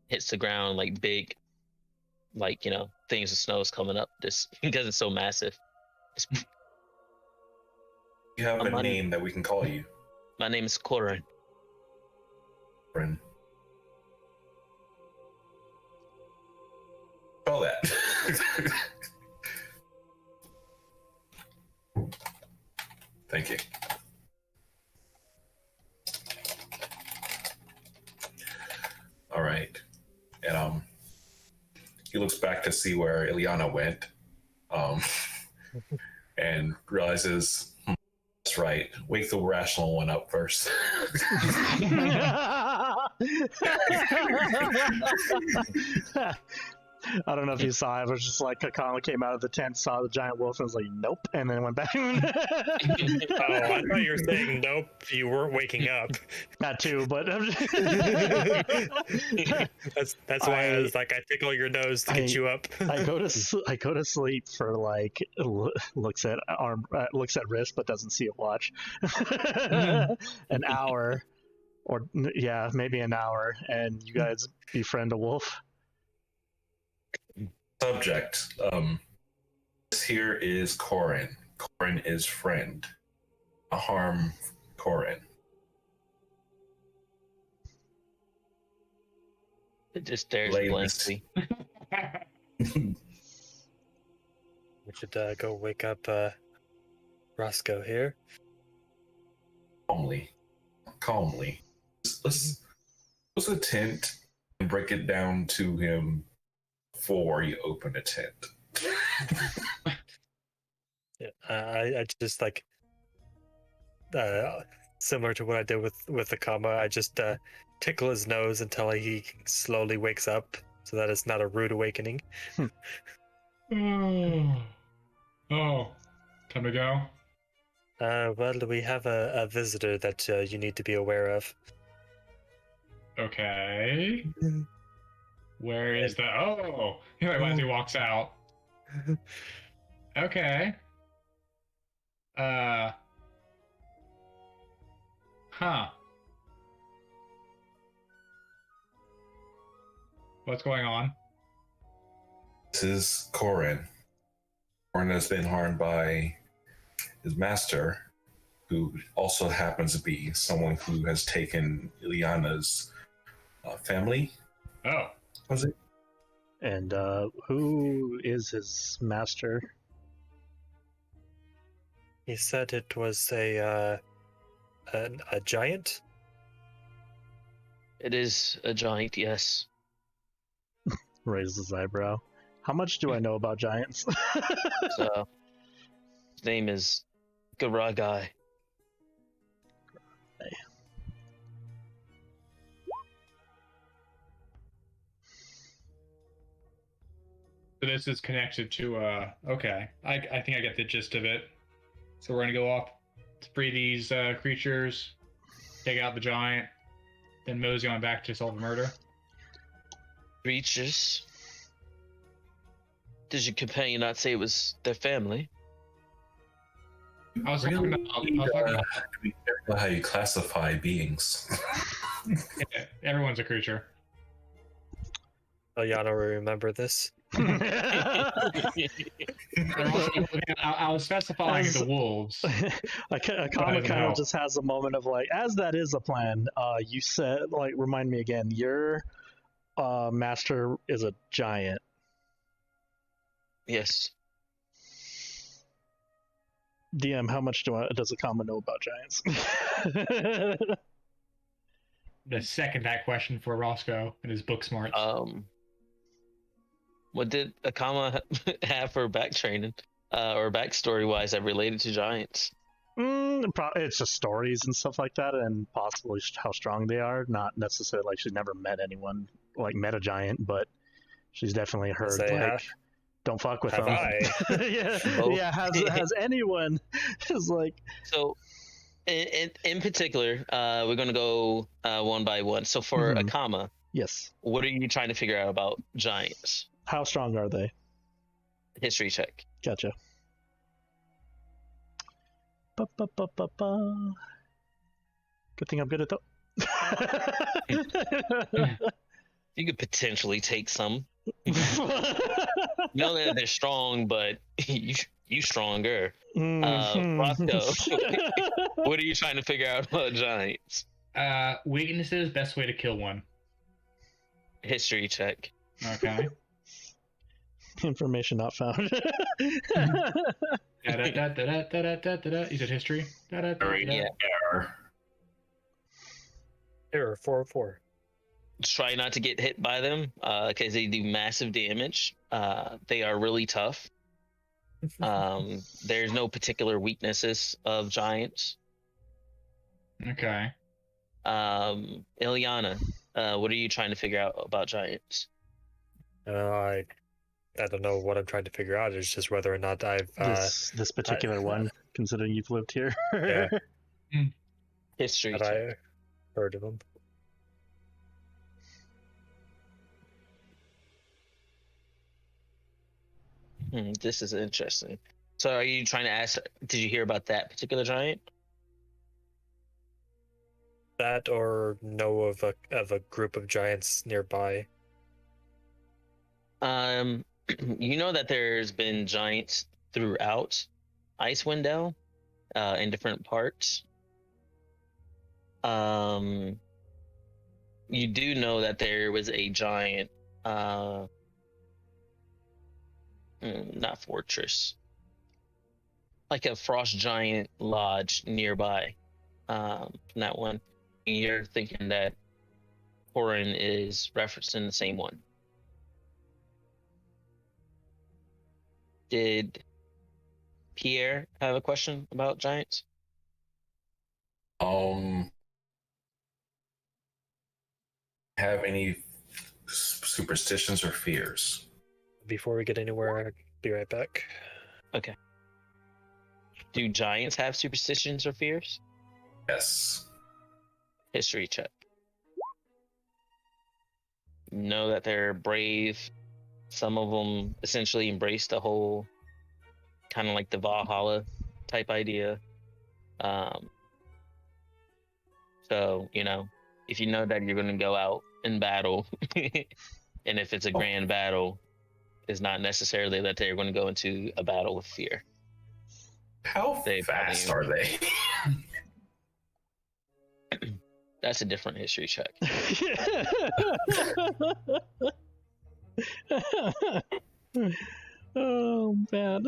hits the ground, like big, like, you know, things of snow is coming up just because it's so massive. You have a my- name that we can call you, My name is Corin. friend. Call that. Thank you. All right. And he looks back to see where Ilyana went. And realizes, that's right. Wake the rational one up first. I don't know if you saw it. It was just like Akama came out of the tent, saw the giant wolf, and was like, "Nope," and then went back. Oh, I thought you were saying nope. You weren't waking up. That too, but That's why I was like, I tickle your nose to get you up. I go to sleep for like looks at wrist but doesn't see a watch. An hour, or yeah, maybe an hour, and you guys befriend a wolf. Subject. This here is Corin. Corin is friend. Harm Corin. It just stares Lay blankly. We should go wake up Roscoe here. Calmly. Let's close a tent and break it down to him before you open a tent. Yeah, I just like similar to what I did with Akama. I just tickle his nose until he slowly wakes up, so that it's not a rude awakening. Oh, time to go. Well, we have a visitor that you need to be aware of. Okay. Where is the? Oh, as he walks out. Okay. Huh. What's going on? This is Corin. Corin has been harmed by his master, who also happens to be someone who has taken Ilyana's family. Oh. Was it? And who is his master? He said it was a giant. It is a giant, yes. Raises his eyebrow. How much do I know about giants? So his name is Garagai. So this is connected to okay. I think I get the gist of it. So we're gonna go off to free these creatures, take out the giant, then mosey on back to solve the murder. Creatures. Did your companion not say it was their family? I was talking about, Be careful how you classify beings. yeah, everyone's a creature. Ilyana will remember this. I was specifying the wolves. Akama kind of just has a moment of like, as that is a plan. You said, like, remind me again. Your master is a giant. Yes. DM, how much does Akama know about giants? The second that question for Roscoe and his book smarts. What did Akama have for back training or backstory wise that related to giants? It's just stories and stuff like that, and possibly how strong they are. Not necessarily like she's never met anyone, like met a giant, but she's definitely heard like, don't fuck with them. I? Yeah, has anyone is like. So In particular, we're gonna go one by one. So for Mhm. Akama, Yes. what are you trying to figure out about giants? How strong are they? History check. Gotcha. Ba-ba-ba-ba-ba. Good thing I'm good at that. You could potentially take some. Know that they're strong, but you stronger. Roscoe, what are you trying to figure out about giants? Weaknesses, best way to kill one. History check. Okay. Information not found. Da-da-da-da-da-da-da-da. You said history? Da-da-da-da-da. Yeah. Error. Error 404. Try not to get hit by them, because they do massive damage. They are really tough. There's no particular weaknesses of giants. Okay. Ilyana, what are you trying to figure out about giants? I don't know what I'm trying to figure out. It's just whether or not I've this particular one, considering you've lived here. Yeah. History have check. I heard of them. This is interesting. So, are you trying to ask? Did you hear about that particular giant? That or know of a group of giants nearby. You know that there's been giants throughout Icewind Dale, in different parts. You do know that there was a giant, not fortress, like a frost giant lodge nearby. That one. You're thinking that Corin is referencing the same one. Did Pierre have a question about giants? Have any superstitions or fears? Before we get anywhere, I'll be right back. Okay. Do giants have superstitions or fears? Yes. History check. Know that they're brave. Some of them essentially embrace the whole kind of like the Valhalla type idea. So, if you know that you're going to go out in battle, and if it's a grand battle, it's not necessarily that they're going to go into a battle with fear. How fast are they? That's a different history check. Oh, man.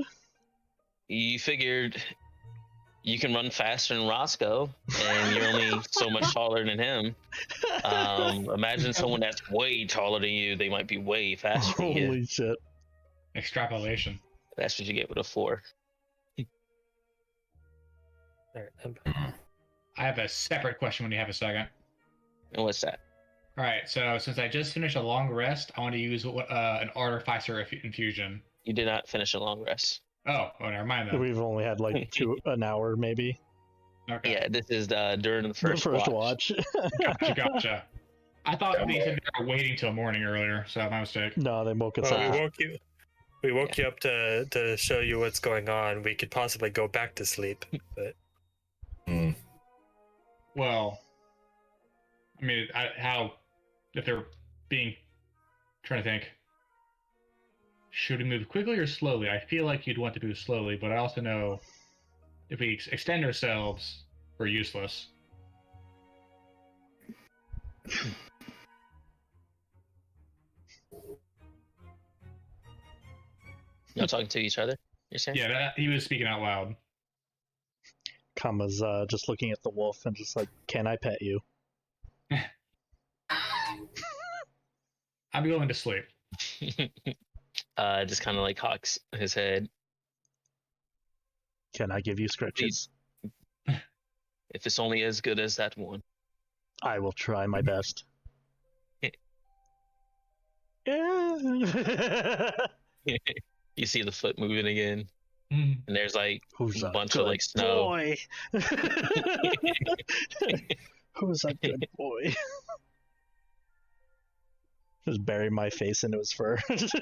You figured you can run faster than Roscoe, and you're only so much taller than him. Imagine someone that's way taller than you. They might be way faster than you. Holy shit. Extrapolation. That's what you get with a 4. All right, I have a separate question when you have a second. And what's that? All right, so since I just finished a long rest, I want to use an Artificer infusion. You did not finish a long rest. Oh, never mind then. We've only had like an hour, maybe. Okay. Yeah, this is during the first watch. Gotcha. I thought they said they were waiting till morning earlier, so my mistake. No, they woke us well, up. we woke you up to show you what's going on. We could possibly go back to sleep, but Well, I mean, if they're trying to think, should we move quickly or slowly? I feel like you'd want to move slowly, but I also know if we extend ourselves, we're useless. Y'all talking to each other? You're saying? Yeah, he was speaking out loud. Kama's just looking at the wolf and just like, can I pet you? I'm going to sleep. Just kind of like cocks his head. Can I give you scratches? If it's only as good as that one. I will try my best. You see the foot moving again. Mm. and there's like Who's a bunch of like snow. boy? Who's a good boy? Just bury my face into his fur. Since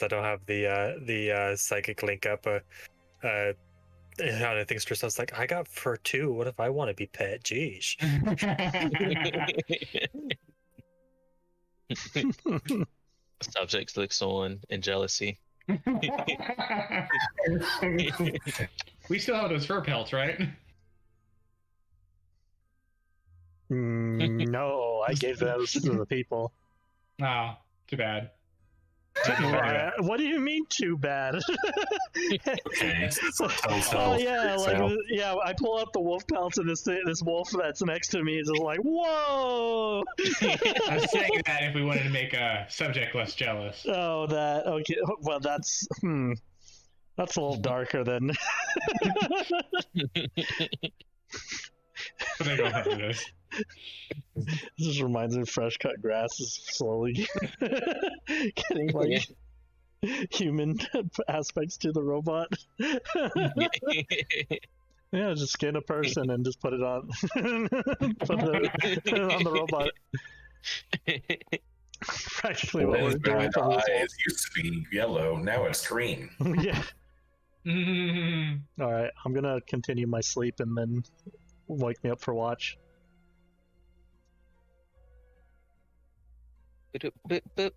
I don't have the psychic link up, I think Strassel's like, I got fur too. What if I want to be pet? Jeez. Subject looks on and jealousy. We still have those fur pelts, right? No, I gave those to the people. Oh, too bad. What do you mean too bad? Okay. Oh yeah, yeah. I pull out the wolf pelts and this wolf that's next to me is just like, whoa. I was saying that if we wanted to make a subject less jealous. Oh, that okay. Well, that's a little darker than. But they don't have this. This just reminds me of fresh cut grass is slowly getting like human aspects to the robot. Yeah, just skin a person and just put it on put it on the robot. Practically what we're doing. Red eyes used to be yellow, now it's green. Yeah. All right, I'm gonna continue my sleep and then wake me up for watch. Boop, boop.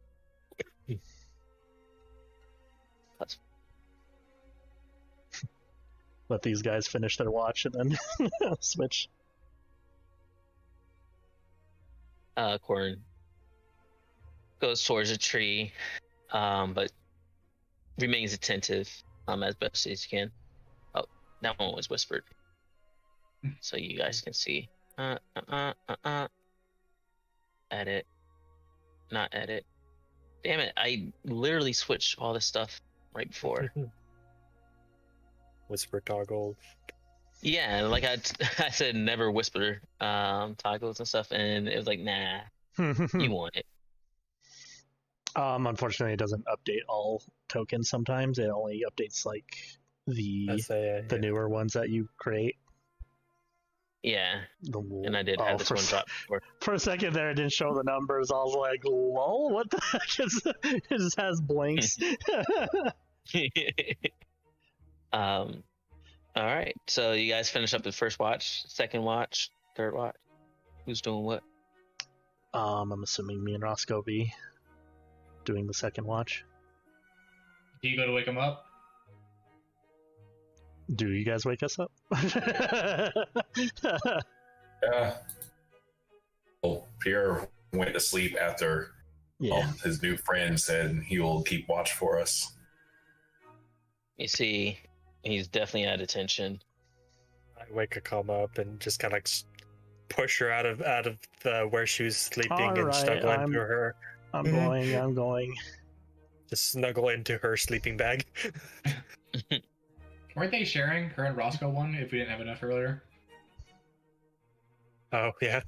Let these guys finish their watch and then switch. Corn goes towards a tree, but remains attentive as best as you can. Oh, that one was whispered, so you guys can see. Edit, not edit. Damn it! I literally switched all this stuff right before. Whisper toggle. Yeah, like I said, never whisper toggles and stuff, and it was like, nah, you want it. Unfortunately, it doesn't update all tokens. Sometimes it only updates like the newer ones that you create. Yeah, and I did have this one drop before. For a second there, it didn't show the numbers. I was like, lol, what the heck is it? Just has blanks. All right, so you guys finish up the first watch, second watch, third watch. Who's doing what? I'm assuming me and Roscoe be doing the second watch. Do you go to wake him up? Do you guys wake us up? Yeah. Well, Pierre went to sleep after his new friend said he will keep watch for us. You see, he's definitely at attention. I wake Akama up and just kind of like push her out of the where she was sleeping and snuggle into her. I'm going. Just snuggle into her sleeping bag. Weren't they sharing her and Roscoe one if we didn't have enough earlier? Oh yeah.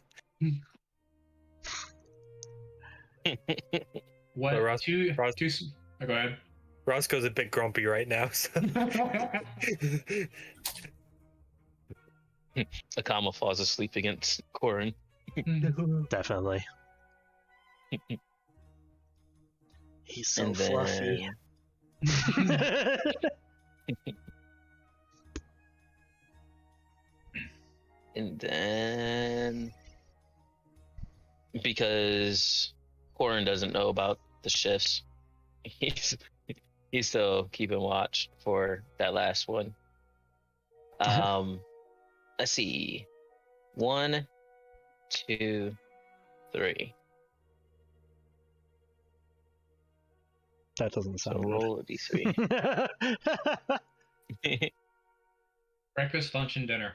What? But Two. Oh, go ahead. Roscoe's a bit grumpy right now. So. Akama falls asleep against Corin. Definitely. He's so fluffy. And then, because Corin doesn't know about the shifts, he's still keeping watch for that last one. Let's see. 1, 2, 3. That doesn't sound so roll a d3. Breakfast, lunch, and dinner.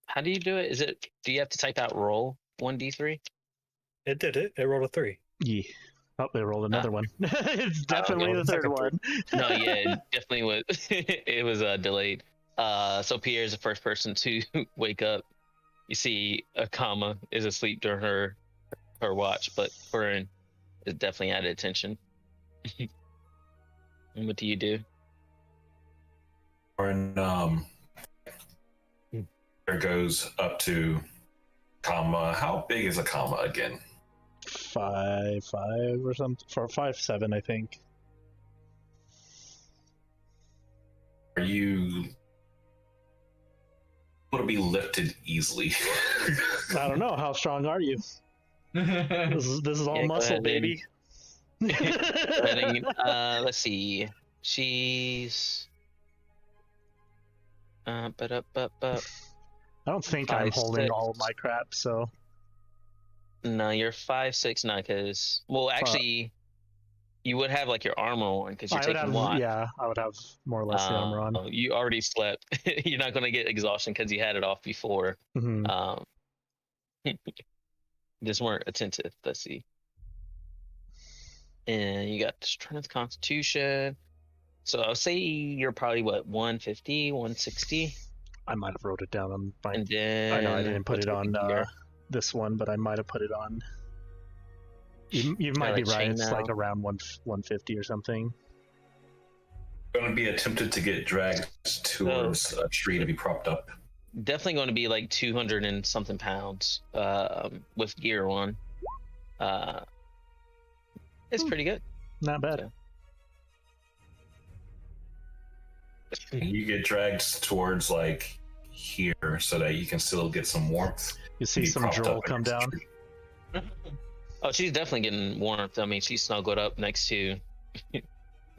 How do you do it? Do you have to type out roll 1d3? It did it. It rolled a 3. Yeah. Oh, they rolled another one. It's definitely the third one. No, yeah, it definitely was. It was delayed. So Pierre is the first person to wake up. You see, Akama is asleep during her per watch, but Corin is definitely added attention. And what do you do? Corin there goes up to Akama. How big is Akama again? 5'5" or something, for 5'7", I think. Are you able to be lifted easily? I don't know. How strong are you? This is all muscle, baby. Let's see. She's. I don't think I'm holding all of my crap, so. No, you're 5'6" now, because actually, you would have like your armor on because you're taking one. Yeah, I would have more or less the armor on. You already slept. You're not gonna get exhaustion because you had it off before. Mm-hmm. Just weren't attentive. Let's see. And you got Strength, Constitution. So I'll say you're probably 150, 160. I might have wrote it down on my. And then I know I didn't put it on this one, but I might have put it on. You might be right. It's like around 150 or something. Going to be attempted to get dragged towards a tree to be propped up. Definitely going to be like 200 and something pounds with gear on. It's pretty good. Not bad. So. You get dragged towards like here so that you can still get some warmth. You see some droll come down. Oh, she's definitely getting warmth. I mean, she's snuggled up next to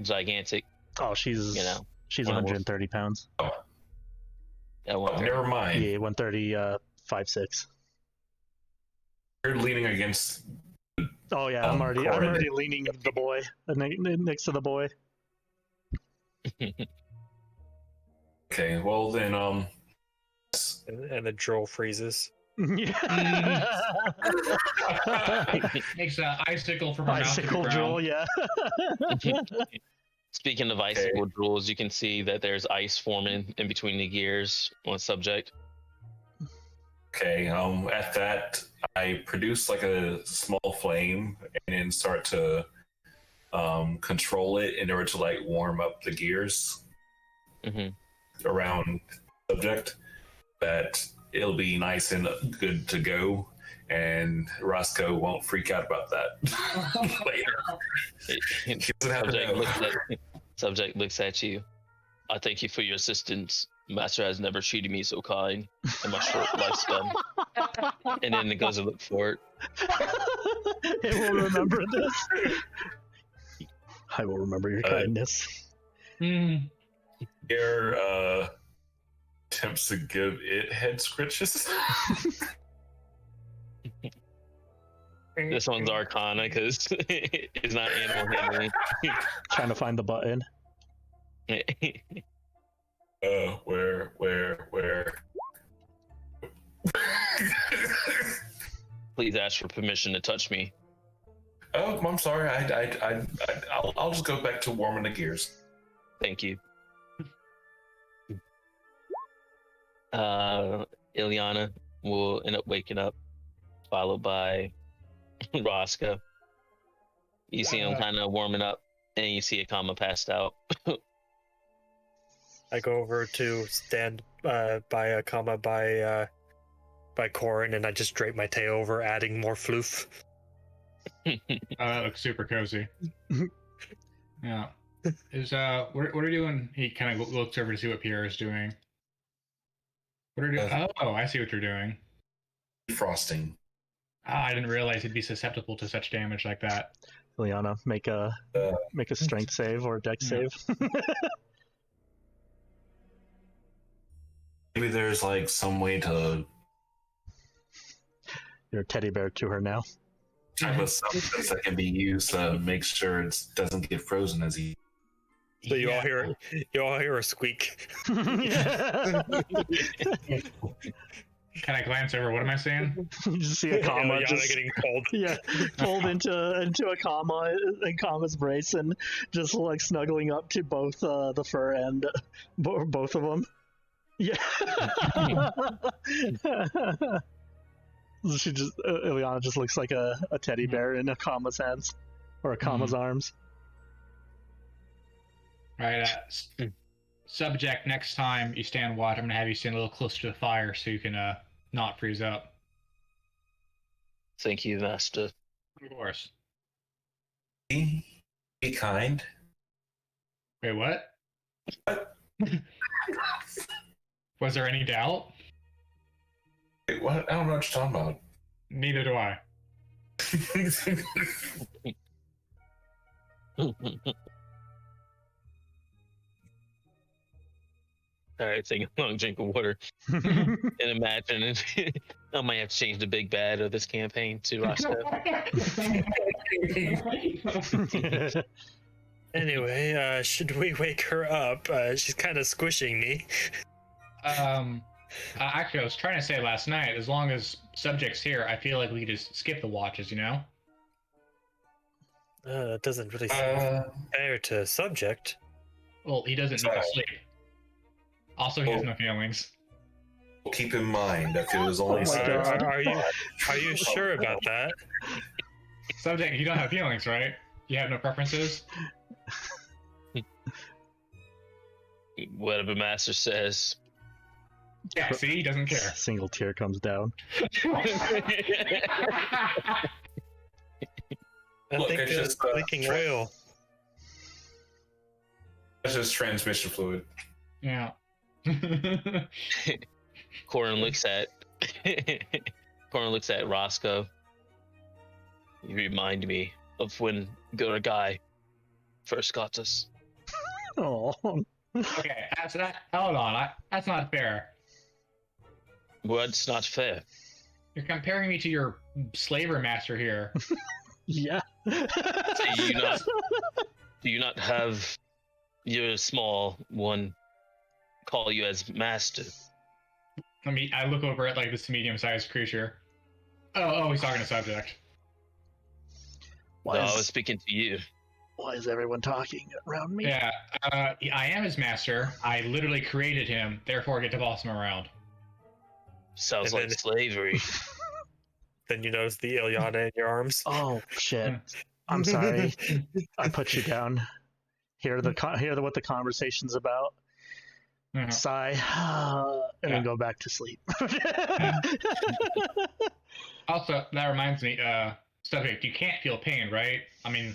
gigantic. Oh, she's 130 pounds. Oh. Yeah, never mind. Yeah, 130, 5'6". You're leaning against. Oh yeah, I'm already leaning the boy next to the boy. Okay, well then, and the droll freezes. Makes an icicle from her icicle mouth. droll, yeah. Speaking of icicle drolls, you can see that there's ice forming in between the gears on subject. Okay, at that, I produce like a small flame and then start to control it in order to like warm up the gears around subject. That it'll be nice and good to go, and Roscoe won't freak out about that later. Subject looks at you. I thank you for your assistance. Master has never treated me so kind in my short lifespan. And then it goes to look for it. It will remember this. I will remember your kindness. Your attempts to give it head scritches. This one's Arcana because it's not animal handling. Trying to find the button. Where? Please ask for permission to touch me. Oh, I'm sorry. I'll just go back to warming the gears. Thank you. Ilyana will end up waking up, followed by Roscoe. You see him kind of warming up, and you see Akama passed out. I go over to stand by Akama by Corin, and I just drape my tail over, adding more floof. That looks super cozy. Yeah. What are you doing? He kind of looks over to see what Pierre is doing. What are you doing? Oh, I see what you're doing. Frosting. I didn't realize he'd be susceptible to such damage like that. Ilyana, make a strength save or a dex save. Maybe there's like some way to. You're a teddy bear to her now. Type of substance that can be used to make sure it doesn't get frozen as he. So you all hear a squeak. Can I glance over? What am I saying? You just see Akama getting pulled. Yeah, pulled into Akama's brace and just like snuggling up to both the fur and both of them. Yeah. Ilyana just looks like a teddy bear in Akama's hands, or Akama's arms. Right. Subject, next time you stand watch, I'm going to have you stand a little closer to the fire so you can not freeze up. Thank you, Master. Of course. Be kind. Wait, what? What? Was there any doubt? Wait, what? I don't know what you're talking about. Neither do I. All right, take a long drink of water and imagine I might have to change the big bad of this campaign to Roscoe. Anyway, should we wake her up? She's kind of squishing me. Actually, I was trying to say last night, as long as subject's here, I feel like we could just skip the watches, you know? It doesn't really seem fair to subject. Well, he doesn't need to sleep. Also, he has no feelings. Well, keep in mind that it was only Are you sure about that? Subject, you don't have feelings, right? You have no preferences? Whatever Master says. Yeah, see, he doesn't care. Single tear comes down. I think it's it's just leaking oil. It's just transmission fluid. Yeah. Corin looks at Roscoe. You remind me of when Guragai first got us. Oh. Okay, hold on. That's not fair. What's not fair? You're comparing me to your slaver master here. Yeah. Do you not have your small one call you as master? I look over at like this medium-sized creature. Oh, he's talking to subject. No, I was speaking to you. Why is everyone talking around me? Yeah, I am his master. I literally created him, therefore I get to boss him around. Sounds like slavery. Then you notice the Ilyana in your arms. Oh shit! I'm sorry. I put you down. Hear what the conversation's about. Mhm. Sigh, and then go back to sleep. Also, that reminds me, subject, you can't feel pain, right? I mean,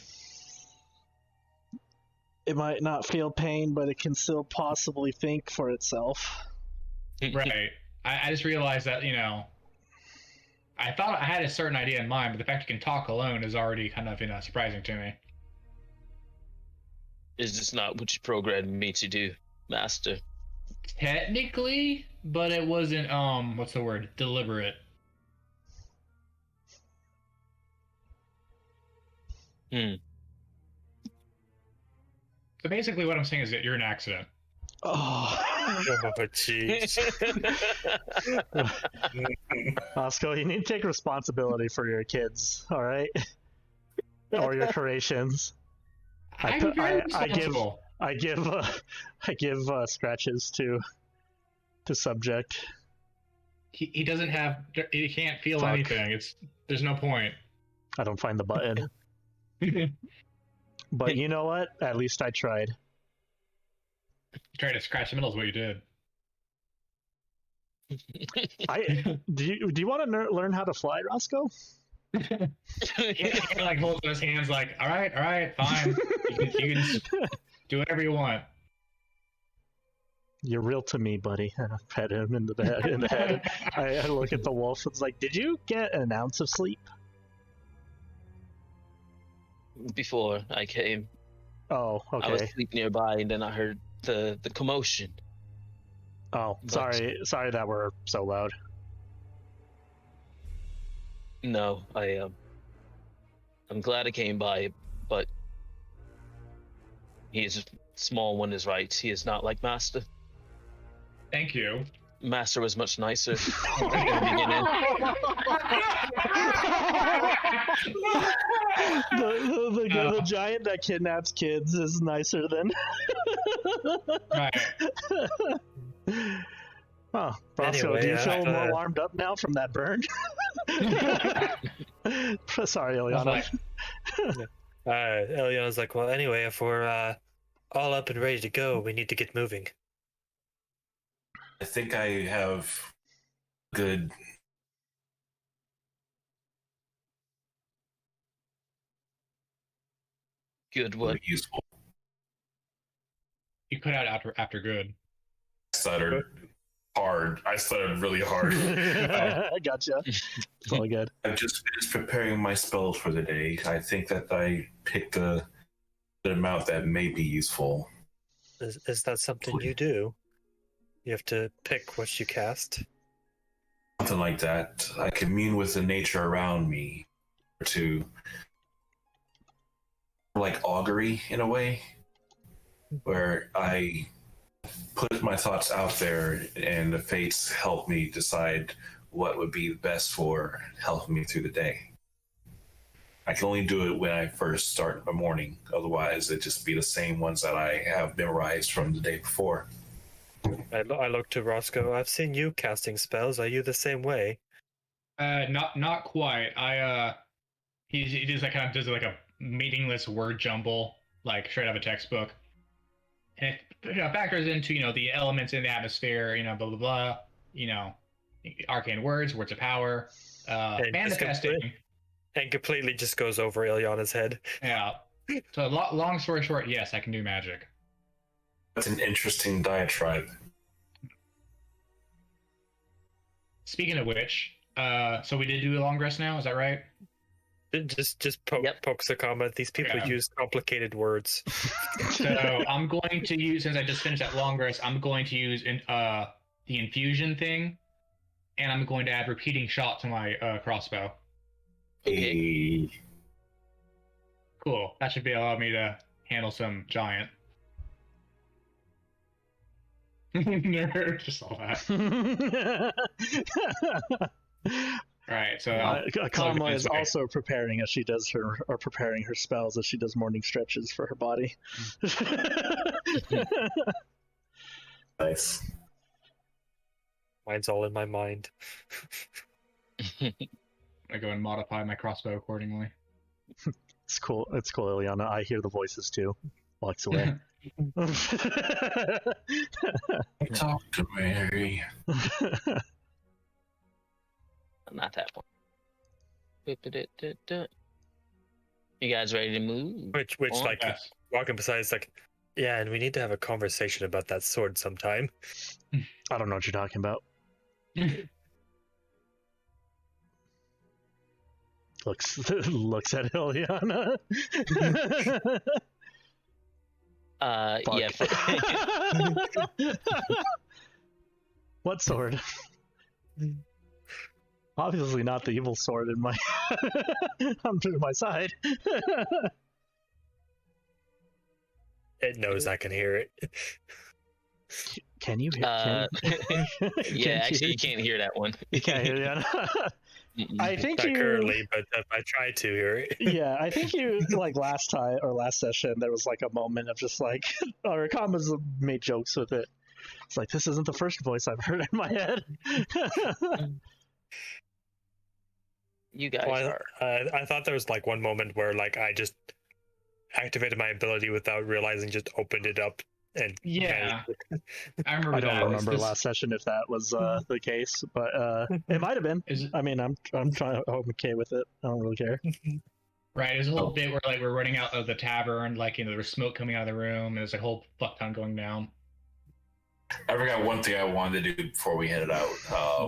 It might not feel pain, but it can still possibly think for itself. right. I just realized that, I thought I had a certain idea in mind, but the fact you can talk alone is already kind of, surprising to me. Is this not what you programmed me to do, Master? Technically, but it wasn't, what's the word? Deliberate. So basically what I'm saying is that you're an accident. Oh, jeez. Roscoe, you need to take responsibility for your kids, all right? Or your creations. I'm very responsible. I give scratches to subject. He doesn't have. He can't feel Fuck. anything. There's no point. I don't find the button. But you know what? At least I tried. Try to scratch the middle is what you did. Do you want to learn how to fly, Roscoe? He like holds in his hands like, all right, fine. You can do whatever you want. You're real to me, buddy. I pet him in the head. I look at the wolf. It's like, did you get an ounce of sleep? Before I came, Oh, okay. I was asleep nearby, and then I heard the commotion. Oh, sorry that we're so loud. No, I'm glad I came by, but he is a small one is right. He is not like Master. Thank you. Master was much nicer in the beginning. The giant that kidnaps kids is nicer than. Right. Oh, Roscoe, Anyway, do you feel more warmed up now from that burn? Sorry, I was Ilyana. like, Eliana's like, well, anyway, if we're all up and ready to go, we need to get moving. I think I have good. Good what? Useful. you cut out after good. Stuttered hard. I stuttered really hard. I gotcha. It's all good. I've just finished preparing my spells for the day. I think that I picked the amount that may be useful. Is that something you do? You have to pick what you cast? Something like that. I commune with the nature around me to like augury in a way, where I put my thoughts out there and the fates help me decide what would be best for helping me through the day. I can only do it when I first start a morning. Otherwise, it'd just be the same ones that I have memorized from the day before. I look to Roscoe. I've seen you casting spells. Are you the same way? Not quite. He does does like a meaningless word jumble, like straight out of a textbook, and it factors into the elements in the atmosphere, blah blah blah, arcane words of power, manifesting, and completely just goes over Ilyana's head. Yeah. So long story short, yes, I can do magic. That's an interesting diatribe. Speaking of which, so we did do a long rest now, is that right? Just pokes Akama. These people use complicated words. So I'm going to use, since I just finished that long rest, I'm going to use the infusion thing, and I'm going to add repeating shot to my crossbow. Okay. Cool. That should allow me to handle some giant. Nerd, just saw that. Alright, so Akama is also preparing as she does preparing her spells as she does morning stretches for her body. Nice. Mine's all in my mind. I go and modify my crossbow accordingly. It's cool. It's cool, Ilyana. I hear the voices too. Walks away. Talk to Mary. Not that one. You guys ready to move? Which Oh, like yes. walking beside is like, yeah, and we need to have a conversation about that sword sometime. I don't know what you're talking about. Looks at Ilyana. Yeah. What sword? Obviously not the evil sword in my under my side. It knows I can hear it. Can you hear? Yeah, actually, you can't hear that one. You can't hear that. I think Not you currently, but if I try to hear it. Yeah, I think you like last time or last session there was like a moment of just like or Akama's made jokes with it. It's like this isn't the first voice I've heard in my head. You guys Well, are. I thought there was like one moment where like I just activated my ability without realizing, just opened it up and Yeah. I remember I don't that. remember last session if that was the case, but it might have been. Is it, I mean, I'm okay with it. I don't really care. right, there's a whole bit where like we're running out of the tavern, like there was smoke coming out of the room, and there's a whole fuck ton going down. I forgot one thing I wanted to do before we headed out.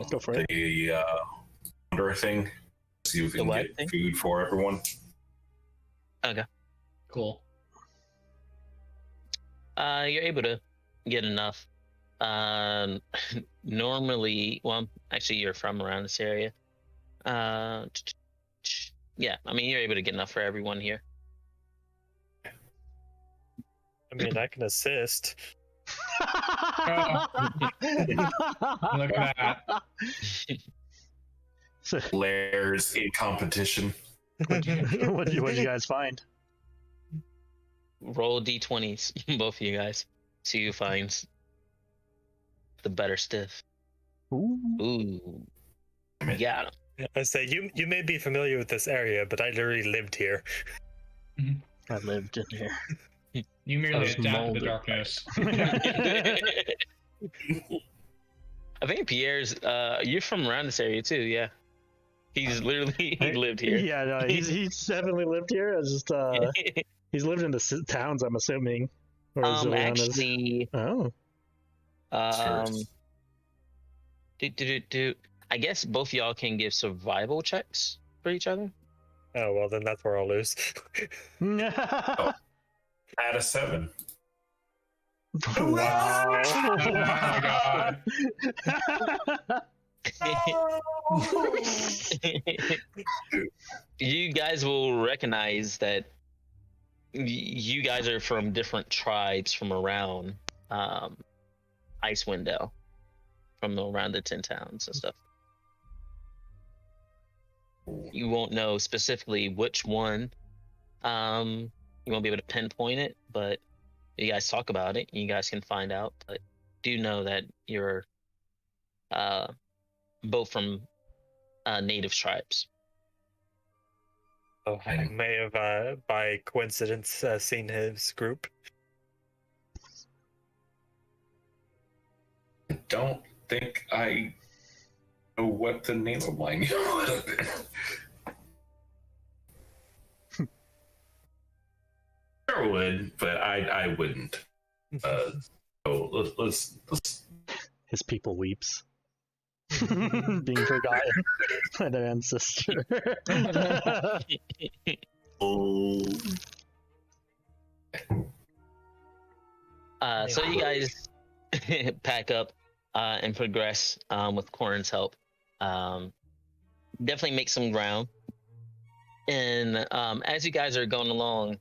Go for it. The wonder thing. See if we can what get thing? food for everyone. Okay. Cool. You're able to get enough. Normally, well, actually, you're from around this area. Yeah, I mean, you're able to get enough for everyone here. I mean, I can assist. Look at that. Layers in competition. What'd you guys find? Roll d20s, both of you guys. See who finds the better stuff. Ooh. Ooh, you got him. I say you may be familiar with this area, but I literally lived here. I lived in here. You I merely was adapted the molded. darkness. I think Pierre's. You're from around this area too, yeah. He's literally he lived here. Yeah, no, he's definitely lived here. It's just he's lived in the towns, I'm assuming. Or is Ilyana's- Actually, Oh. I guess both y'all can give survival checks for each other. Oh well, then that's where I'll lose. Add a 7. Wow. Oh my god. You guys will recognize that you guys are from different tribes from around Icewind Dale, from around the 10 towns and stuff. You won't know specifically which one. You won't be able to pinpoint it, but you guys talk about it. You guys can find out. But do know that you're both from native tribes. Oh, I may have, by coincidence, seen his group. I don't think I know what the name of mine would have been. I would, but I wouldn't. So let's His people weeps. Being forgotten by their ancestor. So you guys pack up and progress with Corin's help. Definitely make some ground. And as you guys are going along,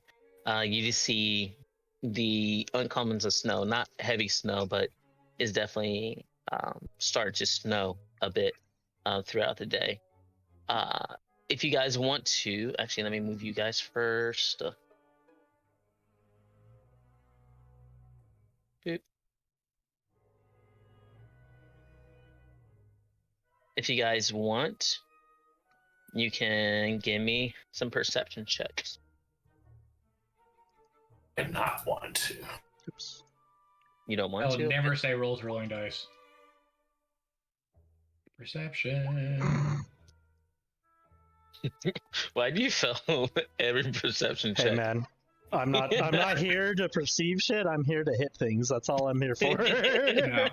you just see the uncommons of snow, not heavy snow, but is definitely starting to snow a bit throughout the day. If you guys want to, actually, let me move you guys first. Boop. If you guys want, you can give me some perception checks. I not want to. Oops. You don't want I'll to? never say rolls rolling dice. Perception. Why do you fail every perception check? Hey man, I'm not here to perceive shit. I'm here to hit things. That's all I'm here for. No.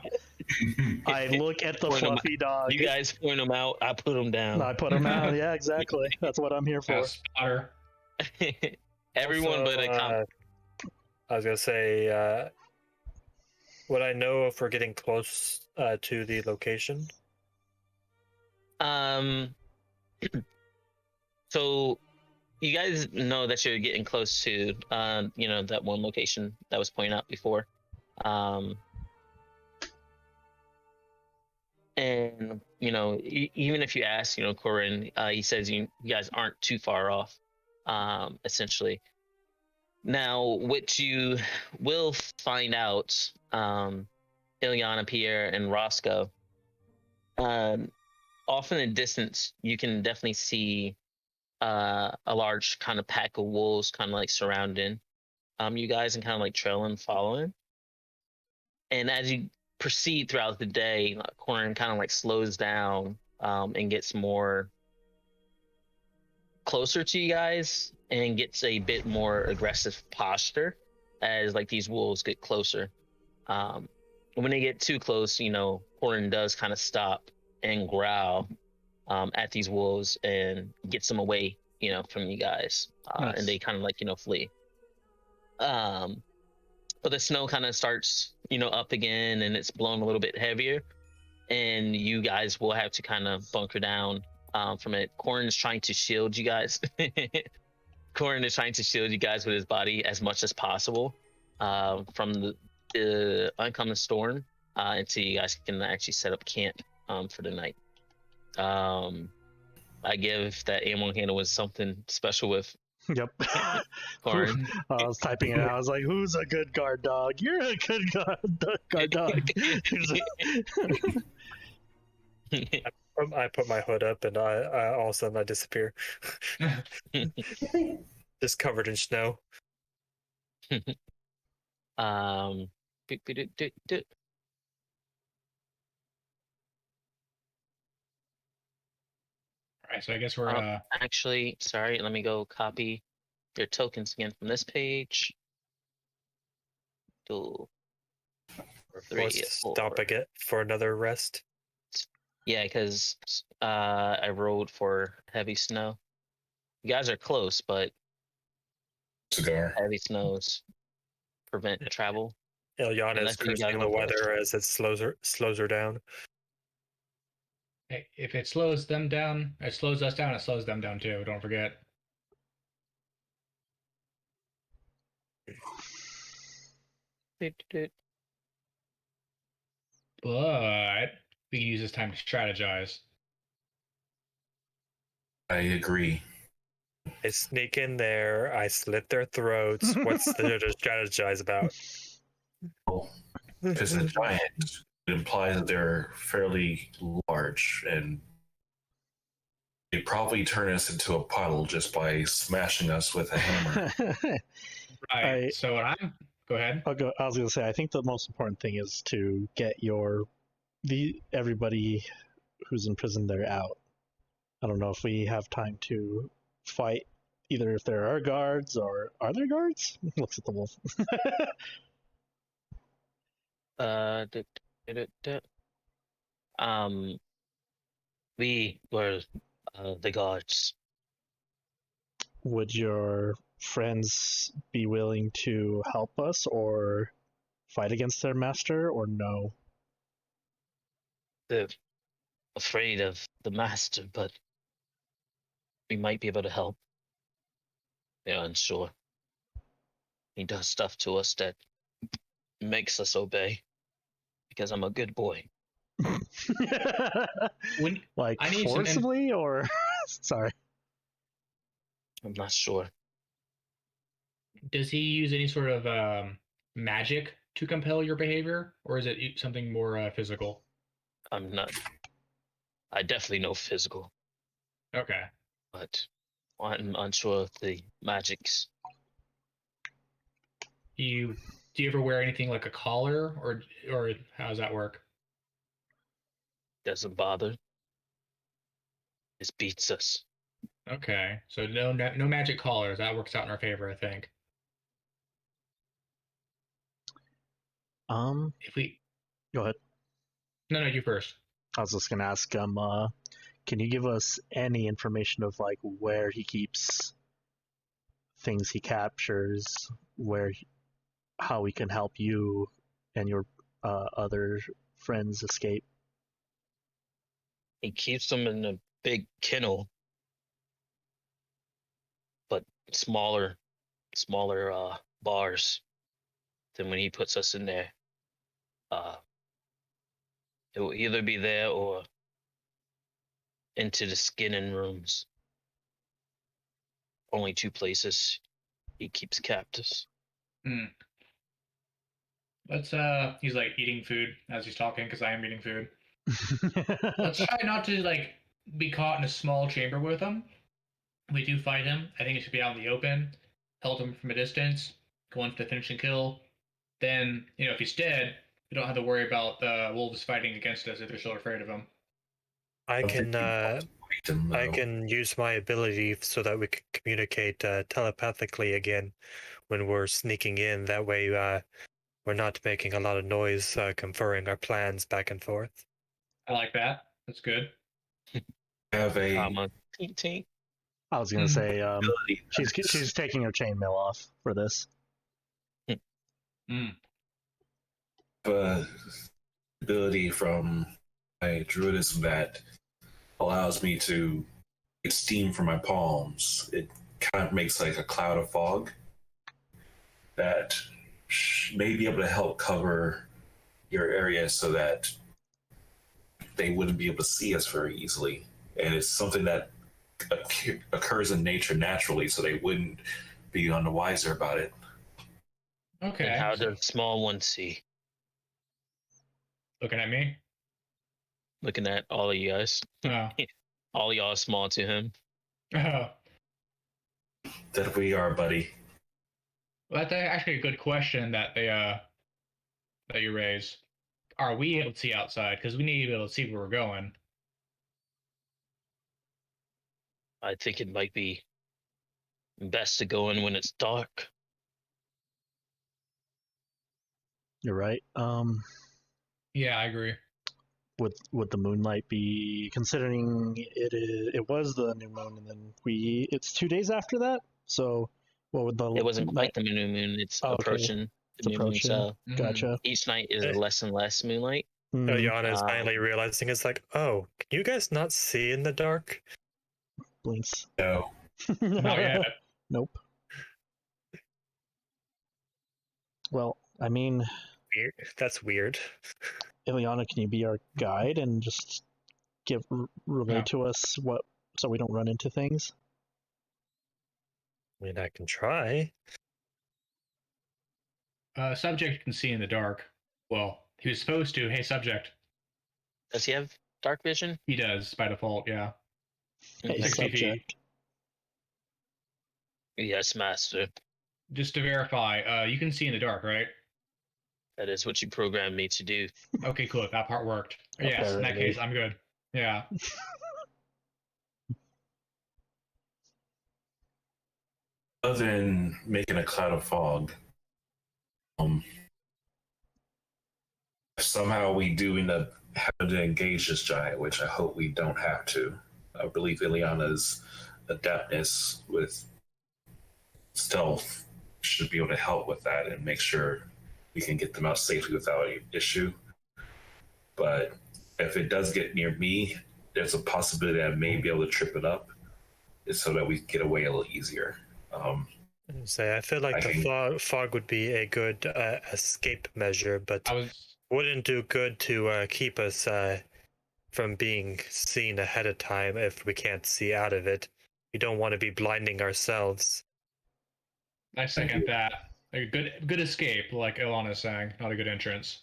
I look at the Point 'em fluffy dog. You guys point them out, I put them down. I put him out. Yeah, exactly. That's what I'm here for. Spotter. Everyone Also, but a I was gonna say, would I know if we're getting close to the location? So you guys know that you're getting close to that one location that was pointed out before. And even if you ask, Corin, he says you guys aren't too far off, essentially. Now, what you will find out, Ilyana, Pierre, and Roscoe, off in the distance, you can definitely see a large kind of pack of wolves kind of like surrounding you guys and kind of like trailing, following. And as you proceed throughout the day, Corin kind of like slows down and gets more closer to you guys and gets a bit more aggressive posture as like these wolves get closer. When they get too close, Corin does kind of stop and growl at these wolves and gets them away, from you guys. Nice. And they kind of like, flee. But the snow kind of starts, up again, and it's blowing a little bit heavier. And you guys will have to kind of bunker down from it. Corin's trying to shield you guys. Corin is trying to shield you guys with his body as much as possible from the oncoming storm until you guys can actually set up camp for the night. I give that A1 handle was something special with Yep. Corin. I was typing it out. I was like, "Who's a good guard dog? You're a good guard dog." I put my hood up, and I all of a sudden I disappear, just covered in snow. Um, do, do, do, do, do. All right, so I guess we're Actually, sorry, let me go copy your tokens again from this page. 2, Forced 3, to 4. stop again for another rest. Yeah, because I rode for heavy snow. You guys are close, but Cigar. heavy snows prevent travel. Ilyana is Unless you gotta cursing go the first. weather as it slows her down. hey, if it slows them down, it slows us down. It slows them down too. Don't forget. But we can use this time to strategize. I agree. I sneak in there, I slit their throats. What's there to strategize about? Well, if it's a giant, it implies that they're fairly large, and they'd probably turn us into a puddle just by smashing us with a hammer. Right. So what I'm go ahead. I was gonna say, I think the most important thing is to get everybody who's in prison there out. I don't know if we have time to fight, either if there are guards or are there guards? Looks at the wolf. Du- du- du- du. We were the guards. Would your friends be willing to help us or fight against their master, or no? They're afraid of the master, but we might be able to help. They're unsure. He does stuff to us that makes us obey. Because I'm a good boy. When Like I need some forcibly, or sorry. I'm not sure. does he use any sort of magic to compel your behavior, or is it something more physical? I'm not. I definitely know physical, Okay. but I'm unsure of the magics. Do you ever wear anything like a collar, or how does that work? Doesn't bother. This beats us. Okay, so no magic collars. That works out in our favor, I think. If we Go ahead. no, you first. I was just gonna ask him. Can you give us any information of like where he keeps things he captures, how we can help you and your other friends escape? He keeps them in a big kennel, but smaller bars than when he puts us in there. It will either be there or into the skinning rooms. Only 2 places he keeps captives. Let's he's like eating food as he's talking because I am eating food. Let's try not to like be caught in a small chamber with him. If we do fight him, I think it should be out in the open, held him from a distance, go in for the finishing kill. Then, if he's dead, we don't have to worry about the wolves fighting against us if they're still afraid of him. I can use my ability so that we can communicate telepathically again when we're sneaking in. That way, we're not making a lot of noise, conferring our plans back and forth. I like that. That's good. Have a Tink tink. I was gonna say she's taking her chainmail off for this. ability from my druidism that allows me to get steam from my palms. It kind of makes like a cloud of fog that may be able to help cover your area so that they wouldn't be able to see us very easily. And it's something that occurs in nature naturally, so they wouldn't be none the wiser about it. Okay. And how does small one see? Looking at me? looking at all of you guys. Oh. All of y'all small to him. Oh. That we are, buddy. Well, that's actually a good question that you raise. Are we able to see outside? Because we need to be able to see where we're going. I think it might be best to go in when it's dark. You're right. Yeah, I agree. Would the moonlight be, considering it was the new moon, and then it's 2 days after that? So what would the It wasn't night? quite the new moon. It's Oh, okay. approaching It's the new moon. approaching. So Gotcha. each night is less and less moonlight. Ilyana is finally realizing it's like, oh, can you guys not see in the dark? Blinks. No. Not yet. Nope. Well, I mean, Weird. That's weird. Ilyana, can you be our guide and just relay Yeah. to us what, so we don't run into things? I mean, I can try. Subject can see in the dark. Well, he was supposed to. Hey, subject. Does he have dark vision? He does by default. Yeah. Hey, 60 feet. subject. Yes, master. Just to verify, you can see in the dark, right? That is what you programmed me to do. Okay, cool. That part worked. Yes, in that Apparently. case, I'm good. Yeah. Other than making a cloud of fog, if somehow we do end up having to engage this giant, which I hope we don't have to. I believe Ilyana's adeptness with stealth should be able to help with that and make sure we can get them out safely without any issue. But if it does get near me, there's a possibility that I may be able to trip it up so that we can get away a little easier. I feel like the fog would be a good escape measure, but wouldn't do good to keep us from being seen ahead of time if we can't see out of it. We don't want to be blinding ourselves. I second that. A good escape, like Ilyana's saying, not a good entrance.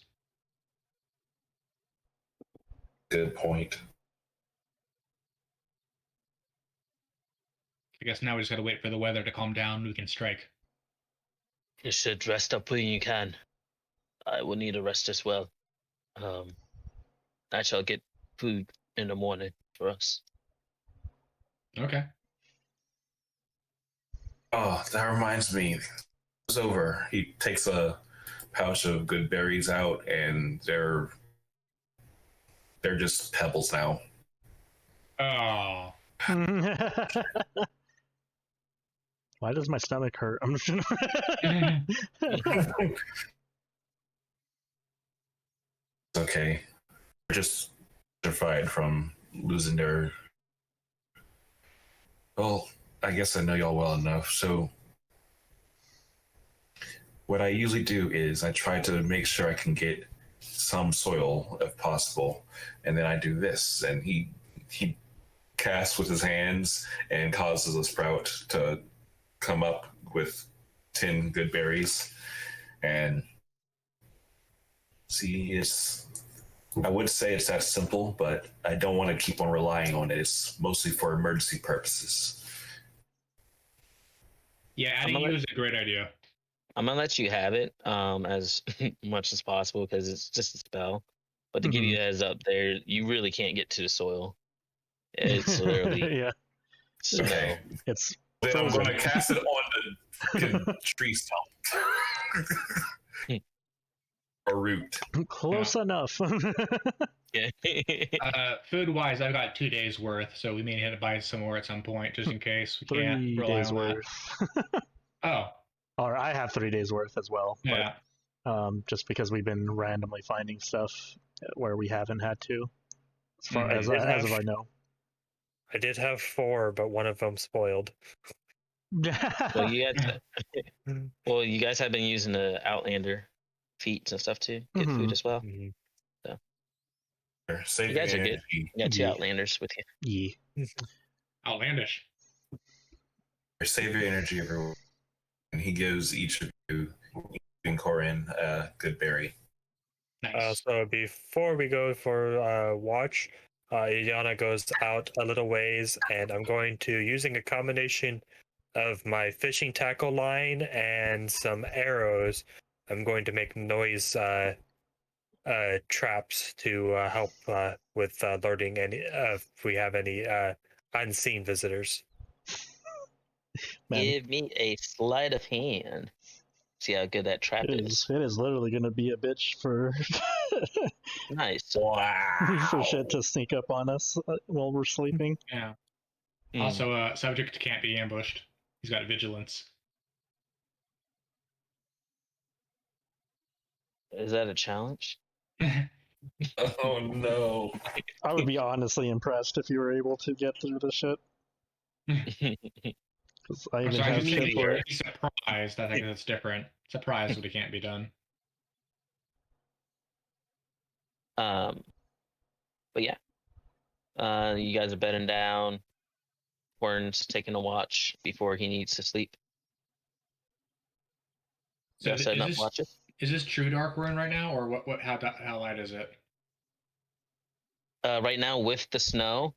Good point. I guess now we just gotta wait for the weather to calm down and we can strike. You should rest up when you can. I will need a rest as well. I shall get food in the morning for us. Okay. Oh, that reminds me. It's over. He takes a pouch of good berries out, and they're just pebbles now. Oh. Why does my stomach hurt? I'm just Okay. They're just terrified from losing their. Well, I guess I know y'all well enough. So, what I usually do is I try to make sure I can get some soil if possible, and then I do this, and he casts with his hands and causes a sprout to come up with 10 good berries. And see, I would say it's that simple, but I don't want to keep on relying on it. It's mostly for emergency purposes. Yeah, adding you is a great idea. I'm gonna let you have it as much as possible because it's just a spell. But to give you a heads up, there you really can't get to the soil. It's literally yeah. Okay. It's Then I'm frozen. going to cast it on the tree stump. Or root. Close enough. yeah. Food-wise, I've got 2 days worth, so we may need to buy some more at some point, just in case we can't 3 rely days on worth. that. Oh. Or I have 3 days worth as well. Yeah. But, just because we've been randomly finding stuff where we haven't had to, as far as I know. I did have 4, but one of them spoiled. Well, you guys have been using the Outlander feats and stuff to get food as well. Mm-hmm. So Save you guys your are good. energy. You got 2 Outlanders with you. Yeah. Outlandish. Save your energy, everyone. And he gives each of you, including Corin, a good berry. Nice. So before we go for watch, Ilyana goes out a little ways, and I'm going to, using a combination of my fishing tackle line and some arrows, I'm going to make noise traps to help with alerting any if we have any unseen visitors. Man, Give me a sleight of hand. See how good that trap is. it is literally gonna be a bitch for Nice. Wow. for shit to sneak up on us while we're sleeping. Yeah. Hmm. Also, subject can't be ambushed. He's got vigilance. Is that a challenge? Oh no. I would be honestly impressed if you were able to get through this shit. 'Cause I I'm even sorry, have shit for it. he's surprised. I think that's different. Surprised would it can't be done. But yeah. You guys are bedding down. Warren's taking a watch before he needs to sleep. So Y'all setting up watches? is this true dark we're in right now, or what? How light is it? Right now with the snow,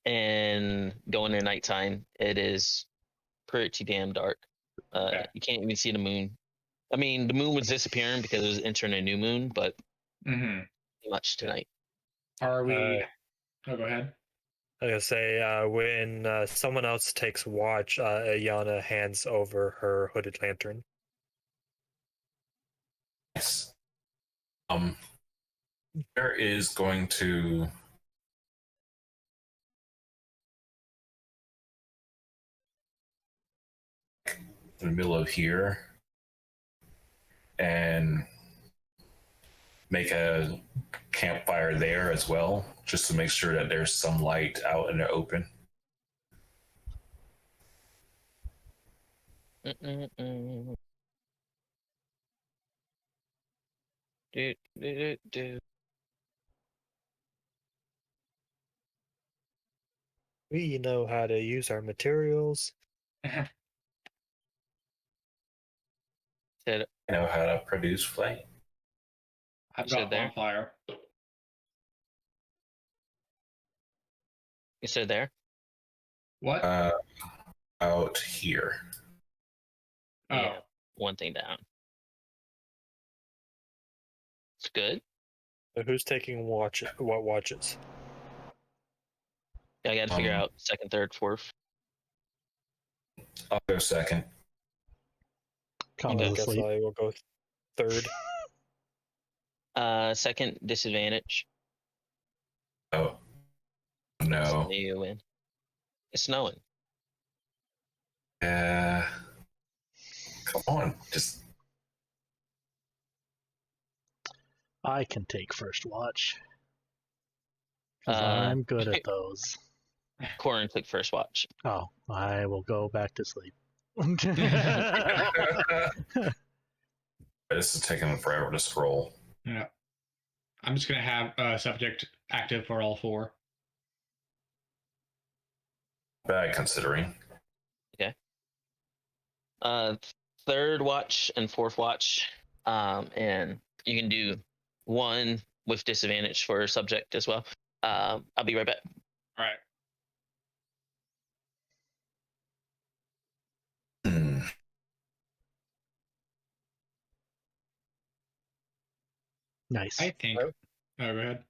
and going in nighttime, it is pretty damn dark. Okay. You can't even see the moon. I mean, the moon was disappearing because it was entering a new moon, but Mm-hmm. much tonight. Are we? Oh, go ahead. I was gonna say when someone else takes watch, Ilyana hands over her hooded lantern. Yes. There is going to in the middle of here and make a campfire there as well, just to make sure that there's some light out in the open. Mm-mm-mm. Do. We know how to use our materials. Said, I know how to produce flame. I've You said got there? bonfire. you said there? What? Out here. Oh, Yeah, one thing down. It's good. So who's taking watch? What watches? I got to figure Um, out second, third, fourth. I'll go second. Kama's Okay. I guess asleep. I will go third. Second disadvantage. Oh no. So you win. It's snowing. Come on, just I can take first watch. 'Cause Uh, I'm good at those. Corin took first watch. Oh, I will go back to sleep. this is taking forever to scroll. yeah. I'm just gonna have subject active for all four. Bad considering. Third watch and fourth watch. And you can do one with disadvantage for subject as well. I'll be right back. All right. Hmm. Nice. I think. Oh. Oh, go ahead.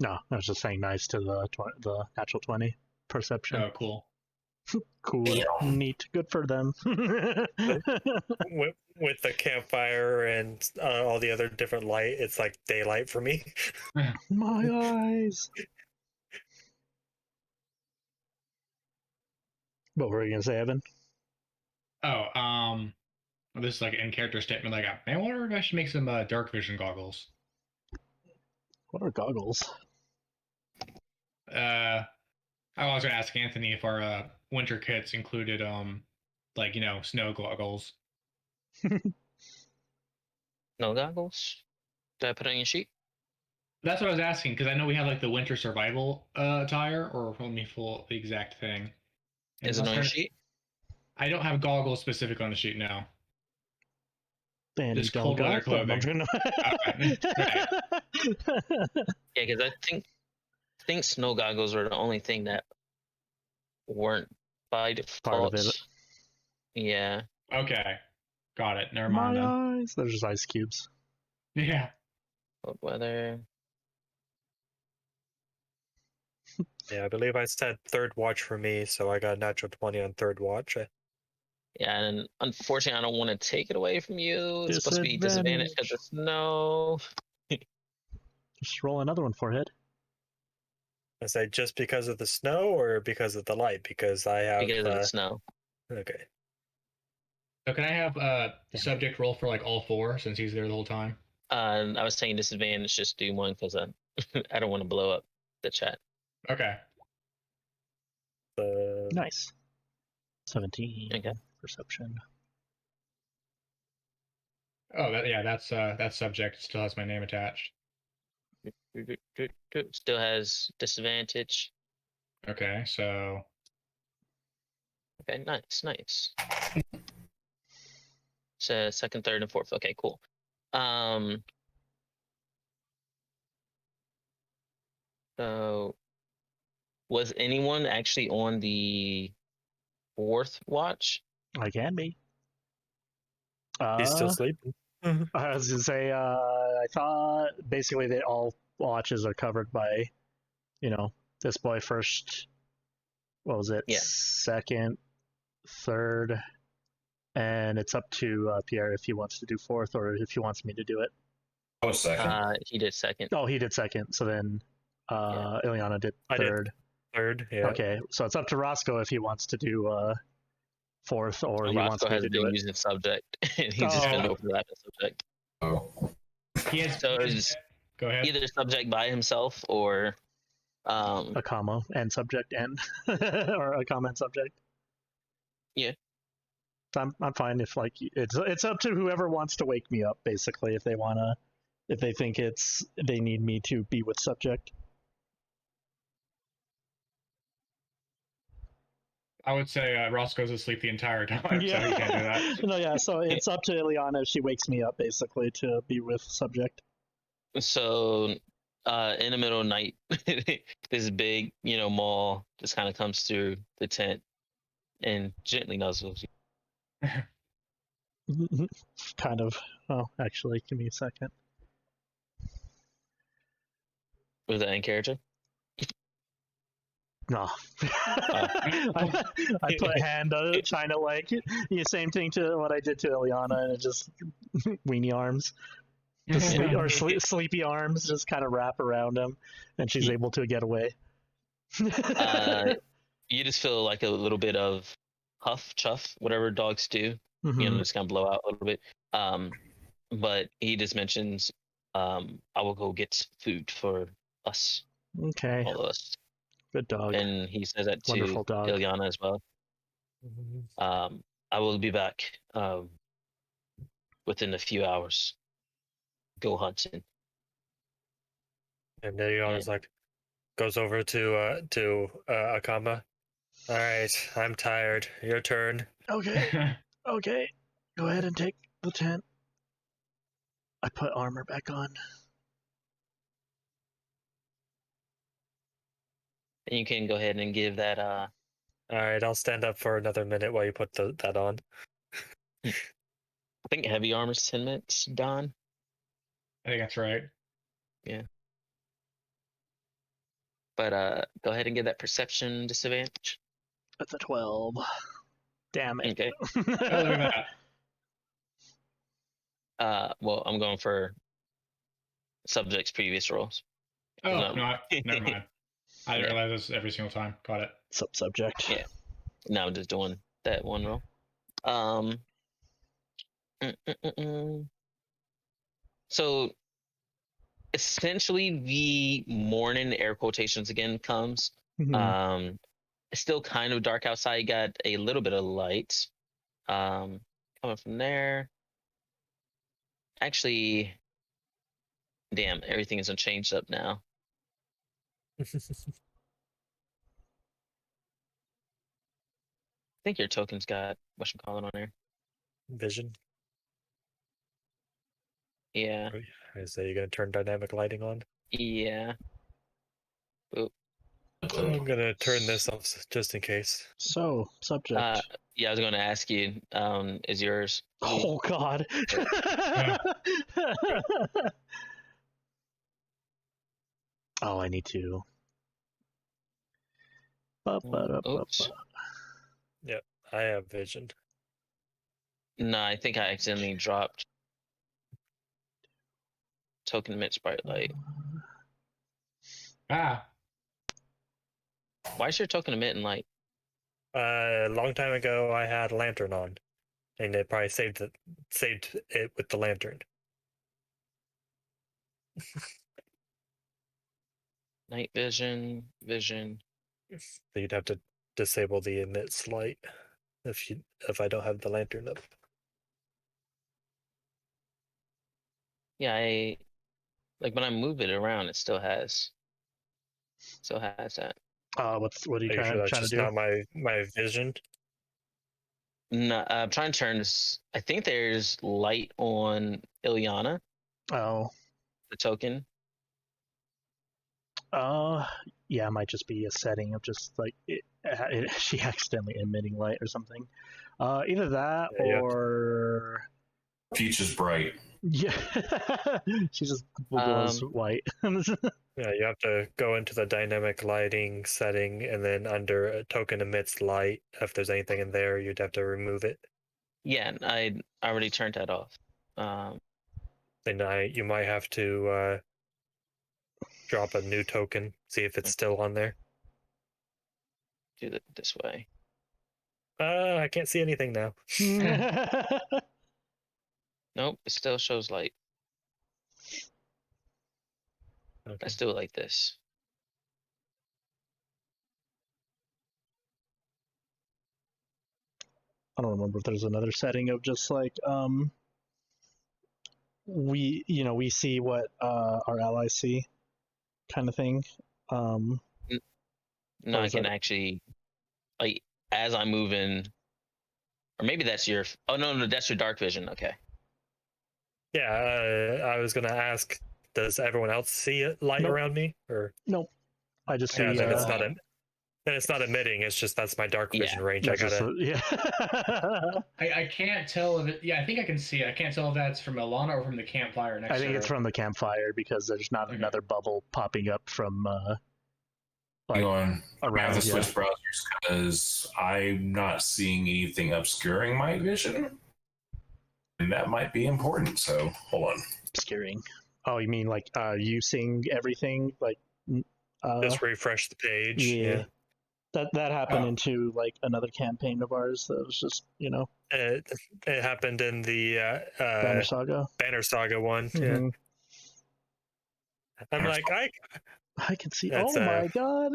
No, I was just saying nice to the natural 20 perception. Oh, cool. Cool. Damn. Neat. Good for them. with the campfire and all the other different light, it's like daylight for me. My eyes. What were you gonna say, Evan? Oh, this is like an in-character statement. Like, I wonder if I should make some dark vision goggles. What are goggles? I was gonna ask Anthony if our winter kits included like snow goggles. No goggles? Did I put it on your sheet? That's what I was asking because I know we have like the winter survival attire, or let me pull the exact thing. Is it on your sheet? I don't have goggles specific on the sheet now. And Just you cold don't weather got them. I'm clothing. Yeah, because I think snow goggles were the only thing that weren't by Part of default. it. Yeah. Okay. Got it. Never My mind then. eyes. They're just ice cubes. Yeah. Cold weather. Yeah, I believe I said third watch for me, so I got a natural 20 on third watch. Yeah, and unfortunately, I don't want to take it away from you. It's supposed to be disadvantage because of snow. Just roll another one, forehead. I say just because of the snow or because of the light? Because I have. Because of the snow. Okay. So can I have subject roll for like all four since he's there the whole time? I was saying disadvantage, just do one because I don't want to blow up the chat. Okay. Nice. 17. Okay. Perception. Oh, that's subject. Still has my name attached. Still has disadvantage. Okay, so Okay, nice. So second, third, and fourth. Okay, cool. So was anyone actually on the fourth watch? I can be. He's still sleeping. I was gonna say, I thought basically that all watches are covered by, this boy first. What was it? Yeah. Second, third, and it's up to Pierre if he wants to do fourth or if he wants me to do it. I was second. He did second. Oh, he did second. So then, Ilyana did I did third. third, yeah. Okay, so it's up to Roscoe if he wants to do fourth or he wants Roscoe me has to do been it. using subject, and he's just been overlapping subject. Oh. he has. So it's Go ahead. either subject by himself or Akama and subject and or Akama and subject. Yeah. I'm fine if like it's up to whoever wants to wake me up basically if they think they need me to be with subject. I would say Roscoe's asleep the entire time, so he can't do that. No, yeah, so it's up to Ilyana if she wakes me up basically to be with subject. So in the middle of the night, this big, maul just kind of comes through the tent and gently nuzzles you. Kind of. Oh, actually, give me a second. Was that in character? No. I put hand trying to like the same thing to what I did to Ilyana and it just weenie arms. Sleepy arms just kind of wrap around him and she's able to get away. You just feel like a little bit of huff, chuff, whatever dogs do. Mm-hmm. Just kind of blow out a little bit. But he just mentions, I will go get food for us. Okay. All of us. Good dog. And he says that to Wonderful dog. Ilyana as well. I will be back within a few hours. Go hunting. And then Ilyana's like, goes over to Akama. All right, I'm tired. Your turn. Okay. Okay. Go ahead and take the tent. I put armor back on. And you can go ahead and give that. All right, I'll stand up for another minute while you put that on. I think heavy armor's 10 minutes, Don. I think that's right. Yeah. But go ahead and give that perception disadvantage. That's a 12. Damn it. Okay. Oh, look at that. Well, I'm going for subject's previous rolls. Oh, No. no, never mind. I didn't realize this every single time. Got it. Subject. Yeah. Now I'm just doing that one roll. So essentially the morning, air quotations again, comes. Mm-hmm. It's still kind of dark outside. You got a little bit of light coming from there. Actually, damn, everything is changed up now. I think your token's got whatchamacallit on there. Vision. Yeah. Is that you're gonna turn dynamic lighting on? Yeah. I'm gonna turn this off just in case. So, subject. Yeah, I was going to ask you, is yours? Oh God. Oh, I need to. Oops. Yep, I have vision. No, I think I accidentally dropped token emits bright light. Ah, Why is your token emitting light? A long time ago, I had a lantern on, and it probably saved it with the lantern. Night vision. So you'd have to disable the emits light if I don't have the lantern up. Yeah, I like when I move it around, it still has that. What are you Are you sure that's trying to just do? not my vision? No, I'm trying to turn this. I think there's light on Ilyana, Oh, the token. yeah, it might just be a setting of just like she accidentally emitting light or something. Either that Yeah, or Future's bright. yeah, she just glows white. Yeah, you have to go into the dynamic lighting setting, and then under a token emits light, if there's anything in there, you'd have to remove it. Yeah, I already turned that off. Then you might have to drop a new token, see if it's still on there. Do it this way. I can't see anything now. Nope, it still shows light. Okay. Let's do it like this. I don't remember if there's another setting of just like we see what our allies see, kind of thing. No, I can actually, like, as I'm moving, or maybe that's your. Oh no, that's your dark vision. Okay. Yeah, I was gonna ask, does everyone else see light Nope. around me, or Nope. I just yeah, see. then it's not emitting. It's just that's my dark vision range. I gotta. Yeah. I can't tell if it. Yeah, I think I can see it. I can't tell if that's from Ilyana or from the campfire next. I think it's from the campfire because there's not another bubble popping up from Hang on. I have around. to switch browsers because I'm not seeing anything obscuring my vision. And that might be important, so hold on. Obscuring. Oh, you mean like you seeing everything? Like Just refresh the page. Yeah. That happened into like another campaign of ours that was just, It happened in the Banner Saga. Banner Saga one. Mhm. Yeah. I'm like, I can see. That's, oh my god!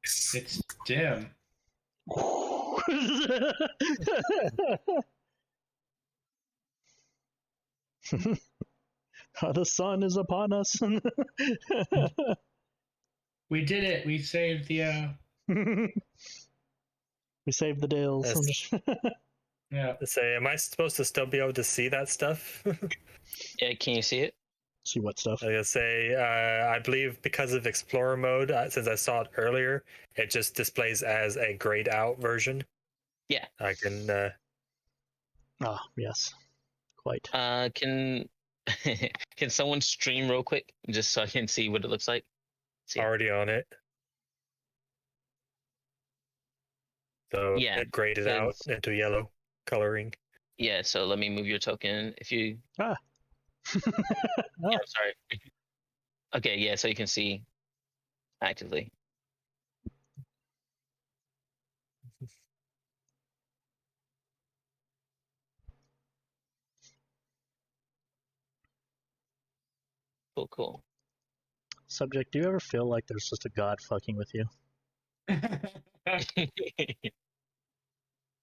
It's dim. The sun is upon us. We did it. We saved the. We saved the Dales. Yeah. Say, am I supposed to still be able to see that stuff? Yeah, can you see it? See what stuff? I gotta say, I believe because of Explorer mode, since I saw it earlier, it just displays as a grayed out version. Yeah. I can. Yes, quite. Can can someone stream real quick just so I can see what it looks like? See. Already on it. So Yeah, it graded out into yellow coloring. Yeah, so let me move your token. If you. Yeah, I'm sorry. Okay, yeah, so you can see actively. Cool. Subject, do you ever feel like there's just a god fucking with you?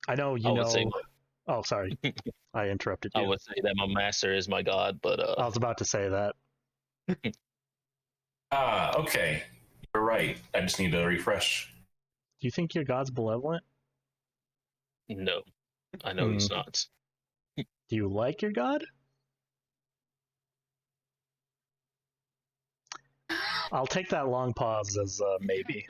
I know you know. Oh, sorry. I interrupted you. I would say that my master is my god, but I was about to say that. Okay. You're right. I just need to refresh. Do you think your god's benevolent? No. I know he's not. Do you like your god? I'll take that long pause as maybe.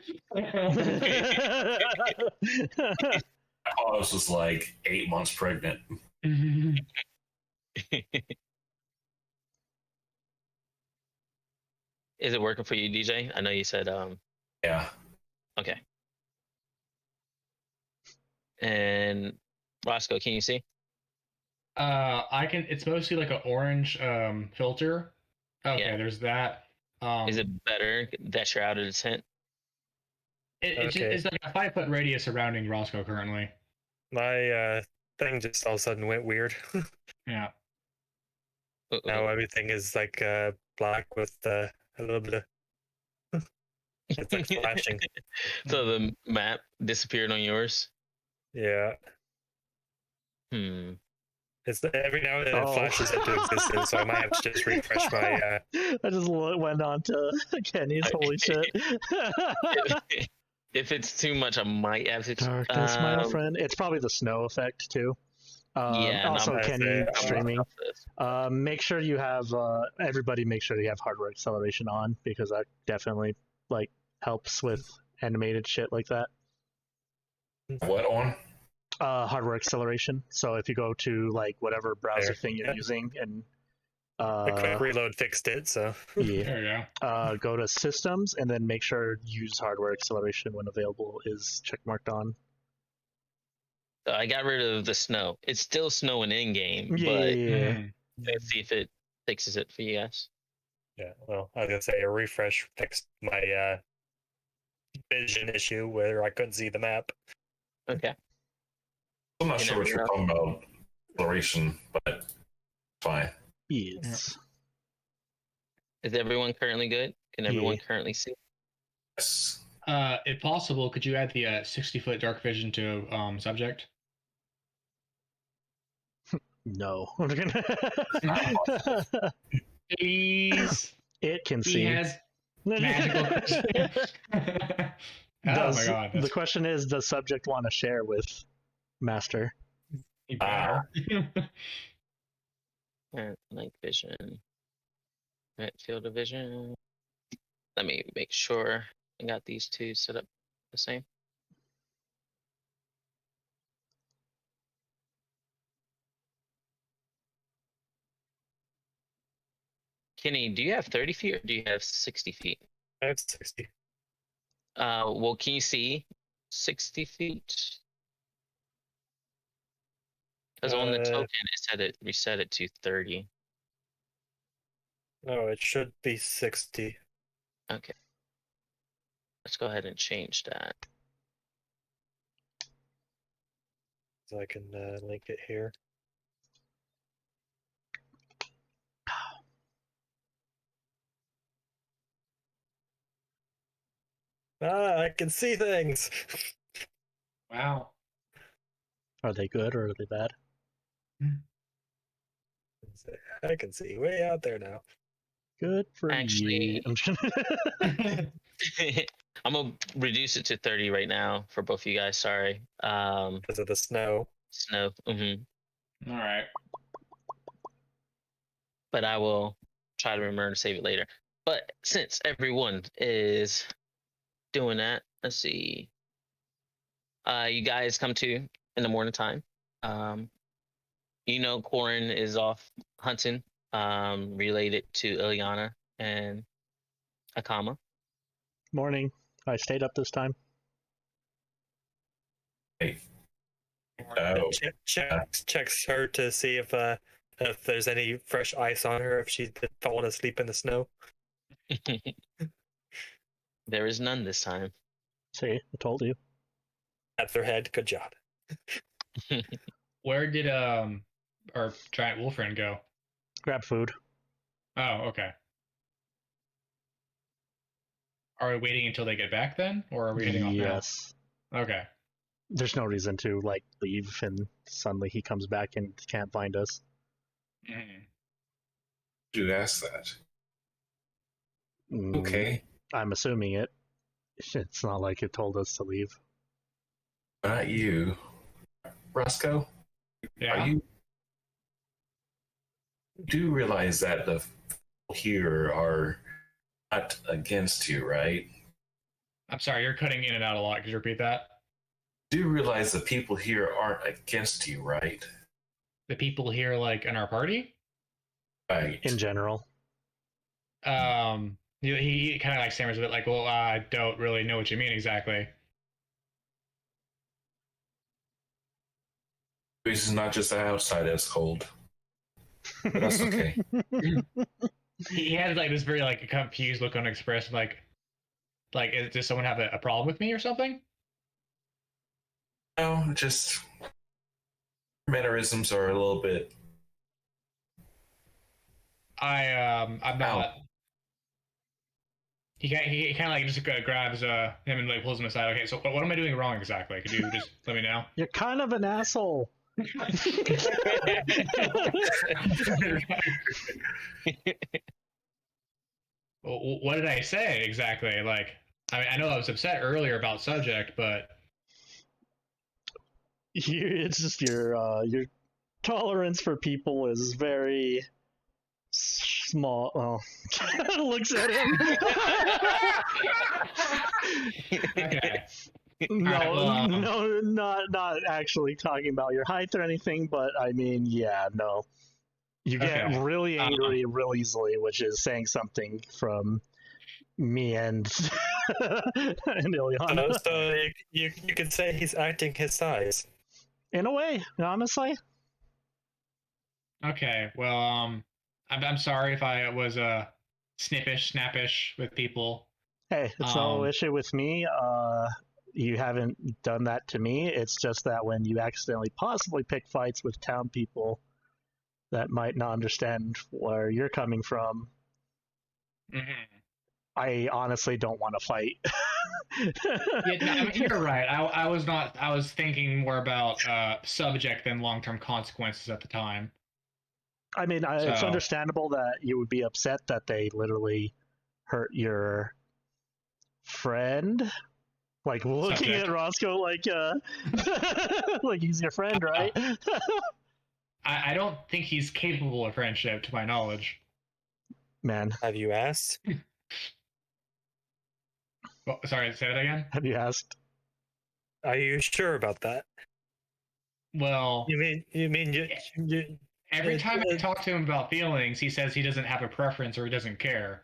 Pause was like 8 months pregnant. Is it working for you, DJ? I know you said Yeah. okay. And Roscoe, can you see? I can. It's mostly like an orange filter. Okay, Yeah. there's that. Is it better that you're out of the tent? It's like a 5-foot radius surrounding Roscoe currently. My thing just all of a sudden went weird. Yeah. Now everything is like black with a little bit of it's like flashing. So the map disappeared on yours? Yeah. It's every now and then it flashes into existence, so I might have to just refresh my. I just went on to Kenny's. Holy shit! If it's too much, I might have to. Darkness, my friend. It's probably the snow effect too. Yeah. Also, Kenny streaming. This. Make sure you have everybody. Make sure you have hardware acceleration on because that definitely like helps with animated shit like that. What on? Hardware acceleration. So if you go to like whatever browser thing you're using and the quick reload fixed it, so yeah, There you go. go to systems and then make sure use hardware acceleration when available is checkmarked on. So I got rid of the snow. It's still snowing in game, but Yeah. let's see if it fixes it for you guys. yeah. Well, I was gonna say a refresh fixed my vision issue where I couldn't see the map. Okay. I'm not sure what you're talking about, exploration, but fine. Yes. Is everyone currently good? Can everyone currently see? Yes. If possible, could you add the 60-foot dark vision to subject? No. Please. It can He see. has magical. Oh my god. The question is, does subject want to share with master? He better. Night vision. Right, field of vision. Let me make sure I got these two set up the same. Kenny, do you have 30 feet or do you have 60 feet? I have 60. Well, can you see 60 feet? Because on the token, it said it reset it to 30. No, it should be 60. Okay. Let's go ahead and change that. So I can link it here. I can see things. Wow. Are they good or are they bad? I can see way out there now. Good for Actually, you. I'm gonna reduce it to 30 right now for both of you guys. Sorry. Because of the snow. Snow. All right. But I will try to remember to save it later. But since everyone is doing that, let's see. You guys come to in the morning time. Corin is off hunting, related to Ilyana and Akama. Morning. I stayed up this time. Hey. Checks her to see if there's any fresh ice on her, if she's fallen asleep in the snow. There is none this time. See, I told you. At their head, good job. Where did our giant wolf friend go? Grab food. Oh, okay. Are we waiting until they get back then, or are we heading off now? Yes. Okay. There's no reason to like leave and suddenly he comes back and can't find us. You asked that. Mm, Okay. I'm assuming it. It's not like it told us to leave. Not you. Roscoe? Yeah. Are you do realize that the people here are not against you, right? I'm sorry, you're cutting in and out a lot. Could you repeat that? Do you realize the people here aren't against you, right? The people here, like, in our party? Right. In general. He kind of like stammers a bit, like, well, I don't really know what you mean exactly. This is not just the outside that's cold. But that's okay. He had like this very like confused look on his expression, like, does someone have a problem with me or something? No, just mannerisms are a little bit. I'm not. He kind of like just grabs him and like pulls him aside. Okay, so what am I doing wrong exactly? Could you just let me know? You're kind of an asshole. Well, what did I say exactly? Like, I mean, I know I was upset earlier about subject, but It's just your tolerance for people is very small. Oh, looks at him. okay. No, Alright, well, no, not actually talking about your height or anything, but I mean, yeah, no. You get Okay. really angry real easily, which is saying something from me and and Ilyana. So you could say he's acting his size. In a way, honestly. Okay. Well, I'm sorry if I was snappish with people. Hey, it's no issue with me. You haven't done that to me. It's just that when you accidentally possibly pick fights with town people that might not understand where you're coming from, Mm-hmm. I honestly don't want to fight. Yeah, no, I mean, you're right. I was not. I was thinking more about subject than long-term consequences at the time. I mean, it's So- understandable that you would be upset that they literally hurt your friend. Like looking Subject. at Roscoe like like he's your friend, right? I don't think he's capable of friendship, to my knowledge. Man, Have you asked? Well, sorry, say that again. have you asked? Are you sure about that? Well, You mean you every time I talk to him about feelings, he says he doesn't have a preference or he doesn't care.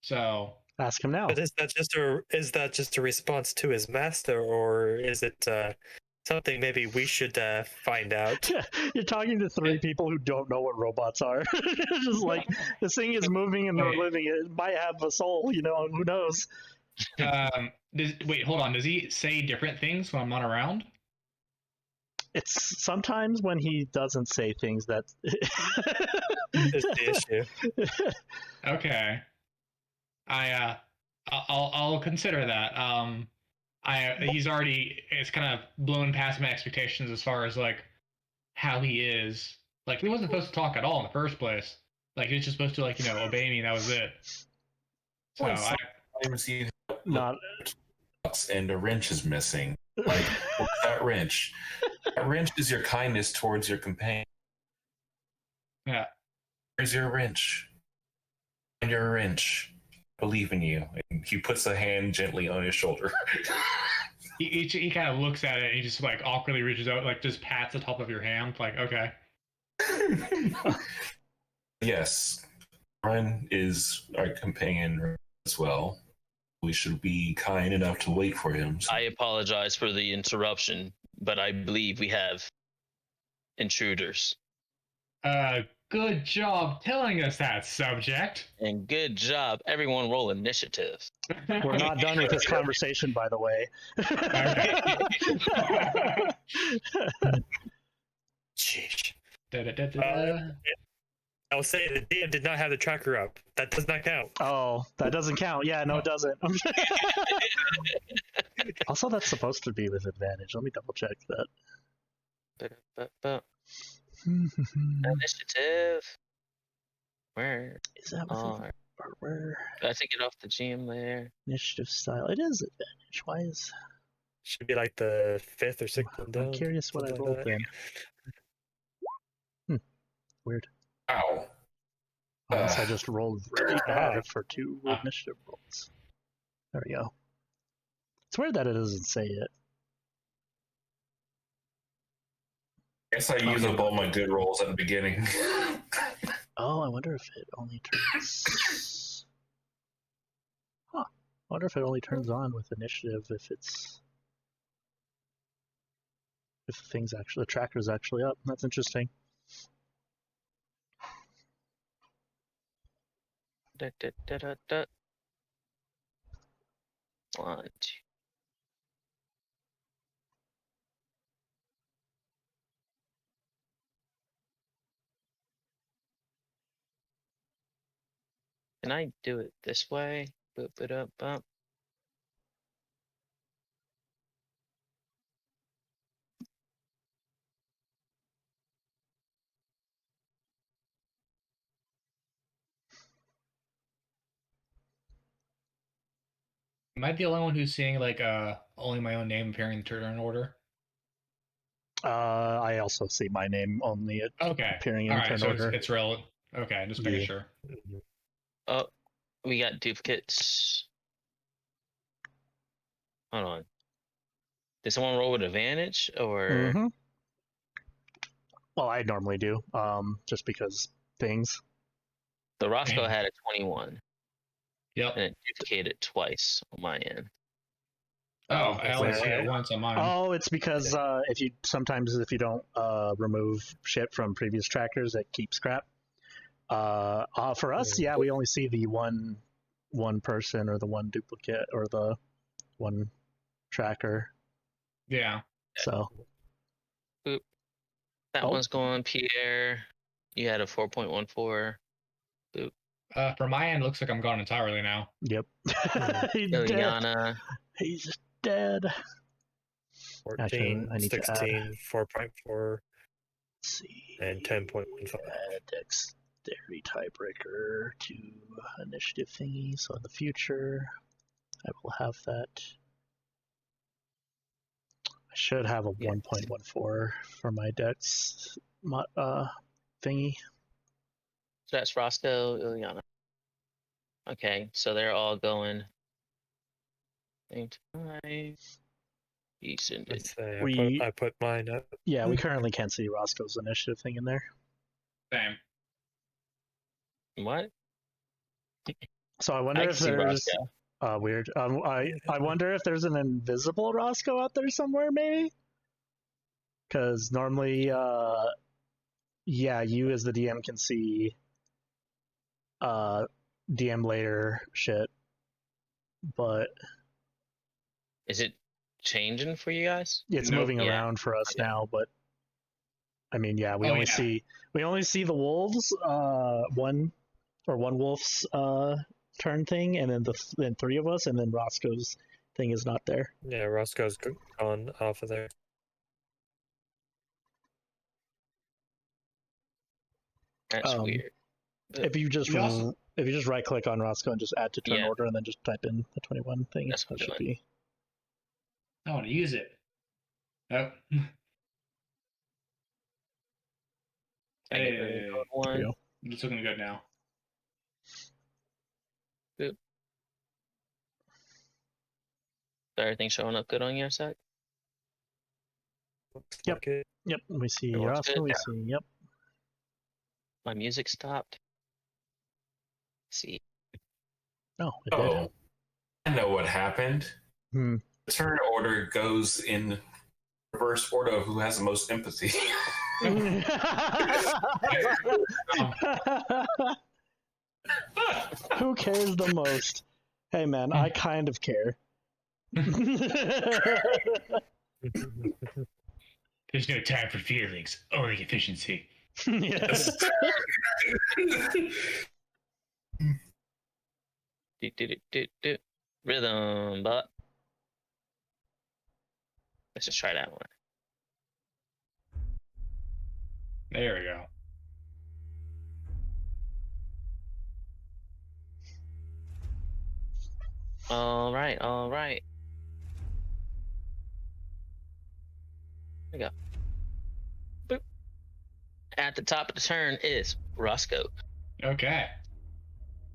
So Ask him now. But is that just a response to his master, or is it something maybe we should find out? You're talking to three people who don't know what robots are. Just like this thing is moving and Wait. living. It might have a soul, you know. Who knows? wait, hold on. Does he say different things when I'm not around? It's sometimes when he doesn't say things that. Is the issue? Okay. I'll consider that. He's already, it's kind of blown past my expectations as far as like how he is. Like he wasn't supposed to talk at all in the first place. Like he was just supposed to like obey me and that was it. So Well, sometimes you Not. and a wrench is missing. Like, what's that wrench? That wrench is your kindness towards your companion. Yeah. Where's your wrench? And your wrench. I believe in you. And he puts a hand gently on his shoulder. He kind of looks at it and he just like awkwardly reaches out, like just pats the top of your hand, like okay. Yes, Ryan is our companion as well. We should be kind enough to wait for him. I apologize for the interruption, but I believe we have intruders. Good job telling us that, subject. And good job, everyone. Roll initiative. We're not done with this conversation, by the way. Jeez. Da-da-da-da. I will say the DM did not have the tracker up. That does not count. Oh, that doesn't count. Yeah, no, it doesn't. Also, that's supposed to be with advantage. Let me double check that. Initiative. Where? Is that with Oh, or where? I take it off the GM there. Initiative style. It is advantage. Why is? Should be like the 5th or 6th one I'm down. curious what I something rolled like that. then. Weird. Ow. Unless I just rolled really bad for 2 initiative rolls. There we go. It's weird that it doesn't say it. I guess I use up all my good rolls at the beginning. Oh, I wonder if it only turns. Huh. I wonder if it only turns on with initiative if it's. If the tracker's actually up. That's interesting. Da, da, da, da, da. 1, 2. Can I do it this way? Boop it up, bump. Am I the only one who's seeing like only my own name appearing in the turn order? I also see my name only appearing in All right, turn so order. it's relevant. Okay, just making sure. Oh, we got duplicates. Hold on. Did someone roll with advantage or? Mm-hmm. Well, I normally do, just because things. The Roscoe had a 21. Yep. And it duplicated twice on my end. Oh, I only see it once on mine. Oh, it's because if you don't remove shit from previous trackers, it keeps crap. For us, yeah, we only see the one person or the one duplicate or the one tracker. Yeah. So. Boop. That one's going, Pierre. You had a 4.14. Boop. For my end, looks like I'm gone entirely now. Yep. Ilyana. He's dead. 14, I need 16, 4.4, see. and 10.15. Dexterity tiebreaker to initiative thingy. So in the future, I will have that. I should have a 1.14 for my dex thingy. So that's Roscoe, Ilyana. Okay, so they're all going. Same time. I put mine up. Yeah, we currently can't see Roscoe's initiative thing in there. Same. What? So I wonder if there's weird. I wonder if there's an invisible Roscoe out there somewhere, maybe. Because normally, you as the DM can see DM later shit, but is it changing for you guys? It's moving around for us now, but I mean, yeah, we only see the wolves, one wolf's turn thing, and then 3 of us, and then Roscoe's thing is not there. Yeah, Roscoe's gone off of there. That's weird. If you just right click on Roscoe and just add to turn order, and then just type in the 21 thing, that should be. I want to use it. Oh. Hey, it's looking good now. Good. So everything showing up good on your side? Yep. Yep. We see Roscoe. We see. Yep. My music stopped. Let's see. Oh, it did. I know what happened. The turn order goes in reverse order of who has the most empathy. Who cares the most? Hey man, I kind of care. There's no time for feelings, only efficiency. Yes. Rhythm, but let's just try that one. There we go. All right. There we go. Boop. At the top of the turn is Roscoe. Okay.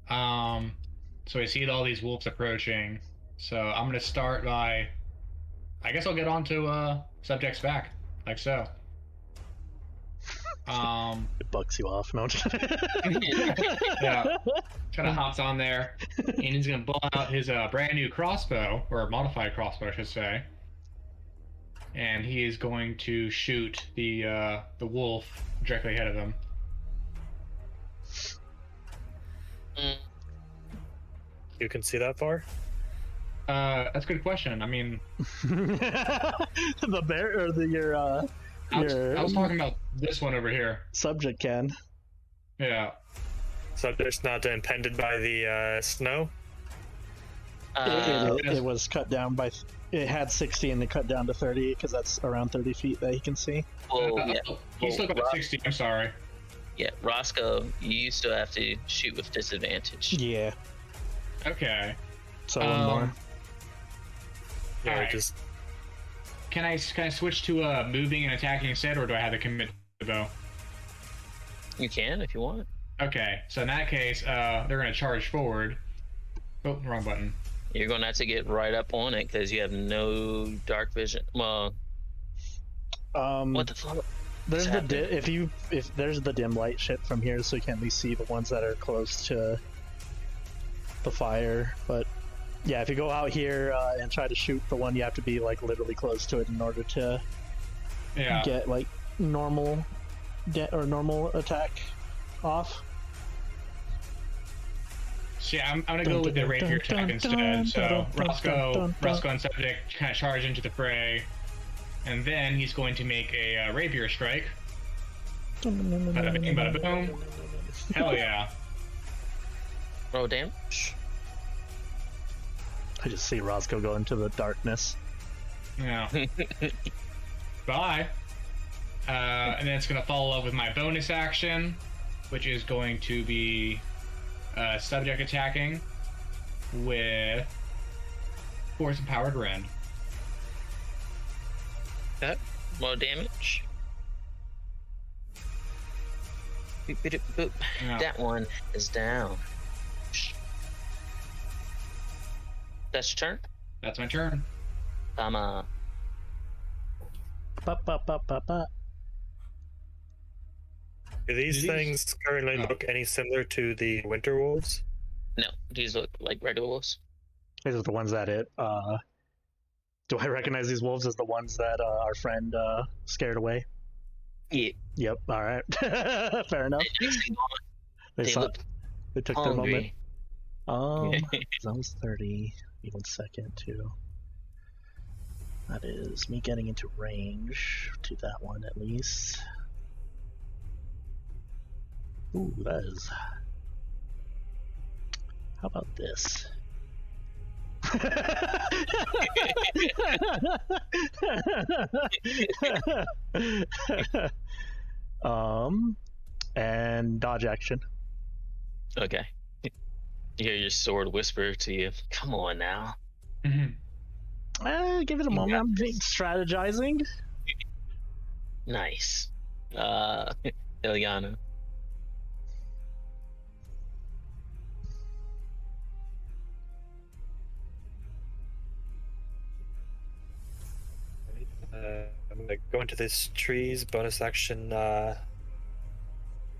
So we see all these wolves approaching. So I'm gonna start by, I guess I'll get on to subjects back, like so. It bucks you off. No. Yeah. Kind of hops on there, and he's gonna pull out his brand new crossbow, or modified crossbow, I should say. And he is going to shoot the wolf directly ahead of him. You can see that far? That's a good question. I mean, the bear or your I was talking about this one over here. subject can. Yeah. Subject's not impended by the snow? It was cut down by. It had 60 and they cut down to 30 because that's around 30 feet that he can see. Well, yeah. He's still got 60. I'm sorry. Yeah, Roscoe, you still have to shoot with disadvantage. Yeah. Okay. So one more. Yeah, Alright. just Can I switch to moving and attacking instead, or do I have to commit to the bow? You can if you want. Okay. So in that case, they're gonna charge forward. Oh, wrong button. You're going to have to get right up on it because you have no dark vision. Well, what the fuck? There's What's the if there's the dim light shit from here, so you can at least see the ones that are close to the fire. But yeah, if you go out here and try to shoot the one, you have to be like literally close to it in order to Yeah. get like normal normal attack off. So yeah, I'm gonna go with the rapier attack instead. So Roscoe and subject kind of charge into the fray, and then he's going to make a rapier strike. Bada bing, bada boom. Hell yeah! Roll damage. I just see Roscoe go into the darkness. Yeah. Bye. And then it's gonna follow up with my bonus action, which is going to be subject attacking with Force Empowered Rend. Okay. Roll damage. Boop, boop, boop. Yeah. That one is down. That's your turn. That's my turn. Akama. Ba, ba, ba, ba, ba. do these These- things currently Oh. look any similar to the winter wolves? No, these look like regular wolves. These are the ones that do I recognize these wolves as the ones that our friend scared away? Yeah. Yep. All right. Fair enough. They They saw. look They took their moment. hungry. That was 30. Need 1 second too. That is me getting into range to that one at least. Ooh, that is. How about this? And dodge action. Okay. You hear your sword whisper to you, come on now. Mm-hmm. Give it a moment. I'm strategizing. Nice. Ilyana. I'm gonna go into these trees, bonus action, go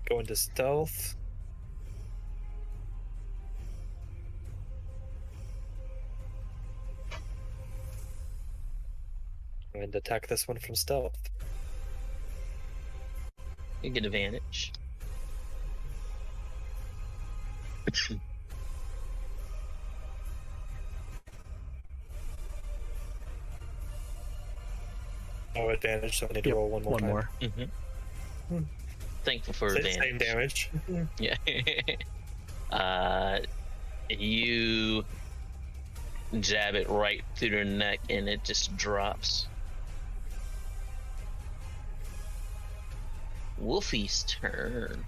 into stealth. And attack this one from stealth. You get advantage. No advantage, so I need to Yep, roll one more one time. more. Thankful for Same advantage. damage. Yeah. You jab it right through their neck and it just drops. Wolfie's turn.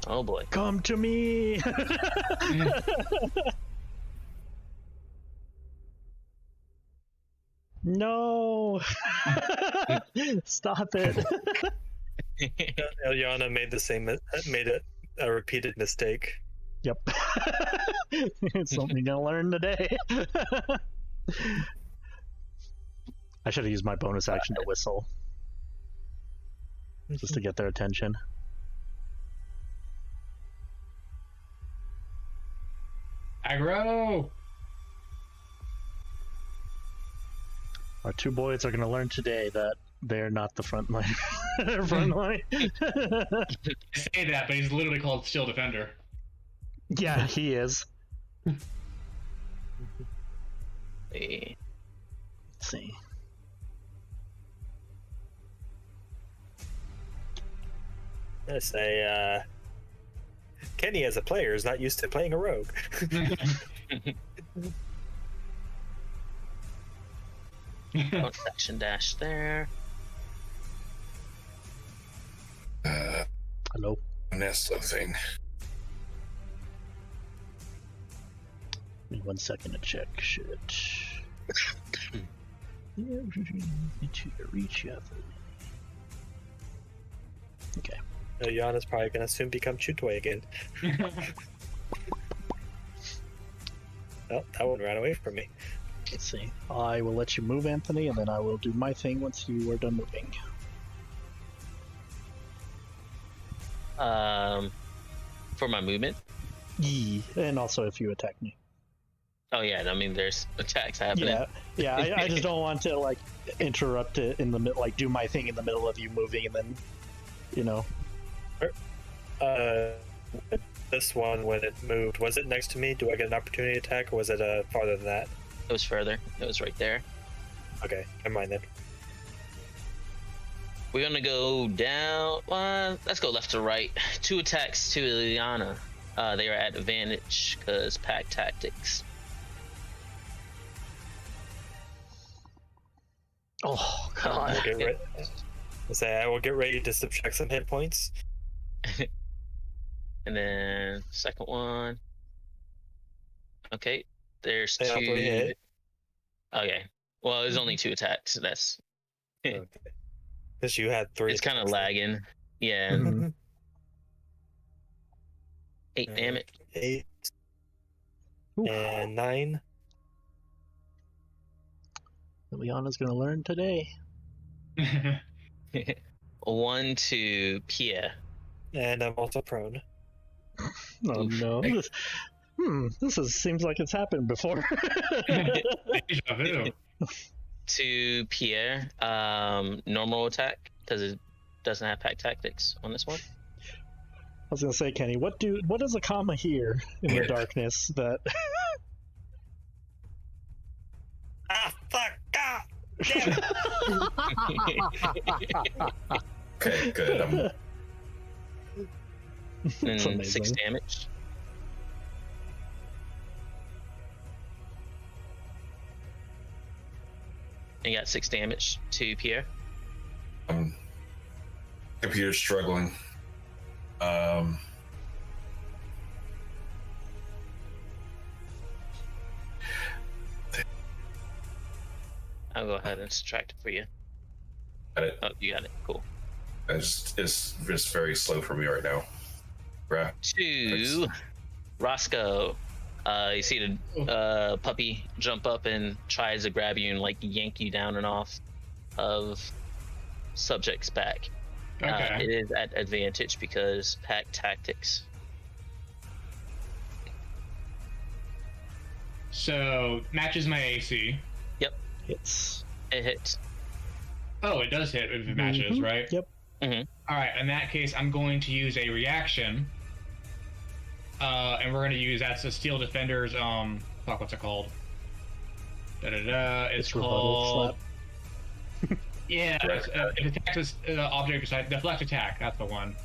Oh boy. Come to me. No. Stop it. Ilyana made a repeated mistake. Yep. It's something you're gonna learn today. I should have used my bonus action to whistle. Just to get their attention. Aggro! Our two boys are gonna learn today that they're not the front line. Front line. I say that, but he's literally called Steel Defender. Yeah, he is. Hey. Let's see. I say, Kenny as a player is not used to playing a rogue. Action dash there. Hello. Nest thing. Give me 1 second to check shit. Reach. Okay. Ilyana's probably gonna soon become Chutway again. Oh, that one ran away from me. Let's see. I will let you move, Anthony, and then I will do my thing once you are done moving. For my movement. Yee. And also if you attack me. Oh yeah, I mean there's attacks happening. Yeah. I just don't want to like interrupt it in the middle, like do my thing in the middle of you moving, and then, you know. This one, when it moved, was it next to me? Do I get an opportunity attack, or was it farther than that? It was further. It was right there. Okay, never mind then. We're gonna go down. Let's go left to right. 2 attacks to Ilyana. They are at advantage because pack tactics. Oh god. I will get ready to subtract some hit points. And then second one. Okay, there's They all 2. hit. Okay, well, there's only 2 attacks. So that's Okay. Because you had 3. it's kind of lagging. Yeah. Mhm. 8 damage. 8 Oof. and 9. Ilyana's gonna learn today. 1 to Pierre. And I'm also prone. Oh no. Seems like it's happened before. Deja vu. To Pierre, normal attack because it doesn't have pack tactics on this one. I was gonna say, Kenny, what does Akama hear in the darkness that Fuck! God! Damn it! Okay, good. It's And 6 amazing. damage. And you got 6 damage to Pierre. Computer's struggling. I'll go ahead and subtract it for you. Got it. Oh, you got it. Cool. It's just very slow for me right now. Bruh. To Roscoe. You see the puppy jump up and tries to grab you and like yank you down and off of subject's back. Okay. It is at advantage because pack tactics. So matches my AC. It's It hits. Oh, it does hit if it matches, right? Yep. All right. In that case, I'm going to use a reaction. And we're going to use that's the Steel Defender's fuck, what's it called? It's rebuttal called yeah. It attacks this object beside deflect attack. That's the one.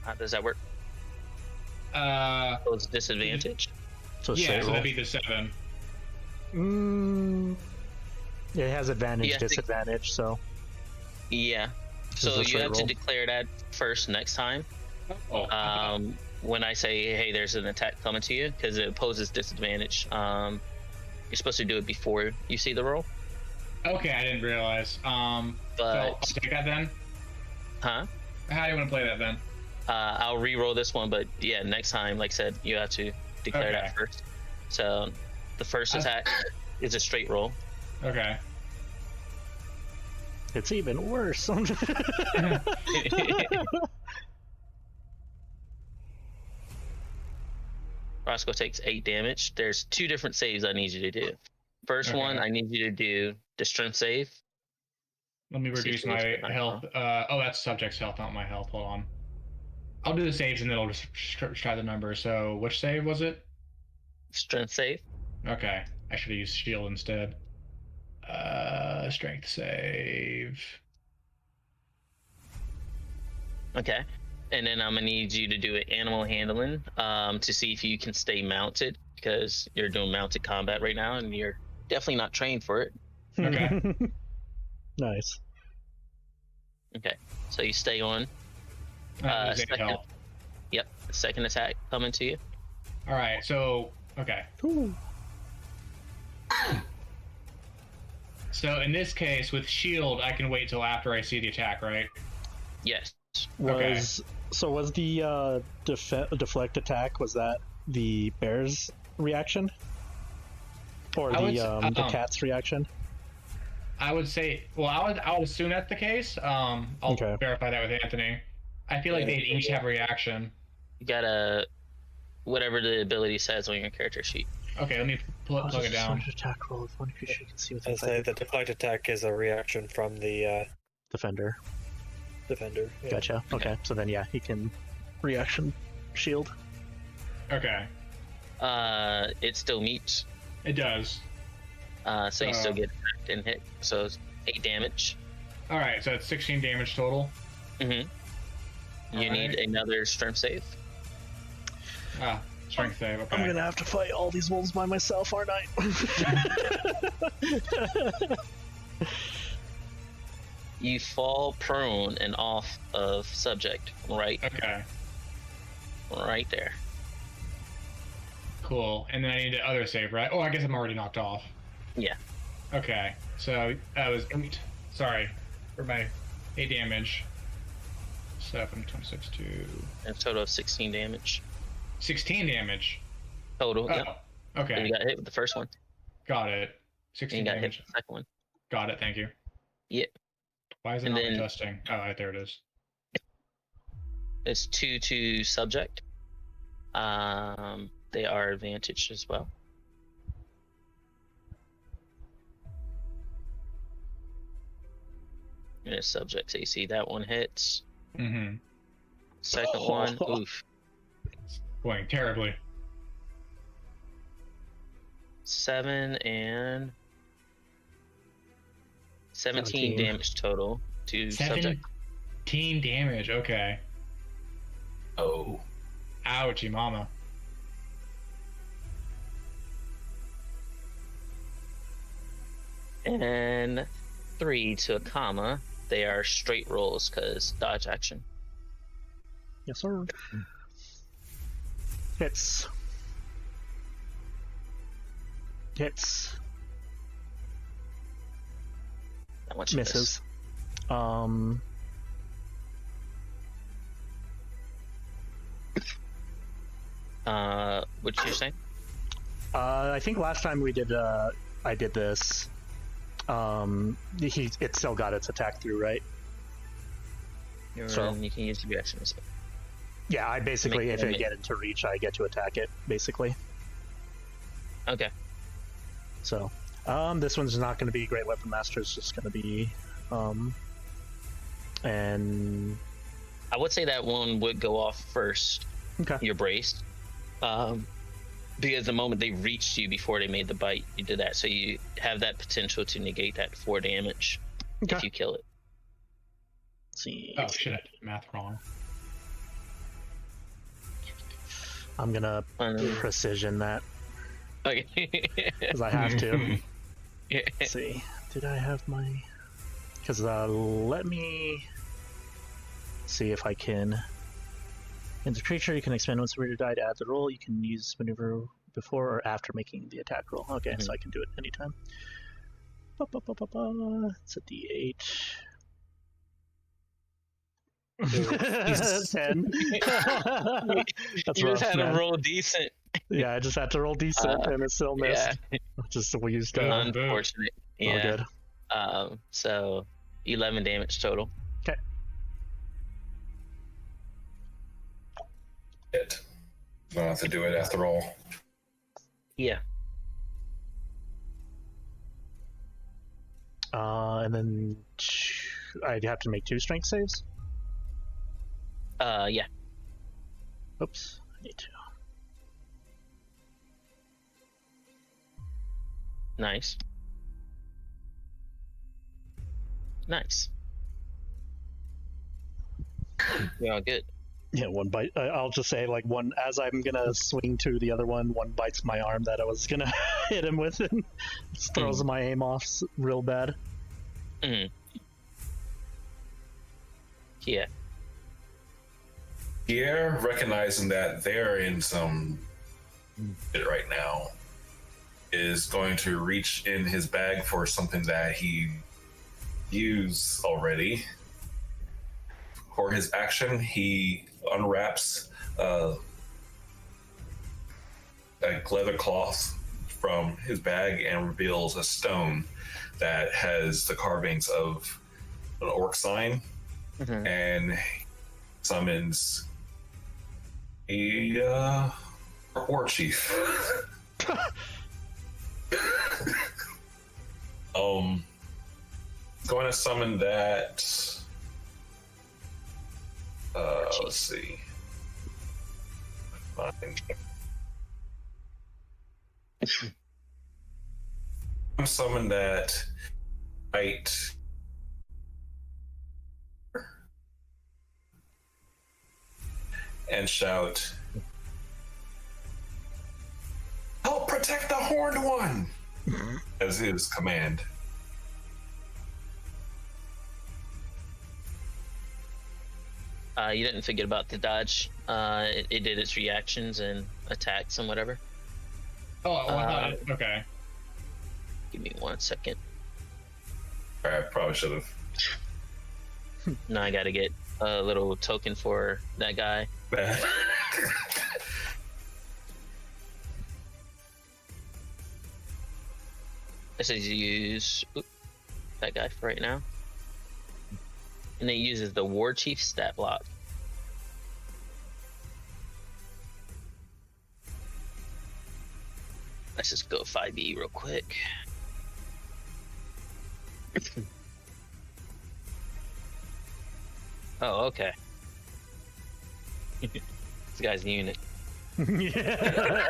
How does that work? Uh, So it's disadvantage. so yeah. straight So roll. that'd be the 7. It has advantage, You have to- disadvantage, so Yeah. This So is a you straight have to roll. declare that first next time. Oh. When I say, hey, there's an attack coming to you, because it poses disadvantage. You're supposed to do it before you see the roll. Okay, I didn't realize. So I'll But take that then. Huh? How do you want to play that then? I'll re-roll this one, but yeah, next time, like I said, you have to declare Okay. that first. So the first attack is a straight roll. Okay. It's even worse. Roscoe takes 8 damage. There's 2 different saves I need you to do. First Okay. one, I need you to do the strength save. Let me See if reduce you my get that health. Oh, that's subject's health, not my health. Hold on. I'll do the saves and then I'll just try the number. So, which save was it? Strength save. Okay. I should have used shield instead. Strength save. Okay. And then I'm gonna need you to do an animal handling to see if you can stay mounted, because you're doing mounted combat right now and you're definitely not trained for it. Okay. Nice. Okay. So you stay on. Second, Health. yep. Second attack coming to you. All right. So, okay. Ooh. So in this case, with shield, I can wait till after I see the attack, right? Yes. Was the deflect attack, was that the bear's reaction? Or the cat's reaction? I would say, well, I would assume that's the case. I'll verify that with Anthonie. I feel like they'd each have a reaction. You gotta whatever the ability says on your character sheet. Okay, let me plug it down. Attack roll if one creature can see what's I'll inside say the deflect attack is a reaction from the defender. defender. Yeah. Gotcha. Okay, so then yeah, he can reaction shield. Okay, It still meets. it does. So you still get attacked and hit. So it's 8 damage. All right, so it's 16 damage total. Mm-hmm. You need another strength save. Strength save. Okay. I'm gonna have to fight all these wolves by myself, aren't I? You fall prone and off of subject. Right there. Cool. And then I need the other save, right? Oh, I guess I'm already knocked off. Yeah. Okay, so that was 8. Sorry for my 8 damage. 7, 26, 2. A total of 16 damage. 16 damage. Total. Oh, Yep. okay. And you got hit with the first one. Got it. And 16 you got damage. hit with the second one. Got it, thank you. Yep. Why is it And not then- adjusting? Oh, right, there it is. It's 2 to subject. They are advantaged as well. And it's subject AC. That one hits. Mm-hmm. Second one, oof. Going terribly. 7 and 17 17. damage total to subject. 17 damage, okay. Oh. Ouchie mama. And 3 to Akama. They are straight rolls because dodge action. Yes, sir. Hits. That one should Misses. What did you say? I think last time we did, I did this. It still got its attack through, right? So- You can use the reaction as well. Yeah, I basically, Make- if I make- get into reach, I get to attack it, basically. Okay. So, this one's not going to be Great Weapon Master. It's just going to be, and I would say that one would go off first. okay, You're braced. Because the moment they reached you before they made the bite, you did that. So you have that potential to negate that 4 damage if Okay. you kill it. let's see. Oh shit, I did math wrong. I'm gonna Um, precision that Okay. because I have to. Yeah. Let's see. Did I have my? Because let me see if I can. In the creature, you can expend once the reader die to add the roll. You can use maneuver before or after making the attack roll. Okay, so I can do it anytime. It's a D8. 10. That's You rough, just had man. to roll decent. Yeah, I just had to roll decent and it still missed. Yeah, Just used Boom. unfortunate. all Yeah. good. So 11 damage total. It. Gonna have to do it after all. Yeah. And then I'd have to make 2 strength saves. Yeah. Oops, I need to. Nice. Nice. You're all good. Yeah, one bite. I'll just say like one as I'm gonna swing to the other one. One bites my arm that I was gonna hit him with, and throws my aim off real bad. Mm. Yeah. Pierre, recognizing that they're in some shit right now, is going to reach in his bag for something that he used already. For his action, he unwraps a leather cloth from his bag and reveals a stone that has the carvings of an orc sign, and summons a war chief. Going to summon that. Let's see. I'm summon that right and shout, "Help protect the horned one!" as his command. You didn't forget about the dodge. It did its reactions and attacks and whatever. Oh, okay. Give me 1 second. I probably should have. Now I gotta get a little token for that guy. It says use that guy for right now. And it uses the War Chief stat block. Let's just go 5e real quick. Oh, okay. This guy's a unit. Yeah.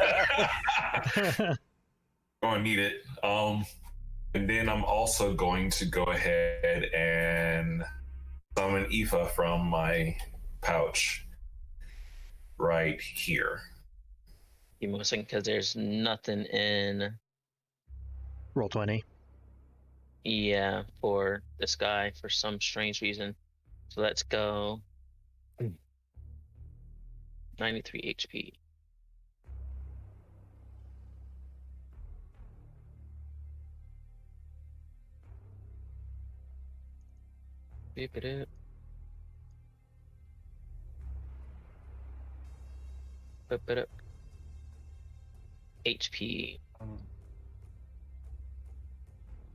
Gonna need it. And then I'm also going to go ahead and summon Aoife from my pouch right here. Give me 1 second, because there's nothing in. Roll 20. Yeah, for this guy for some strange reason. So let's go. 93 HP. Beep it up. Beep it up. HP.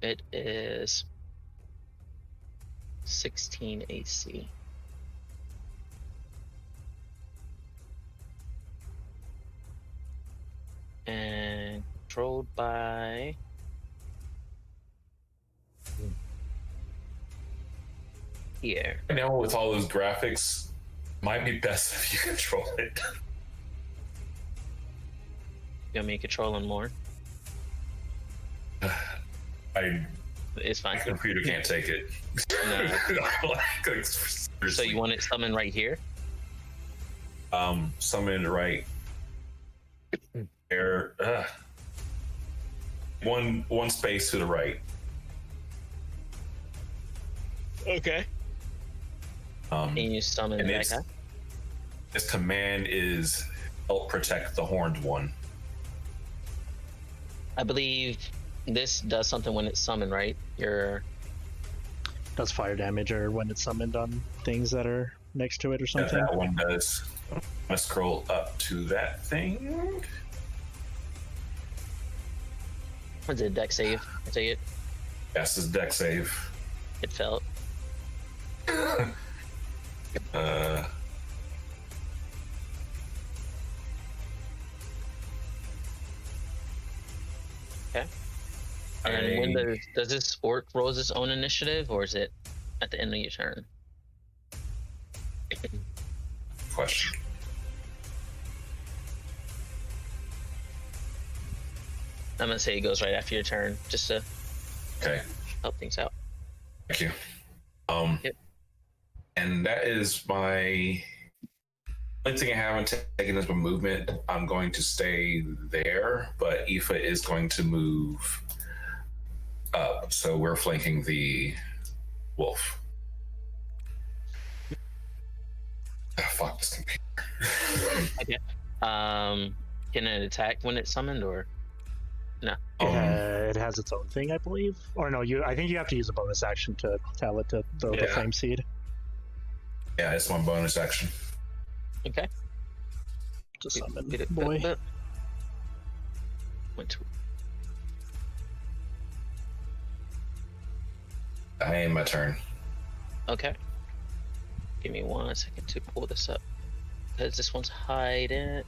It is 16 AC. And controlled by here. Right now, with all those graphics, might be best if you control it. You want me to control him more? It's fine. My computer can't take it. No. So you want it summoned right here? Summon right there. One space to the right. Okay. Can you summon and that guy? Its command is help protect the horned one. I believe this does something when it's summoned, right? Does fire damage or when it's summoned on things that are next to it or Yeah, something? that one does. I'm gonna scroll up to that thing. Was it a deck save? I take it. Yes, this is deck save. It felt. Okay. And when does this orc roll its own initiative, or is it at the end of your turn? Question. I'm gonna say it goes right after your turn, just to Okay. help things out. Thank you. Yep. And that is my only thing I haven't taken is my movement. I'm going to stay there, but Aoife is going to move up. So we're flanking the wolf. Fuck this computer. Okay. Can it attack when it's summoned, or no? It has its own thing, I believe. Or no, I think you have to use a bonus action to tell it to throw the flame seed. Yeah, it's my bonus action. Okay. To summon, boy. I am my turn. Okay. Give me 1 second to pull this up, because this one's hiding.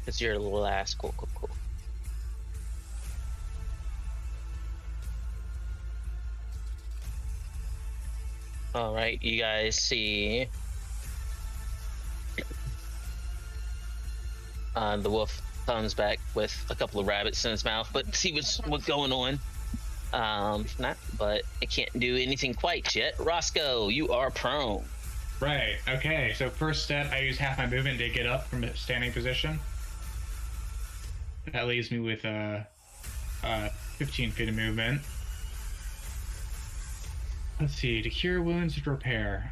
It's your last. Cool. All right, you guys see the wolf comes back with a couple of rabbits in his mouth, but see what's going on. But it can't do anything quite yet. Roscoe, you are prone. Right. Okay. So first step, I use half my movement to get up from a standing position. That leaves me with 15 feet of movement. Let's see. To cure wounds, to repair.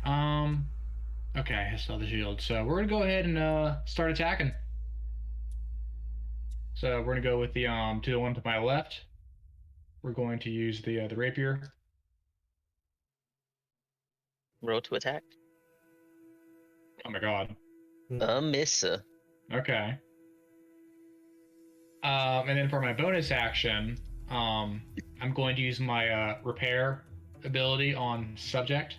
Okay. I saw the shield. So we're gonna go ahead and start attacking. So we're gonna go with the to the one to my left. We're going to use the rapier. Roll to attack. Oh my god. A miss. Okay. And then for my bonus action, I'm going to use my repair ability on subject.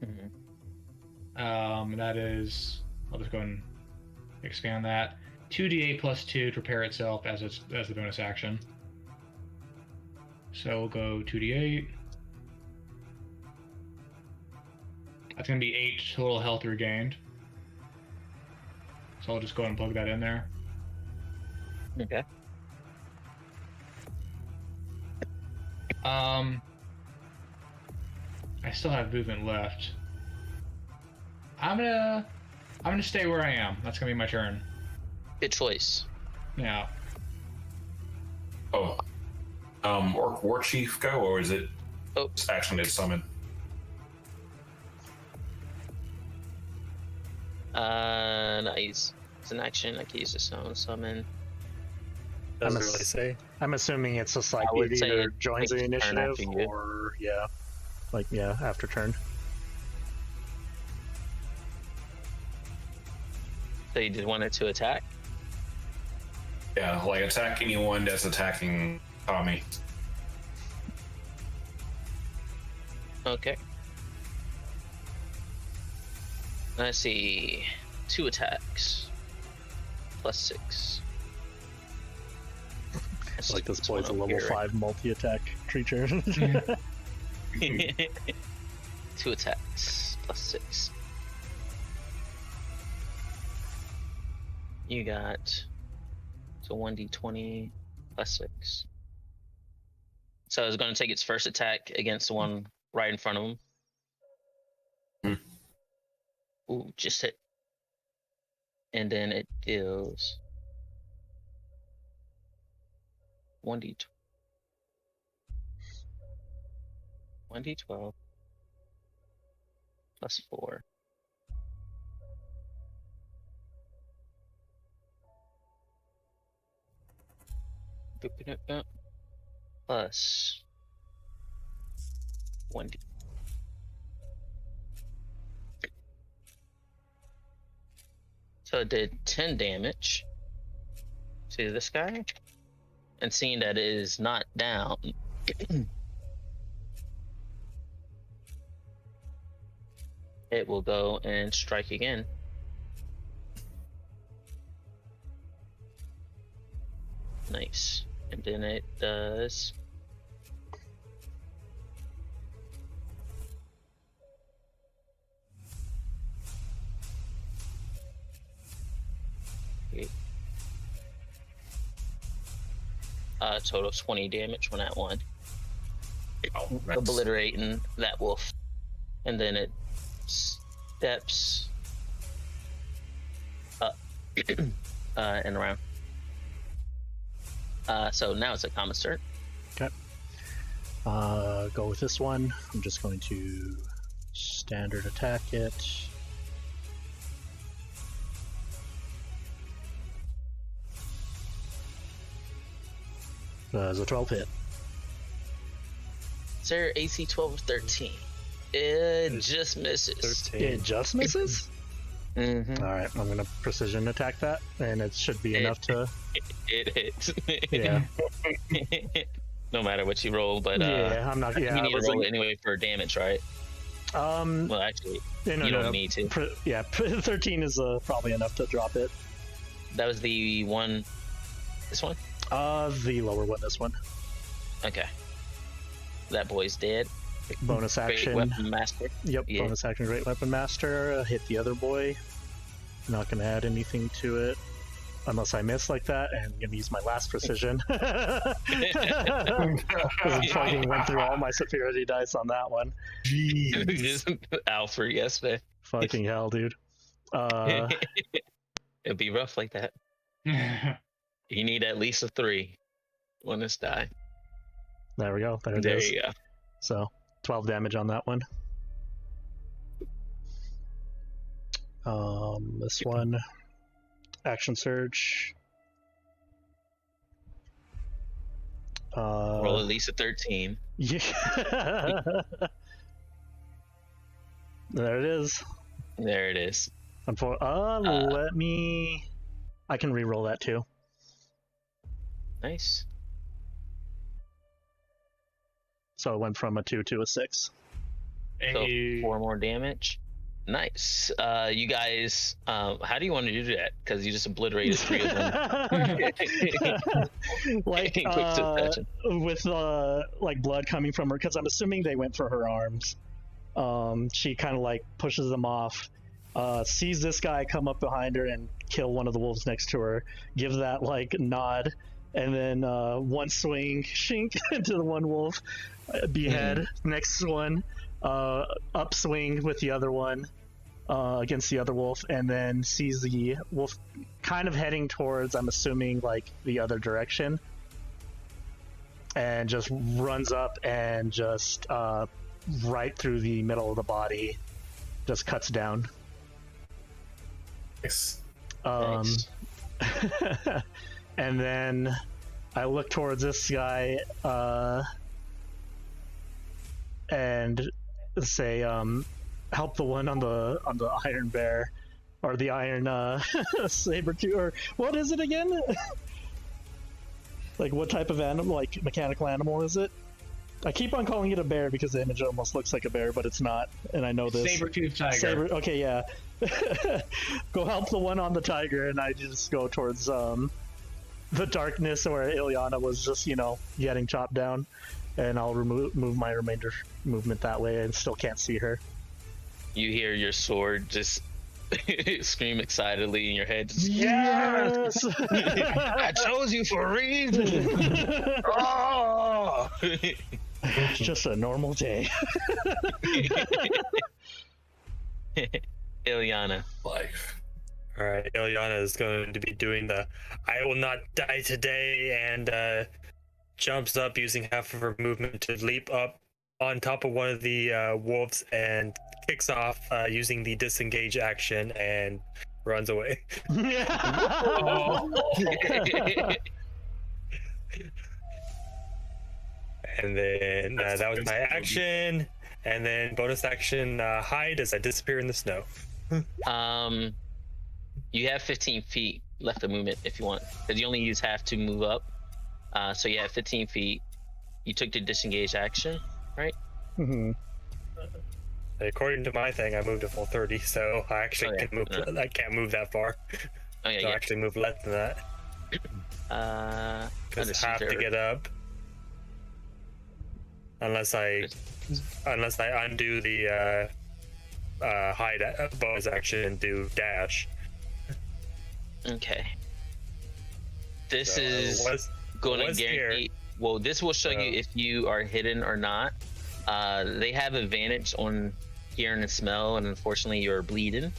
Mm-hmm. That is, I'll just go and expand that. 2d8 plus 2 to repair itself as the bonus action. So we'll go 2d8. That's going to be 8 total health regained. So I'll just go ahead and plug that in there. Okay. I still have movement left. I'm gonna stay where I am. That's gonna be my turn. Good choice. Yeah. Oh. Orc War Chief go, or is it action to summon? Nice. It's an action. I can use this own summon. Doesn't really say. I'm assuming it's just like I would it say either it joins the takes a turn initiative after you. or after turn. So you just wanted to attack? Yeah, like attack anyone that's attacking Tommy. Okay. Let's see. 2 attacks. Plus 6. It's like this boy's a level 5 multi-attack creature. 2 attacks. Plus 6. You got... So 1d20 plus 6. So it's going to take its first attack against the one right in front of him. Ooh, just hit. And then it deals 1d12 plus 4. Plus 1d. So it did 10 damage to this guy. And seeing that it is not down, it will go and strike again. Nice. And then it does... total of 20 damage on that one. Oh, that's... Obliterating that wolf. And then it steps up and around. So now it's Akama's turn. Okay. Go with this one. I'm just going to standard attack it. Does a 12 hit? Sir, AC 12 or 13. It just misses. 13. It just misses? Mm-hmm. Alright, I'm going to precision attack that, and it should be enough to... It hits. Yeah. No matter what you roll, but yeah, I'm not... Yeah, you need to roll it anyway for damage, right? Well, actually, you don't need to. 13 is probably enough to drop it. That was the one... This one? The lower one, this one. Okay. That boy's dead. Bonus action. Great Weapon Master. Yep, Yeah. bonus action, Great Weapon Master. Hit the other boy. Not gonna add anything to it. Unless I miss like that, and I'm gonna use my last precision. Because I fucking went through all my superiority dice on that one. Just Alfred yesterday. Fucking hell, dude. It'd be rough like that. You need at least a 3 on this die. There we go. There it There is. you go. So, 12 damage on that one. This one, action surge. Roll at least a 13. Yeah. There it is. There it is. Let me. I can re-roll that too. Nice. So it went from a 2 to a 6. So 4 more damage. Nice. You guys, how do you want to do that? Because you just obliterated 3 of them. Like Quick succession. with like blood coming from her, because I'm assuming they went for her arms. She kind of like pushes them off. Sees this guy come up behind her and kill one of the wolves next to her. Gives that like nod, and then one swing, shink into the one wolf, behead. Next one, upswing with the other one against the other wolf, and then sees the wolf kind of heading towards, I'm assuming, like the other direction, and just runs up and just right through the middle of the body, just cuts down. Nice. Nice. And then I look towards this guy and say, help the one on the iron bear, or the iron saber tooth, or what is it again? Like, what type of animal, like mechanical animal is it? I keep on calling it a bear because the image almost looks like a bear, but it's not, and I know this. Saber-toothed tiger. Okay, yeah. Go help the one on the tiger, and I just go towards the darkness where Ilyana was just, getting chopped down, and I'll move my remainder movement that way, and still can't see her. You hear your sword just scream excitedly in your head. Just, Yes! I chose you for a reason. Oh! It's just a normal day. Ilyana. Life. All right, Ilyana is going to be doing the "I will not die today" and jumps up using half of her movement to leap up on top of one of the wolves and kicks off using the disengage action and runs away. And then that was my action. And then bonus action hide as I disappear in the snow. You have 15 feet left of movement if you want, because you only use half to move up. So you have 15 feet. You took the disengage action, right? Mm-hmm. According to my thing, I moved a full 30, so I actually can move. No. I can't move that far. Oh yeah, So I yeah. actually move less than that. Because I have to get up. Unless I undo the hide bonus action and do dash. Okay. This So is going to guarantee. Here. Well, this will show you if you are hidden or not. They have advantage on hearing and smell, and unfortunately, you're bleeding.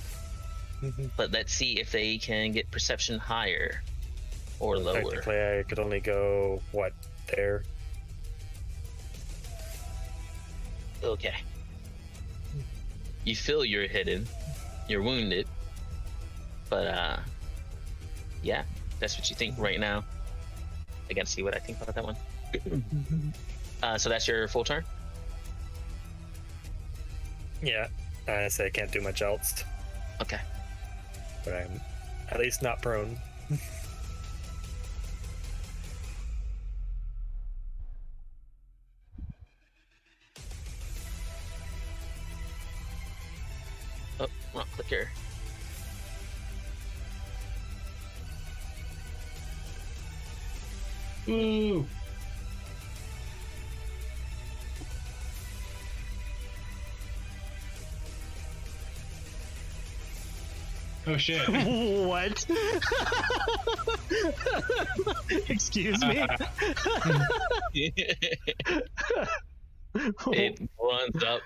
But let's see if they can get perception higher or lower. Technically, I could only go there. Okay. You feel you're hidden, you're wounded, but yeah, that's what you think right now. I gotta see what I think about that one. So that's your full turn? Yeah, I say I can't do much else, Okay. but I'm at least not prone. Oh, wrong clicker. Ooh. Oh shit. What? Excuse me? It runs up,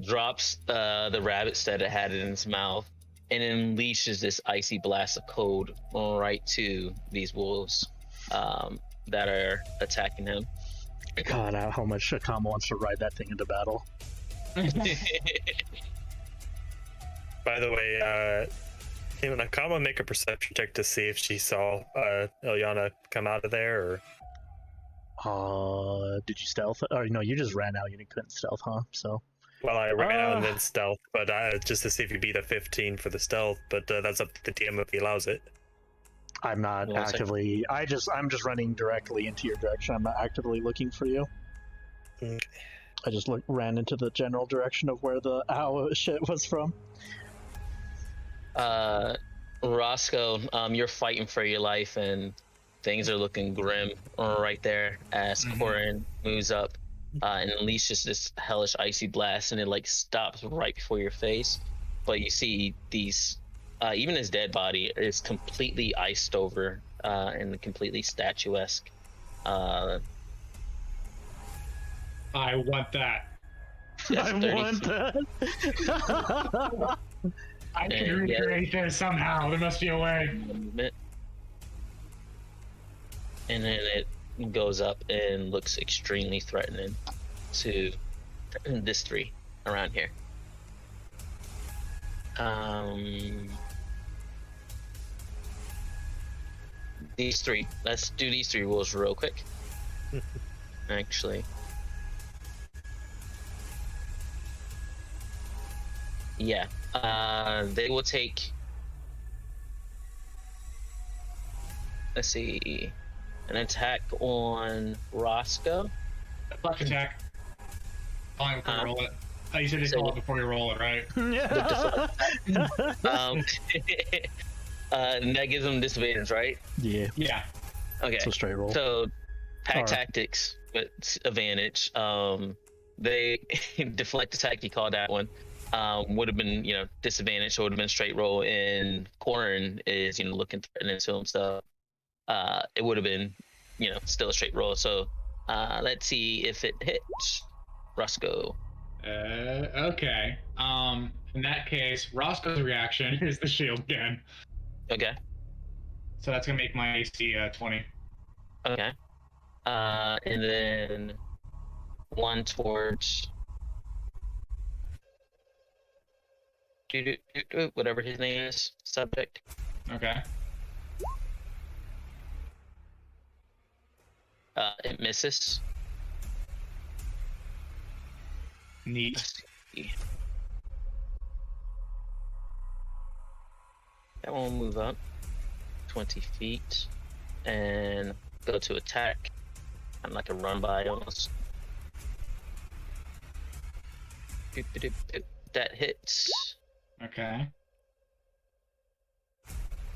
drops the rabbits that it had in its mouth, and unleashes this icy blast of cold right to these wolves that are attacking him. God, how much Akama wants to ride that thing into battle. By the way, can Akama make a perception check to see if she saw Ilyana come out of there, or? Did you stealth? Or no, you just ran out. You couldn't stealth, huh? So. Well, I ran out and then stealth, but just to see if you beat a 15 for the stealth. But that's up to the DM if he allows it. I'm not actively. I'm just running directly into your direction. I'm not actively looking for you. Okay. I just ran into the general direction of where the owl shit was from. Roscoe, you're fighting for your life, and things are looking grim right there as Corin moves up and unleashes this hellish icy blast, and it like stops right before your face. But you see these, even his dead body is completely iced over and completely statuesque. I want that. That's I 30 want feet. that. I can recreate this somehow. There must be a way. Movement. And then it goes up and looks extremely threatening to this three around here. These three. Let's do these three rules real quick. Actually. Yeah. They will take. Let's see. An attack on Roscoe. Flash attack. Fine, before you roll it. Oh, you said you So- roll it before you roll it, right? And that gives them disadvantage, right? Yeah, Yeah. Okay. so straight roll. So, pack Alright. tactics with advantage. They deflect attack. You call that one. Would have been, disadvantage. So would have been straight roll. And Corin is, looking threatening to him. So, it would have been, still a straight roll. So, let's see if it hits. Roscoe. Okay. In that case, Roscoe's reaction is the shield again. Okay. So that's gonna make my AC 20. Okay. And then one towards whatever his name is, subject. Okay. It misses. Neat. Let's see. That one will move up 20 feet and go to attack. I'm like a run by almost. That hits. Okay.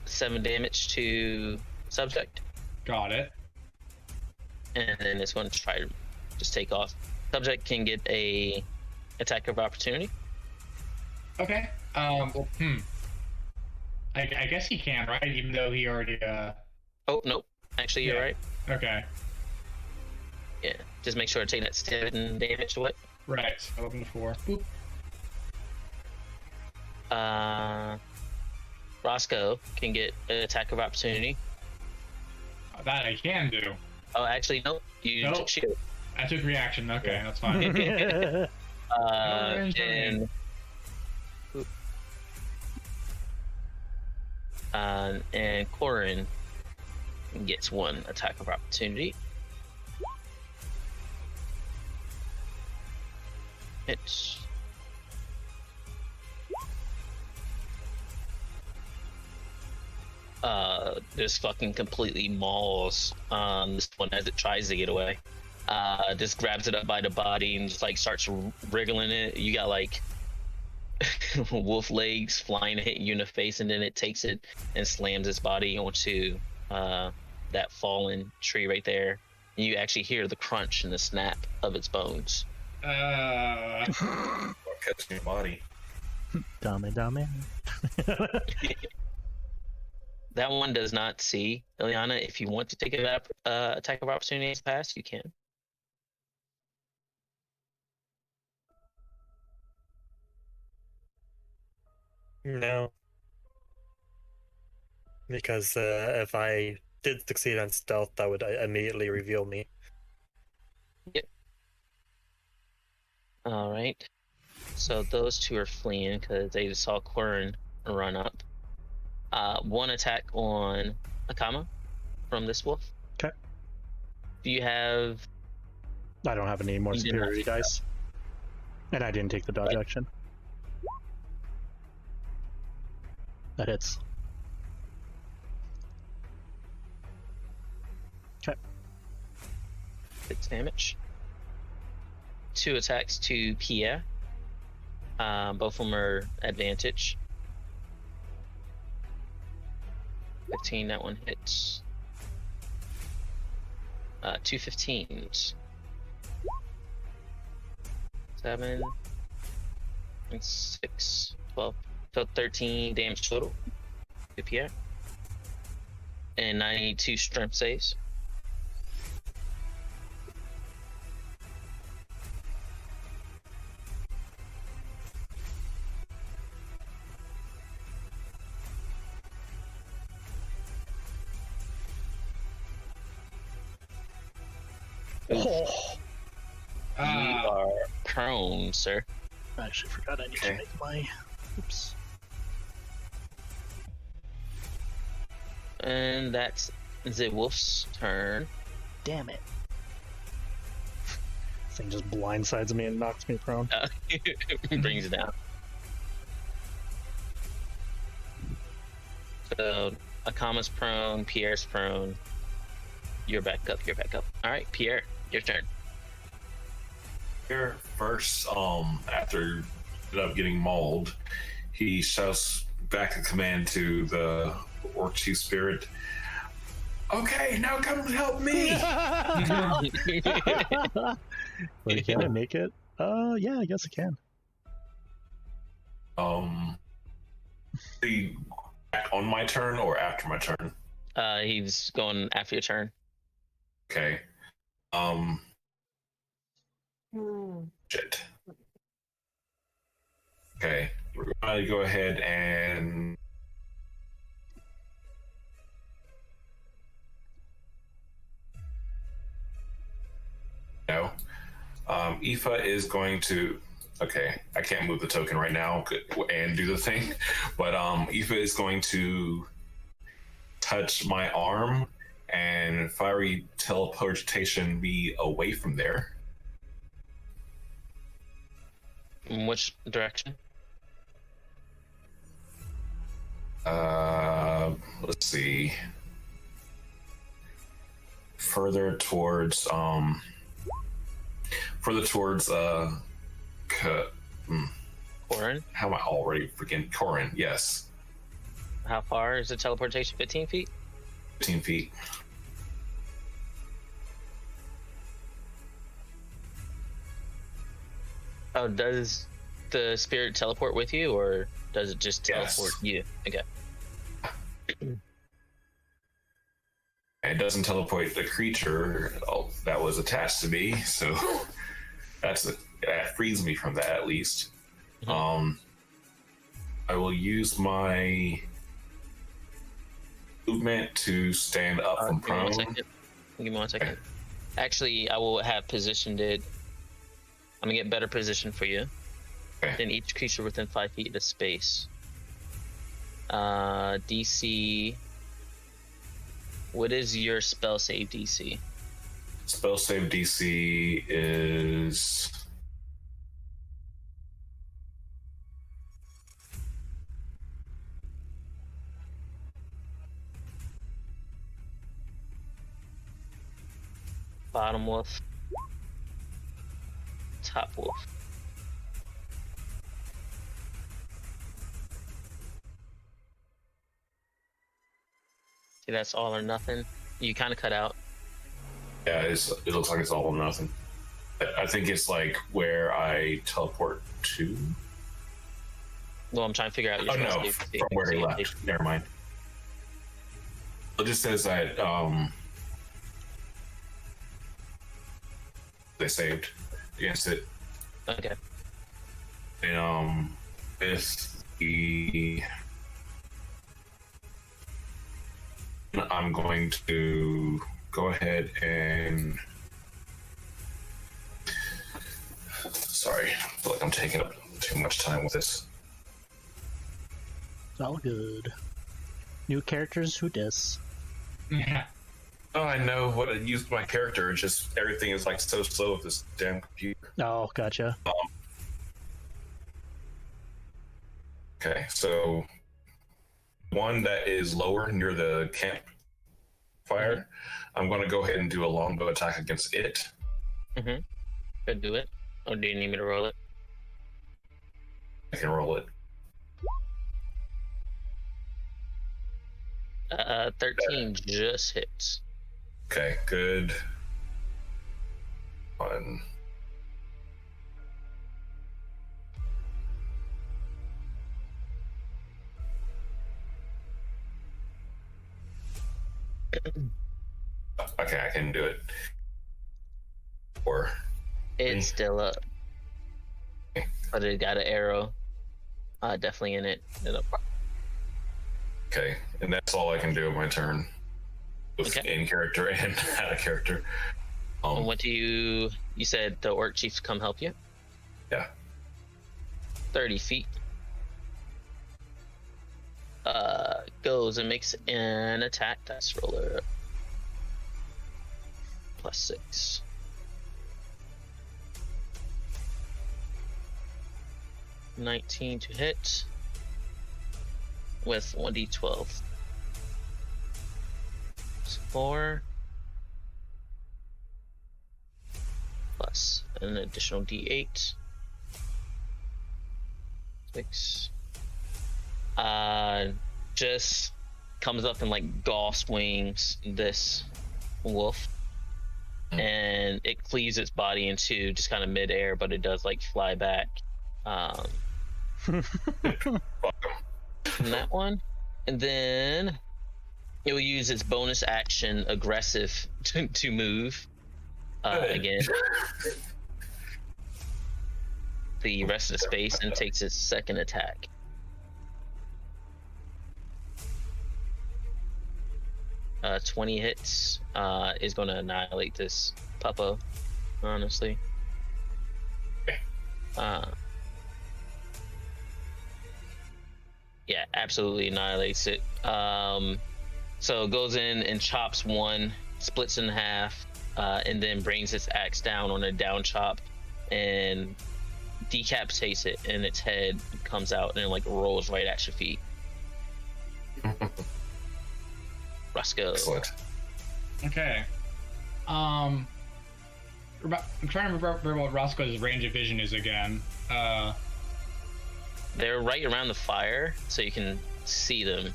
7 damage to subject. Got it. And then it's going to try to just take off. Subject can get a attack of opportunity. Okay. I guess he can, right? Even though he already. Oh nope. Actually, you're right. Okay. Yeah. Just make sure to take that 7 damage away. Right. So 11 to 4. Boop. Roscoe can get an attack of opportunity. That I can do. Oh, actually, nope. You took shield. I took reaction. Okay, that's fine. And Corin gets 1 attack of opportunity. It's just fucking completely mauls this one as it tries to get away. Just grabs it up by the body and just like starts wriggling it. You got like wolf legs flying to hit you in the face, and then it takes it and slams its body onto that fallen tree right there. And you actually hear the crunch and the snap of its bones. Catch your body. Dame. That one does not see Ilyana. If you want to take an attack of opportunity as pass, you can. No. Because if I did succeed on stealth, that would immediately reveal me. Yep. Alright. So those two are fleeing because they just saw Corin run up. 1 attack on Akama from this wolf. Okay. Do you have... I don't have any more superiority dice. And I didn't take the dodge action. That hits. Okay. 6 damage. 2 attacks to Pierre. Both of them are advantage. 15, that one hits. 2 15s. 7 and 6, 12. So 13 damage total to Pierre. And 92 strength saves. Oh. You are prone, sir. I actually forgot I need to make my... Oops. And that's the wolf's turn. Damn it. This thing just blindsides me and knocks me prone. Brings it down. So Akama's prone, Pierre's prone. You're back up. Alright, Pierre, your turn. Here first, after getting mauled, he shouts back a command to the orc chief spirit. Okay, now come and help me. Wait, can I make it? Yeah, I guess I can. The back on my turn or after my turn? He's going after your turn. Okay. Shit. Okay, we're going to go ahead and Aoife is going to. Okay, I can't move the token right now and do the thing, but Aoife is going to touch my arm and fiery teleportation me away from there. In which direction? Let's see. Further towards Corin? how am I already freaking Corin? Yes, How far is the teleportation? 15 feet? 15 feet. Oh, does the spirit teleport with you, or does it just teleport you? Okay. It doesn't teleport the creature that was attached to me, so that frees me from that at least. Mhm. I will use my movement to stand up from Give me one prone. second. Give me 1 second. Actually, I will have positioned it. I'm gonna get better position for you. Okay. Then each creature within 5 feet of space. DC. What is your spell save DC? Spell save DC is Bottom wolf. Top wolf. See, that's all or nothing. You kind of cut out. yeah. It looks like it's all or nothing. I think it's like where I teleport to. Well, I'm trying to figure out your Oh spell no, save. from where he left. Never mind. It just says that they saved against it. Okay. And if the I'm going to go ahead and sorry, I feel like I'm taking up too much time with this. It's all good. New characters, who dis? Yeah. Oh, I know what I used my character. It's just everything is like so slow with this damn computer. Oh, gotcha. Okay, so one that is lower near the campfire, I'm going to go ahead and do a longbow attack against it. Mm-hmm. Could do it. Or do you need me to roll it? I can roll it. 13 just hits. Okay, good. One. Okay, I can do it. Or It's still up. Okay. But it got an arrow. Definitely in it. okay, and that's all I can do on my turn. Both Okay. in character and out of character. And what do you said the orc chiefs come help you? Yeah. 30 feet. Goes and makes an attack dice roller. +6. $19 to hit with 1d12. 4 plus an additional d8. 6. Just comes up and like gauss wings this wolf, and it cleaves its body into just kind of midair, but it does like fly back from that one, and then it will use its bonus action aggressive to move again the rest of the space, and takes its second attack. Uh, 20 hits is going to annihilate this puppo, honestly. Yeah, absolutely annihilates it. So it goes in and chops one, splits in half, and then brings its axe down on a down chop and decapitates it, and its head comes out and like rolls right at your feet. Roscoe. Excellent. Okay. I'm trying to remember what Roscoe's range of vision is again. They're right around the fire, so you can see them.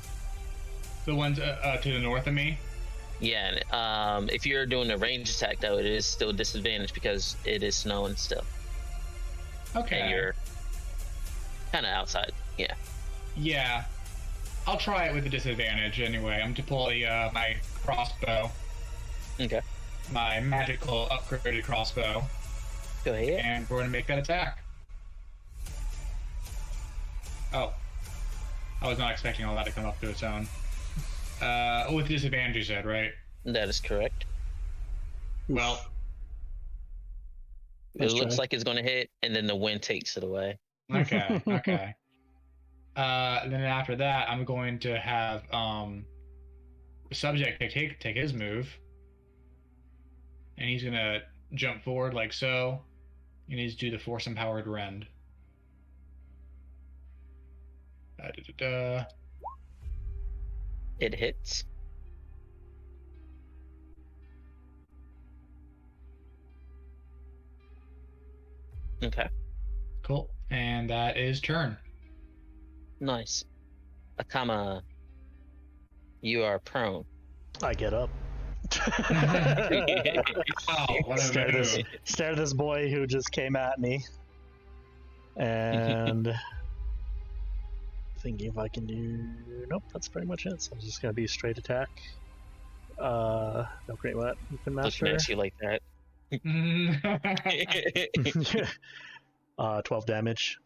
The ones to the north of me? Yeah, if you're doing a range attack, though, it is still disadvantage because it is snowing still. Okay. And you're kind of outside. Yeah. Yeah. I'll try it with a disadvantage anyway. I'm to pull my crossbow. Okay. My magical upgraded crossbow. Go ahead. And we're going to make that attack. Oh. I was not expecting all that to come up to its own. With disadvantage, you said, right? That is correct. Well, It looks like it's going to hit, and then the wind takes it away. okay, okay. Then after that, I'm going to have the subject take his move, and he's gonna jump forward like so, and he's do the force empowered rend. It hits. Okay. Cool, and that is turn. Nice. Akama, you are prone. I get up. Wow, what a stare move. at this boy who just came at me, and thinking if I can do. Nope, that's pretty much it. So I'm just gonna be a straight attack. No great weapon master. Looking at you like that. 12 damage.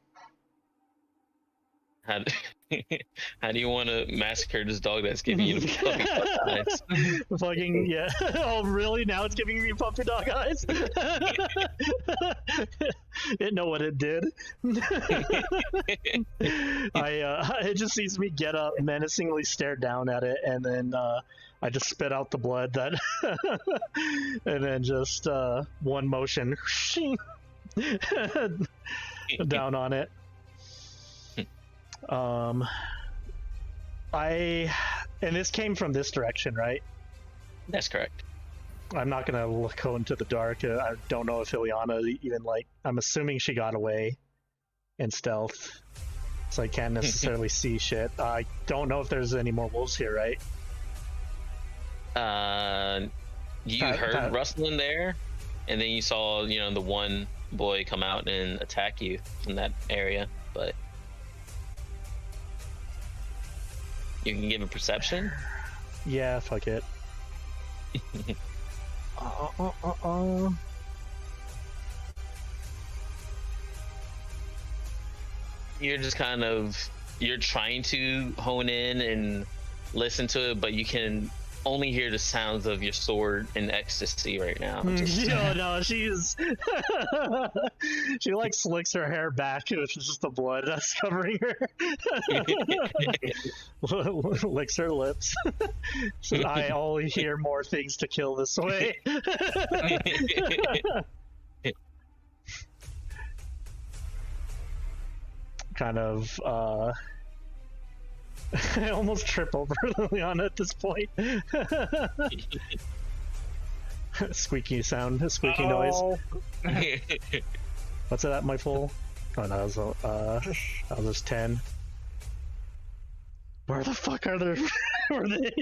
How do you want to massacre this dog that's giving you the puppy dog eyes? Fucking yeah. Oh really? Now it's giving me puppy dog eyes? It know what it did. It just sees me get up, menacingly stare down at it, and then I just spit out the blood that and then just one motion down on it. And this came from this direction, right? That's correct. I'm not gonna go into the dark. I don't know if Ilyana even I'm assuming she got away in stealth, so I can't necessarily see shit. I don't know if there's any more wolves here, right? You heard rustling there, and then you saw, the one boy come out and attack you from that area, but you can give a perception. Yeah, fuck it. You're just you're trying to hone in and listen to it, but you can only hear the sounds of your sword in ecstasy right now. No, she's she slicks her hair back, which is just the blood that's covering her. Licks her lips. Says, I only hear more things to kill this way. Kind of I almost trip over Ilyana at this point. Squeaky sound, squeaky noise. What's that, my full? Oh, no, that was just 10. Where the fuck are they? Were they?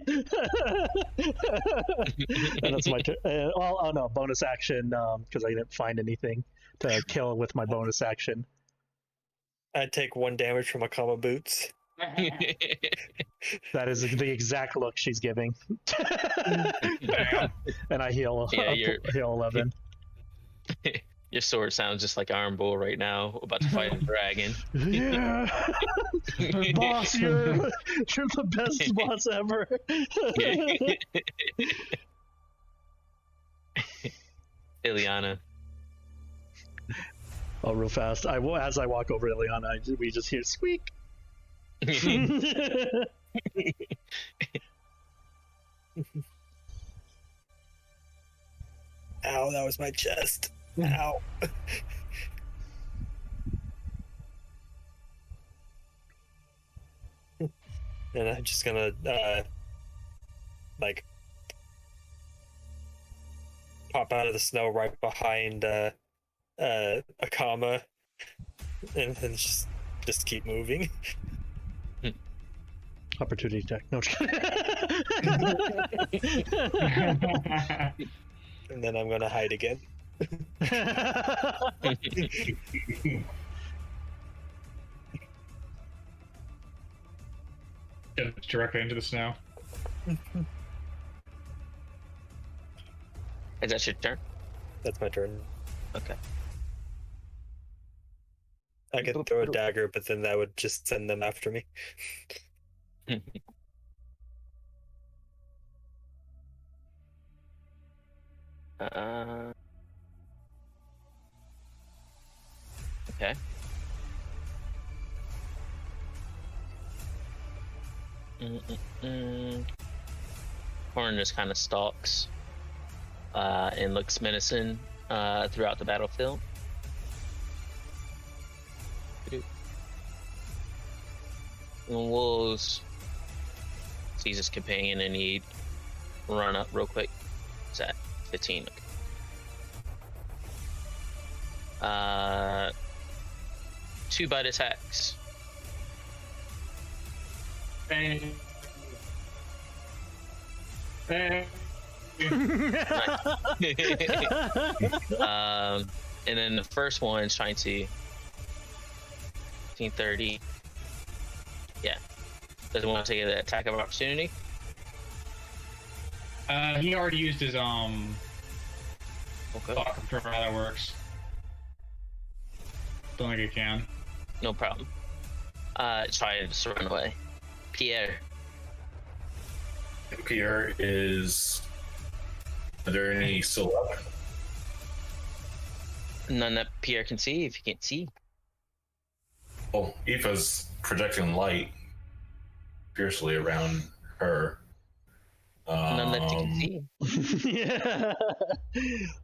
And that's my turn. Oh no, bonus action, because I didn't find anything to kill with my bonus action. I'd take 1 damage from Akama boots. That is the exact look she's giving. And I heal, heal 11. Your sword sounds just like Iron Bull right now, about to fight a dragon. Yeah, boss, you're the best boss ever. Ilyana. Oh, real fast. As I walk over Ilyana, we just hear squeak. Ow, that was my chest. Ow. And I'm just gonna, like, pop out of the snow right behind, Akama, and then just keep moving. Opportunity attack. No. And then I'm gonna hide again. Directly into the snow. Is that your turn? That's my turn. Okay. I could throw a dagger, but then that would just send them after me. Okay. Horn just kind of stalks and looks menacing throughout the battlefield. And Wolves sees his companion and he run up real quick. It's at 15. Okay. 2 bite attacks. Bang. And then the first one is trying to 1530. Yeah. Doesn't want to take an attack of opportunity. He already used his Okay. Fuck, I'm sure how that works. Don't think it can. No problem. Try to just run away. Pierre. Pierre is. Are there any still up? None that Pierre can see, if you can't see. Oh, Aoife's projecting light fiercely around her. None that you can see. Yeah.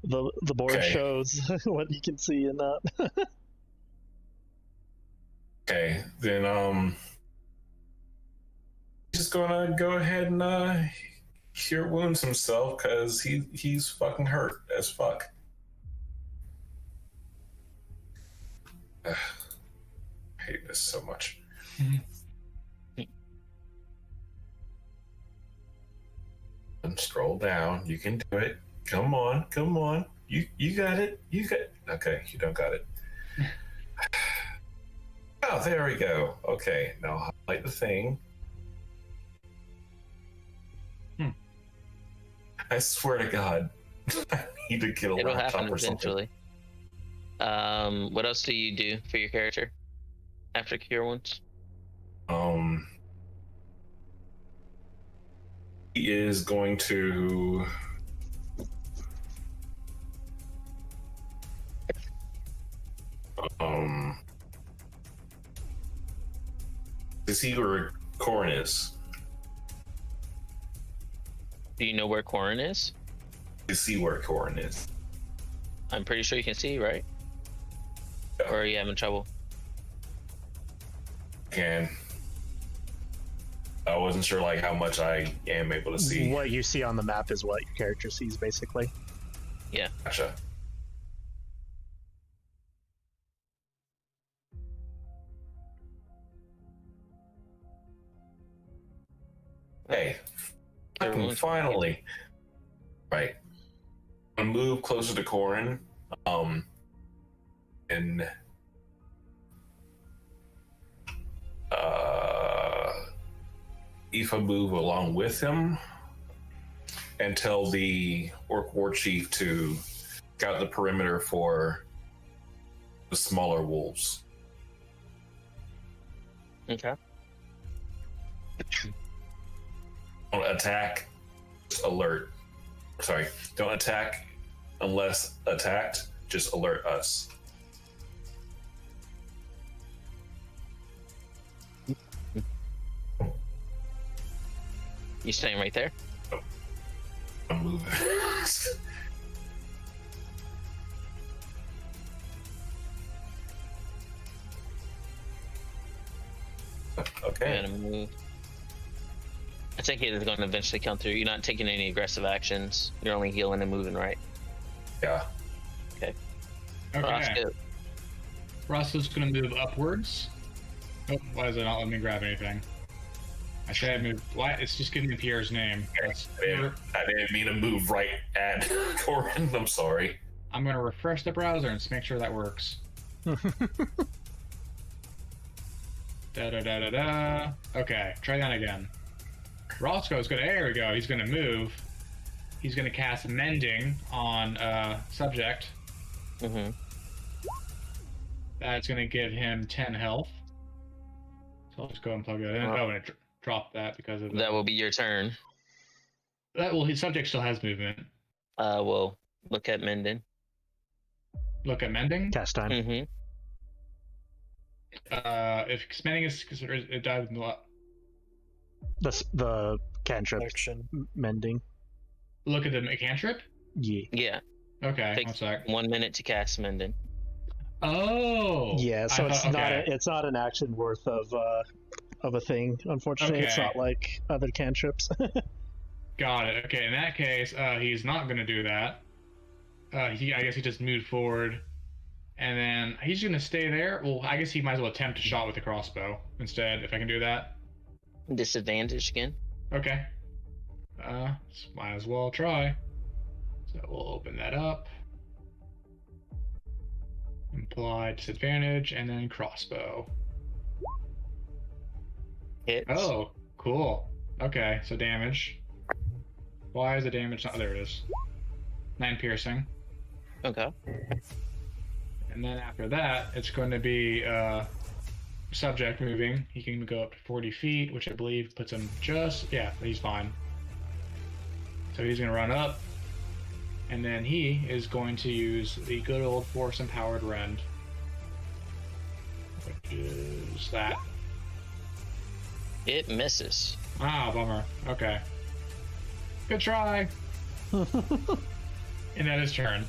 The board Okay. shows what you can see and not. Okay, then just gonna go ahead and cure wounds himself because he's fucking hurt as fuck. Ugh, I hate this so much. And scroll down. You can do it. Come on, come on. You got it. You got. Okay, you don't got it. Oh, there we go. Okay, now highlight the thing. I swear to God, I need to get a It'll laptop happen or something. eventually. What else do you do for your character after cure wounds? He is going to. To see where Corn is. Do you know where Corin is? To see where Corn is. I'm pretty sure you can see, right? Yeah. Or are you having trouble? And I wasn't sure like how much I am able to see. What you see on the map is what your character sees, basically. Yeah. Gotcha. Hey, Cure fucking wounds. finally. Right. I'm gonna move closer to Corin. And Aoife move along with him and tell the Orc War Chief to scout the perimeter for the smaller wolves. Okay. Don't attack, just alert. Sorry, don't attack unless attacked, just alert us. You staying right there? moving. Okay. Gonna move. I think it is going to eventually come through. You're not taking any aggressive actions. You're only healing and moving, right? Yeah. Okay. Roscoe. Roscoe's gonna move upwards. Oh, why does it not let me grab anything? I said I moved. Why? It's just giving me Pierre's name. I didn't mean to move right at Corin. I'm sorry. I'm gonna refresh the browser and just make sure that works. Da da da da da. Okay, try that again. Roscoe's gonna. There we go. He's gonna move. He's gonna cast Mending on subject. Mm-hmm. That's gonna give him 10 health. So I'll just go and plug that in. Oh, and it dropped that because of That will be your turn. His subject still has movement. Well, look at Menden. Look at Mending. Cast time. Mm-hmm. If Mending is considered, it dies in what? The cantrip Action. mending. Look at the cantrip. Yeah. Yeah. Okay, one Takes sec. 1 minute to cast Menden. Oh. Yeah. So it's okay. it's not an action worth of a thing. Unfortunately, it's Okay. not like other cantrips. Got it. Okay, in that case, he's not gonna do that. I guess he just moved forward, and then he's gonna stay there. Well, I guess he might as well attempt a shot with the crossbow instead, if I can do that. Disadvantage again. Okay. Might as well try. So we'll open that up. Apply disadvantage, and then crossbow. Hits. Oh, cool. Okay, so damage. Why is the damage not? There it is. 9 piercing. Okay. And then after that, it's going to be subject moving. He can go up to 40 feet, which I believe puts him just... Yeah, he's fine. So he's going to run up. And then he is going to use the good old Force Empowered Rend. Which is that. It misses. Ah, bummer. Okay. Good try. And then his turn.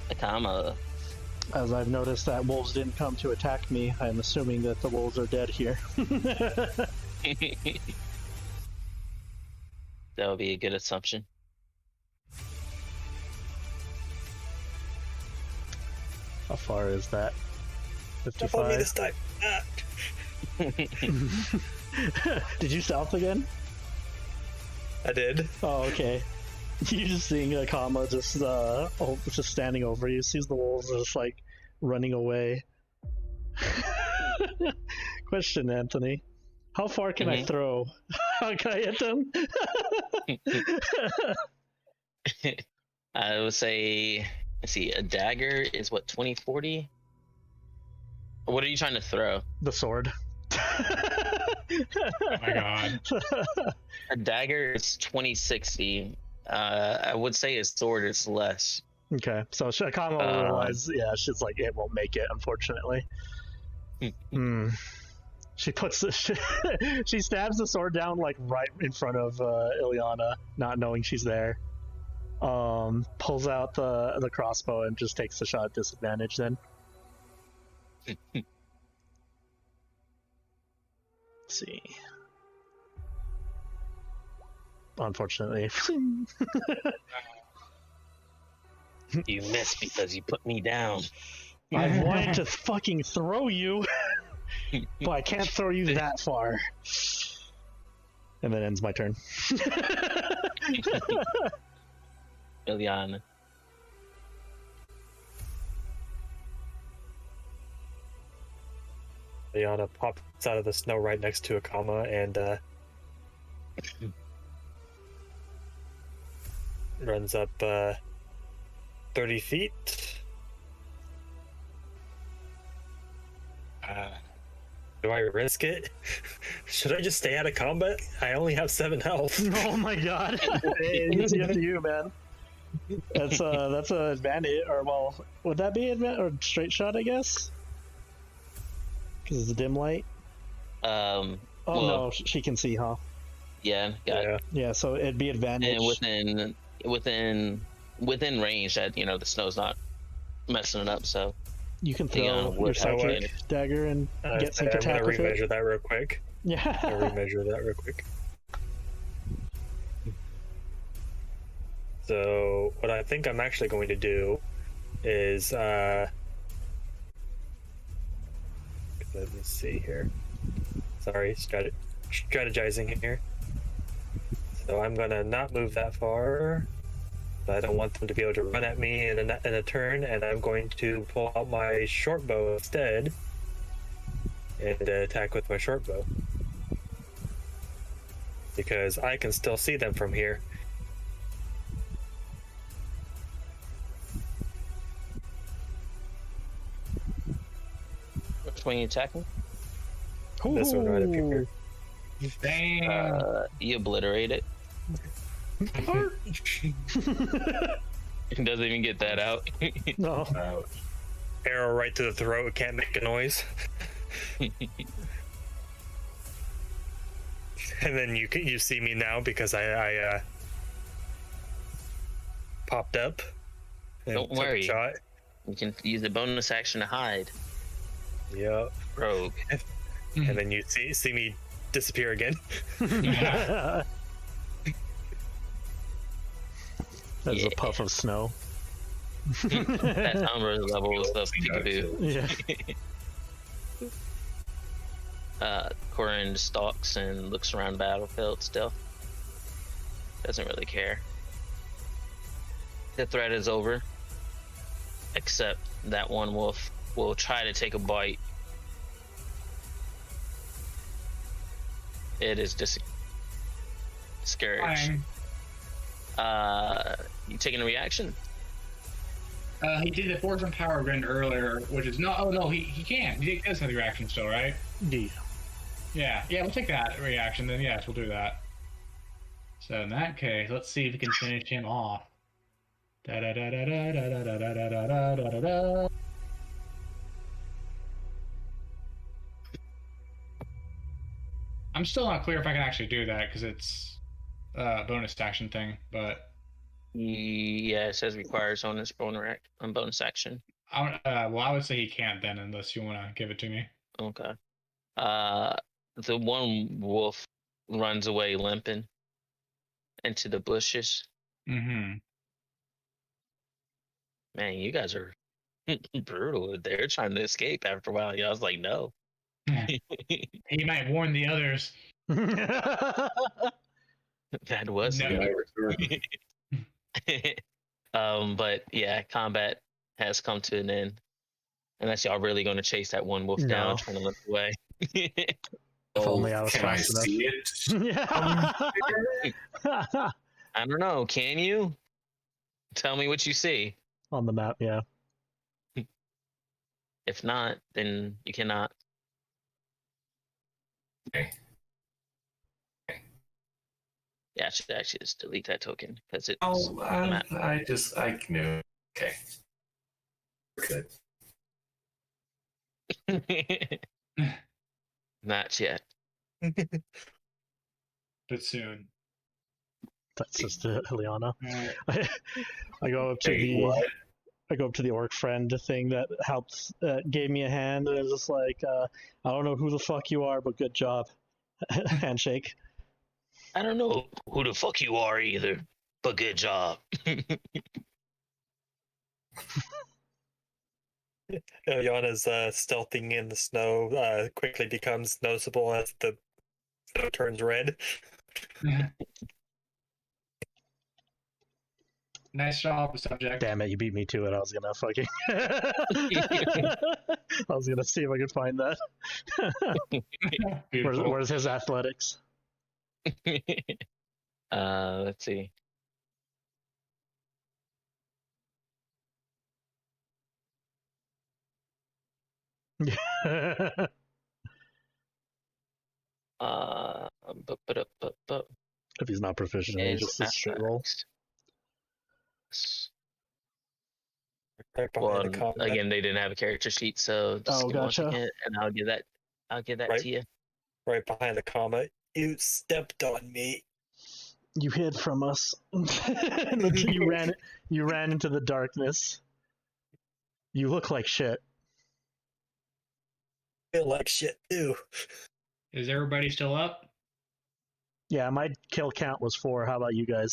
Akama. As I've noticed that wolves didn't come to attack me, I'm assuming that the wolves are dead here. That would be a good assumption. How far is that? Jump on me 55. this time. Ah. Did you south again? I did. Oh, okay. You just seeing Akama just standing over you, sees the wolves just like running away. Question, Anthonie. How far can I throw? How can I hit them? I would say, let's see, a dagger is what, 20, 40? What are you trying to throw? The sword. Oh my god. A dagger is 20, 60. I would say a sword is less. Okay, so Akama will realize, yeah, she's like, it won't make it, unfortunately. She puts she stabs the sword down like right in front of Ilyana, not knowing she's there. Pulls out the crossbow and just takes the shot at disadvantage then. Let's see. Unfortunately. You missed because you put me down. I wanted to fucking throw you, but I can't throw you that far. And then ends my turn. Ilyana. Ilyana pops out of the snow right next to Akama and runs up 30 feet. Do I risk it? Should I just stay out of combat? I only have 7 health. Oh my god. It's up to you, man. That's a advantage, or well, would that be advantage or straight shot? I guess, because it's a dim light. Well, no, she can see, huh? Yeah, got Yeah. Yeah, so it'd be advantage. and within range that the snow's not messing it up. So You can Ilyana throw would your have psychic advantage. dagger and get sneak I'm attack gonna with it. remeasure that real quick. I'll Yeah. remeasure that real quick. So what I think I'm actually going to do is let me see here. Sorry, strategizing here. So I'm gonna not move that far. I don't want them to be able to run at me in a turn, and I'm going to pull out my short bow instead and attack with my short bow. Because I can still see them from here. Which one you attacking? This one right up here. Damn. You obliterate it. It doesn't even get that out. No. Ouch. Arrow right to the throat, can't make a noise. And then you see me now because I popped up. And Don't took a worry. shot. You can use the bonus action to hide. Yep. Rogue. And then you see me disappear again. That's Yeah. a puff of snow. That number level is the peekaboo. Yeah. Corin stalks and looks around the battlefield still. Doesn't really care. The threat is over. Except that one wolf will try to take a bite. It is discouraged. Fine. You taking a reaction? He did the Force and Power Rend earlier, which is not. Oh no, he can't. He does have the reaction still, right? Yeah. Yeah, we'll take that reaction then. Yes, we'll do that. So in that case, let's see if we can finish him off. Da da da da da da da da da da da da da. I'm still not clear if I can actually do that because it's a bonus action thing, but Yeah, it says requires bonus action. well, I would say he can't then, unless you want to give it to me. Okay. The one wolf runs away limping into the bushes. Mm-hmm. Man, you guys are brutal. They're trying to escape after a while. Yeah, I was like, no. He might warn the others. That was No. me. But yeah, combat has come to an end. Unless y'all really going to chase that one wolf down, No. trying to limp away. If only I was Can I fast enough. see it? Yeah. I don't know. Can you? Tell me what you see. On the map, yeah. If not, then you cannot. Okay. Yeah, I should actually just delete that token because it's Oh, on the map. I knew. Okay. Good. Not yet. But soon. That's just Ilyana. Alright. I go up to Hey, the what? I go up to the orc friend thing that helped gave me a hand, and it's just like I don't know who the fuck you are, but good job. Handshake. I don't know who the fuck you are either, but good job. Yana's stealthing in the snow quickly becomes noticeable as the snow turns red. Nice job, subject. Damn it, you beat me to it. I was gonna fucking I was gonna see if I could find that. Beautiful. Where's his athletics? Let's see. If he's not proficient, he just a straight roll. Right Well, behind the combat. again, they didn't have a character sheet, so just Oh, give me 1 gotcha. second, and I'll give that Right. to you. Right behind the comet, You stepped on me. You hid from us. you ran into the darkness. You look like shit. I feel like shit too. Is everybody still up? Yeah, my kill count was 4. How about you guys?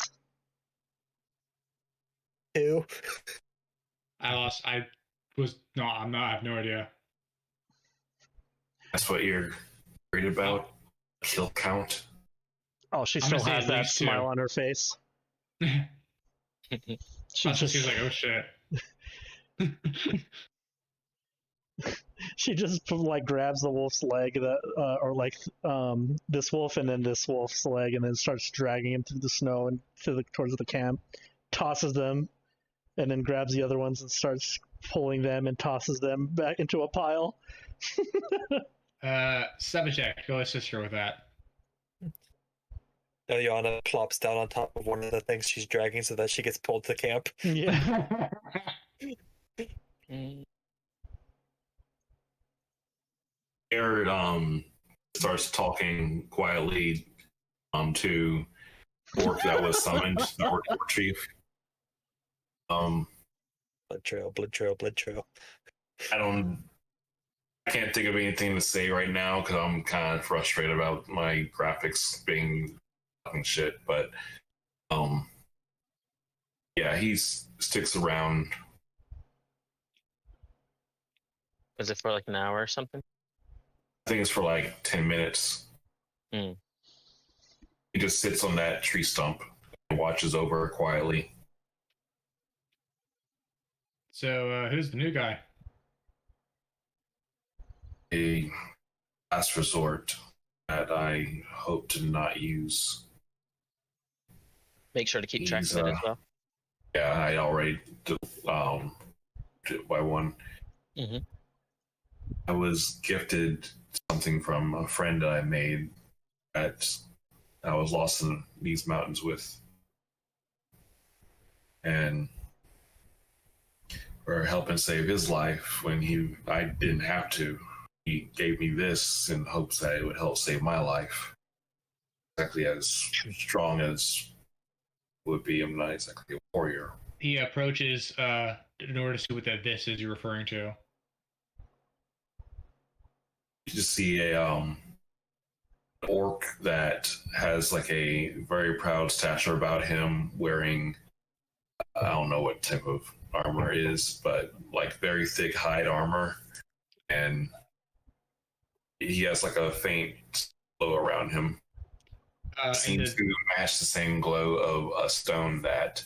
2. I lost. I have no idea. That's what you're worried about? Kill count? Oh, she I'm still gonna say has at that least smile 2. on her face. She Also, just, she's like, oh shit. she just like grabs the wolf's leg or like this wolf and then this wolf's leg and then starts dragging him through the snow and towards the camp, tosses them, and then grabs the other ones and starts pulling them and tosses them back into a pile. 7 check. Go assist her with that. Ilyana plops down on top of one of the things she's dragging so that she gets pulled to camp. Yeah. Jared starts talking quietly to orc that was summoned, the orc chief. Blood trail, blood trail, blood trail. I can't think of anything to say right now because I'm kind of frustrated about my graphics being fucking shit. But yeah, he sticks around. Was it for like an hour or something? I think it's for like 10 minutes. Mm. He just sits on that tree stump and watches over quietly. So, who's the new guy? A last resort that I hope to not use. Make sure to keep track of it as well. Yeah, I already did by one. Mm-hmm. I was gifted something from a friend that I made that I was lost in these mountains with. And for helping save his life when I didn't have to. He gave me this in hopes that it would help save my life. Exactly as strong as would be. I'm not exactly a warrior. He approaches in order to see what that this is you're referring to. You just see a orc that has like a very proud stature about him, wearing I don't know what type of armor it is, but like very thick hide armor, and he has like a faint glow around him. Seems to match the same glow of a stone that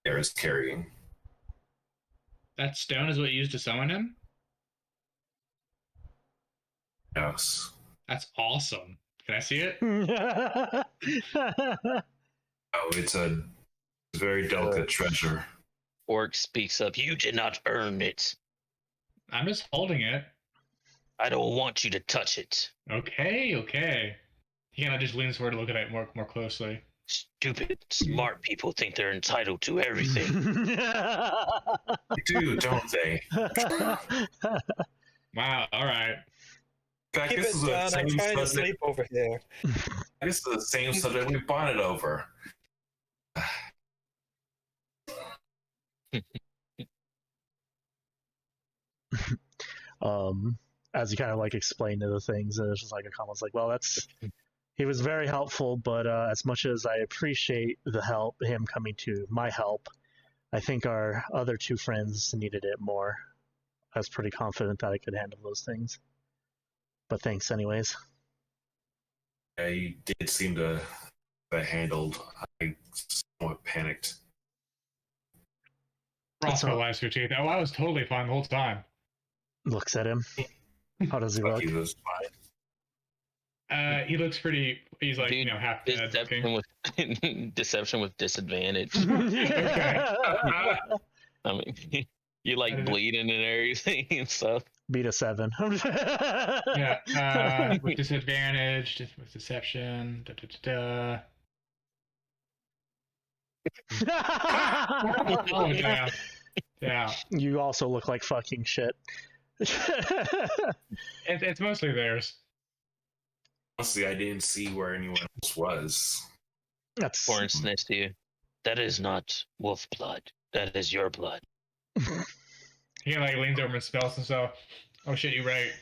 Pierre is carrying. That stone is what you used to summon him? Yes. That's awesome. Can I see it? Oh, it's a very delicate treasure. Orc speaks up. You did not earn it. I'm just holding it. I don't want you to touch it. Okay. He kind of just leans forward to look at it more closely. Stupid, smart people think they're entitled to everything. They do, don't they? Wow, alright. I Keep guess it down, I'm trying to sleep over here. I guess it's the same subject we bonded over. As he kind of like explained to the things, and it's just like Akama's like, well, he was very helpful, but as much as I appreciate the help, him coming to my help, I think our other 2 friends needed it more. I was pretty confident that I could handle those things. But thanks anyways. I did seem to have handled. I somewhat panicked. Roscoe lies your teeth. Oh, I was totally fine the whole time. Looks at him. How does he look? He was fine. He looks pretty. He's like, Dude, half dead. Deception with disadvantage. Okay. I mean, you like bleeding and everything and stuff. Beat a 7. Yeah, with disadvantage, with deception. Oh, damn. Yeah. You also look like fucking shit. It's mostly theirs. Honestly, I didn't see where anyone else was. That's Horns next to you. That is not wolf blood. That is your blood. He like leans over and spells himself. Oh shit, you're right.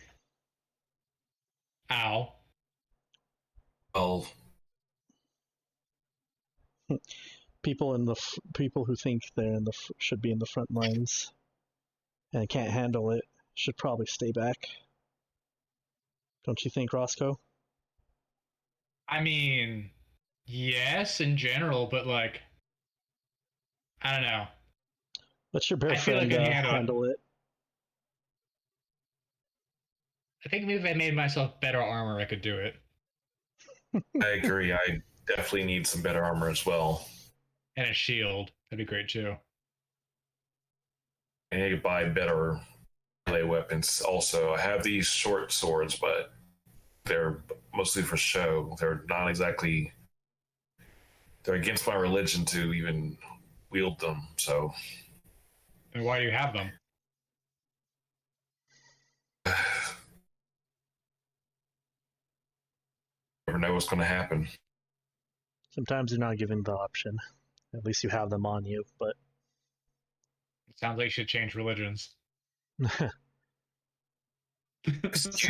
Ow. Well, people who think they're should be in the front lines and can't handle it should probably stay back. Don't you think, Roscoe? I mean, yes, in general, but like, I don't know. Let your bear I feel like friend I can handle it. I think maybe if I made myself better armor, I could do it. I agree. I definitely need some better armor as well. And a shield. That'd be great too. I need to buy better melee weapons. Also, I have these short swords, but they're mostly for show. They're not exactly. They're against my religion to even wield them. So. And why do you have them? Never know what's going to happen. Sometimes you're not given the option. At least you have them on you, but It sounds like you should change religions.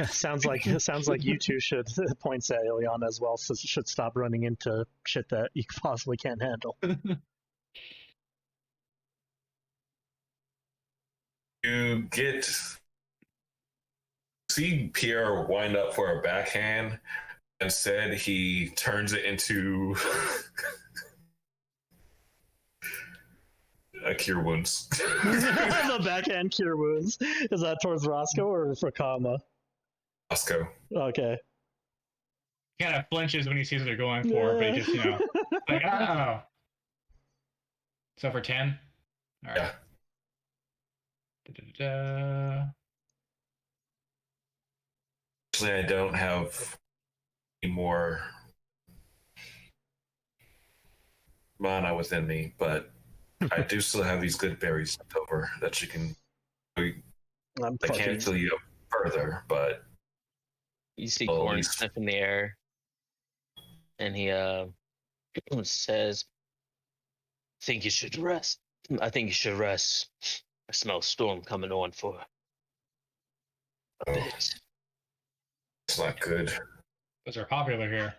sounds like you two should points at Ilyana as well, so should stop running into shit that you possibly can't handle. You see Pierre wind up for a backhand. Instead, he turns it into a cure wounds. The backhand cure wounds. Is that towards Roscoe or for Akama? Roscoe. Okay. He kind of flinches when he sees what they're going for, but he just, like, oh. So for 10? All right. Yeah. Da-da-da-da. Actually, I don't have any more mana within me, but I do still have these good berries left over that you can. I can't fill you up further, but You see Corn sniff in the air, and he says, "Think you should rest. I think you should rest. I smell storm coming on for a bit." It's not good. Those are popular here.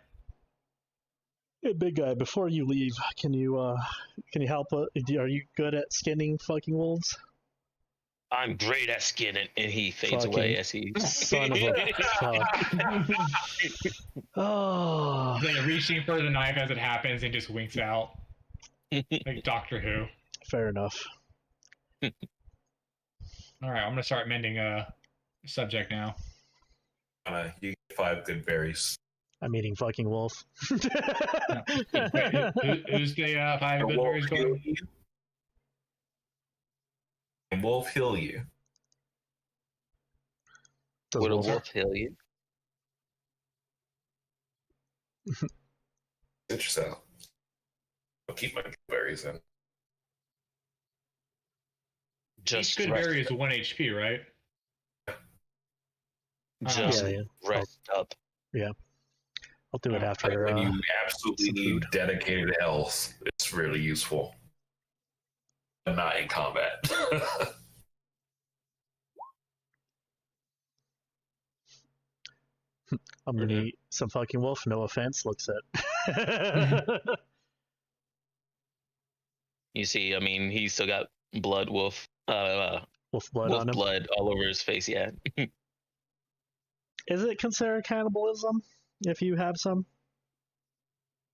Hey, big guy, before you leave, can you help? Are you good at skinning fucking wolves? I'm great at skinning, and he fades away as he. Son of a fuck. Oh. He's like reaching for the knife as it happens and just winks out. Like Doctor Who. Fair enough. Alright, I'm gonna start mending subject now. You get 5 good berries. I'm eating fucking wolf. Wait, who's the 5 good berries going? And wolf heal you. Would a wolf heal you? Get yourself. I'll keep my good berries in. Each good berry is 1 HP, right? Just rest up. Yeah. I'll do it after. When you absolutely need dedicated health, it's really useful. But not in combat. I'm gonna eat some fucking wolf. No offense. Looks at. You see, I mean, he's still got wolf blood on him. Blood all over his face. Yeah. Is it considered cannibalism if you have some?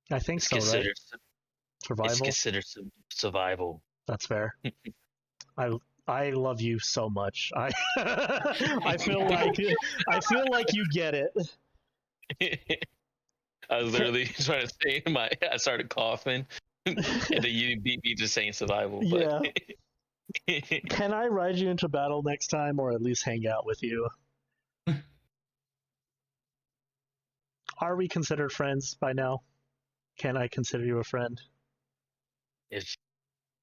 I think so, right? Survival. It's considered survival. That's fair. I love you so much. I feel like you get it. I was literally trying to say I started coughing, and then you beat me just saying survival. But... Yeah. Can I ride you into battle next time, or at least hang out with you? Are we considered friends by now? Can I consider you a friend? If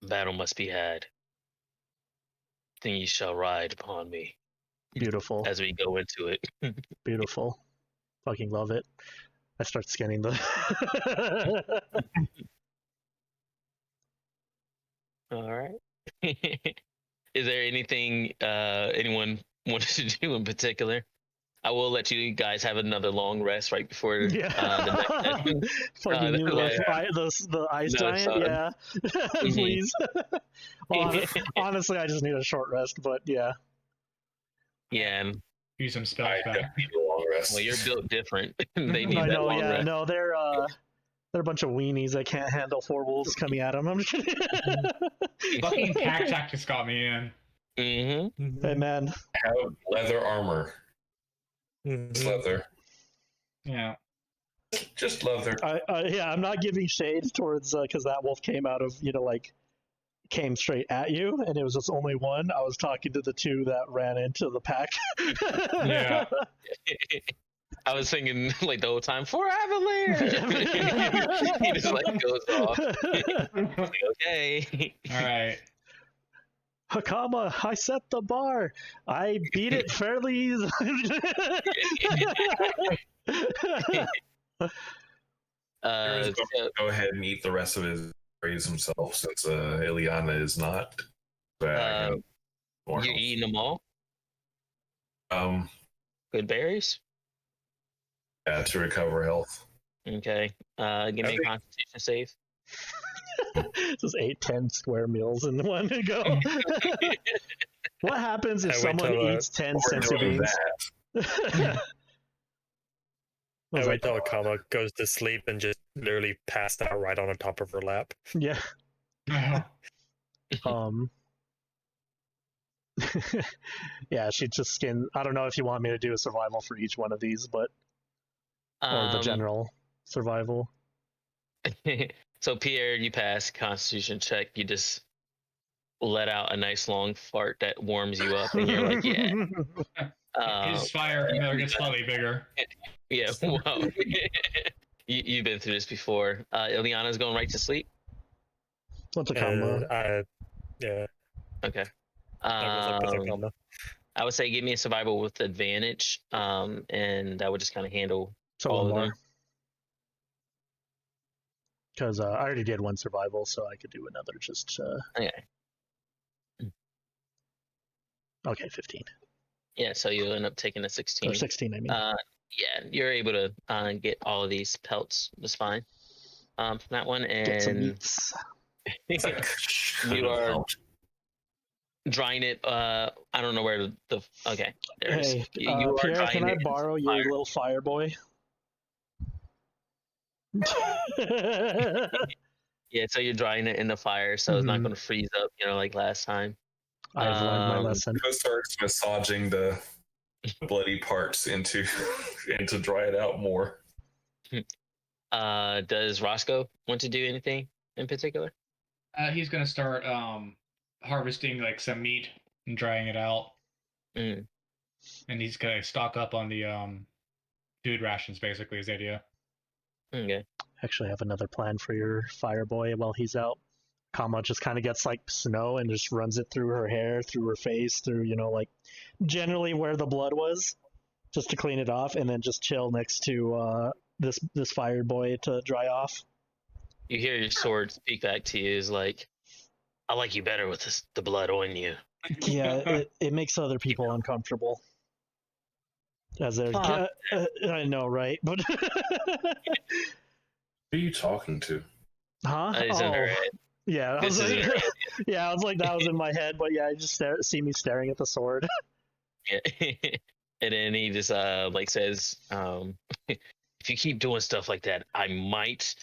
battle must be had, then you shall ride upon me. Beautiful. As we go into it. Beautiful. Fucking love it. I start scanning the. All right. Is there anything anyone wanted to do in particular? I will let you guys have another long rest right before Yeah. the next session. Fucking new like, the ice no, giant. Yeah. Please. Honestly, I just need a short rest, but yeah. Yeah, and Use some spells I back. need a long rest. well, you're built different. They need I that know. long Yeah. rest. No, they're a bunch of weenies that can't handle 4 wolves coming at them. I'm just kidding. Fucking pack tactics got me in. Mm-hmm. Hey man. Have leather armor. Just leather. Yeah. Just leather. Yeah, I'm not giving shade towards because that wolf came out of came straight at you, and it was just only one. I was talking to the 2 that ran into the pack. Yeah. I was thinking like the whole time for Avalier. He just like goes off. Like, okay. All right. Akama, I set the bar. I beat it fairly easily. Go ahead and eat the rest of his berries himself, since Ilyana is not. You eating them all? Good berries? Yeah, to recover health. Okay. Give me a constitution save. Just 8-10 square meals in one go. What happens if someone eats 10 senzu beans? I wait till Akama goes to sleep and just literally passed out right on the top of her lap. Yeah. Yeah, she just skinned. I don't know if you want me to do a survival for each one of these, but or the general survival. So Pierre, you pass Constitution check. You just let out a nice long fart that warms you up, and you're like, yeah. His fire gets slightly bigger. Yeah, wow. You've been through this before. Ilyana's going right to sleep. What's a combo? Yeah. Okay. I would say give me a survival with advantage, and I would just kind of handle all of them. Because I already did one survival, so I could do another. Just okay, 15. Yeah, so you'll end up taking a 16. Or 16, I mean. Yeah, you're able to get all of these pelts just fine from that one, and you are drying it. I don't know where the okay. There's Hey, you Pierre, can I borrow your little fire boy? Yeah, so you're drying it in the fire, so it's not going to freeze up, like last time. I've learned my lesson. He starts massaging the bloody parts into to dry it out more. Does Roscoe want to do anything in particular? He's gonna start harvesting like some meat and drying it out, and he's gonna stock up on the food rations. Basically, his idea. Okay. Actually, I have another plan for your fire boy while he's out. Kama just kind of gets like snow and just runs it through her hair, through her face, through like generally where the blood was, just to clean it off, and then just chill next to this fire boy to dry off. You hear your sword speak back to you, is like, I like you better with the blood on you. Yeah, it makes other people uncomfortable. As they're, I know, right? But who are you talking to? Huh? Yeah, I was like, I was like, that was in my head, but yeah, I just see me staring at the sword. Yeah, and then he just says, if you keep doing stuff like that, I might,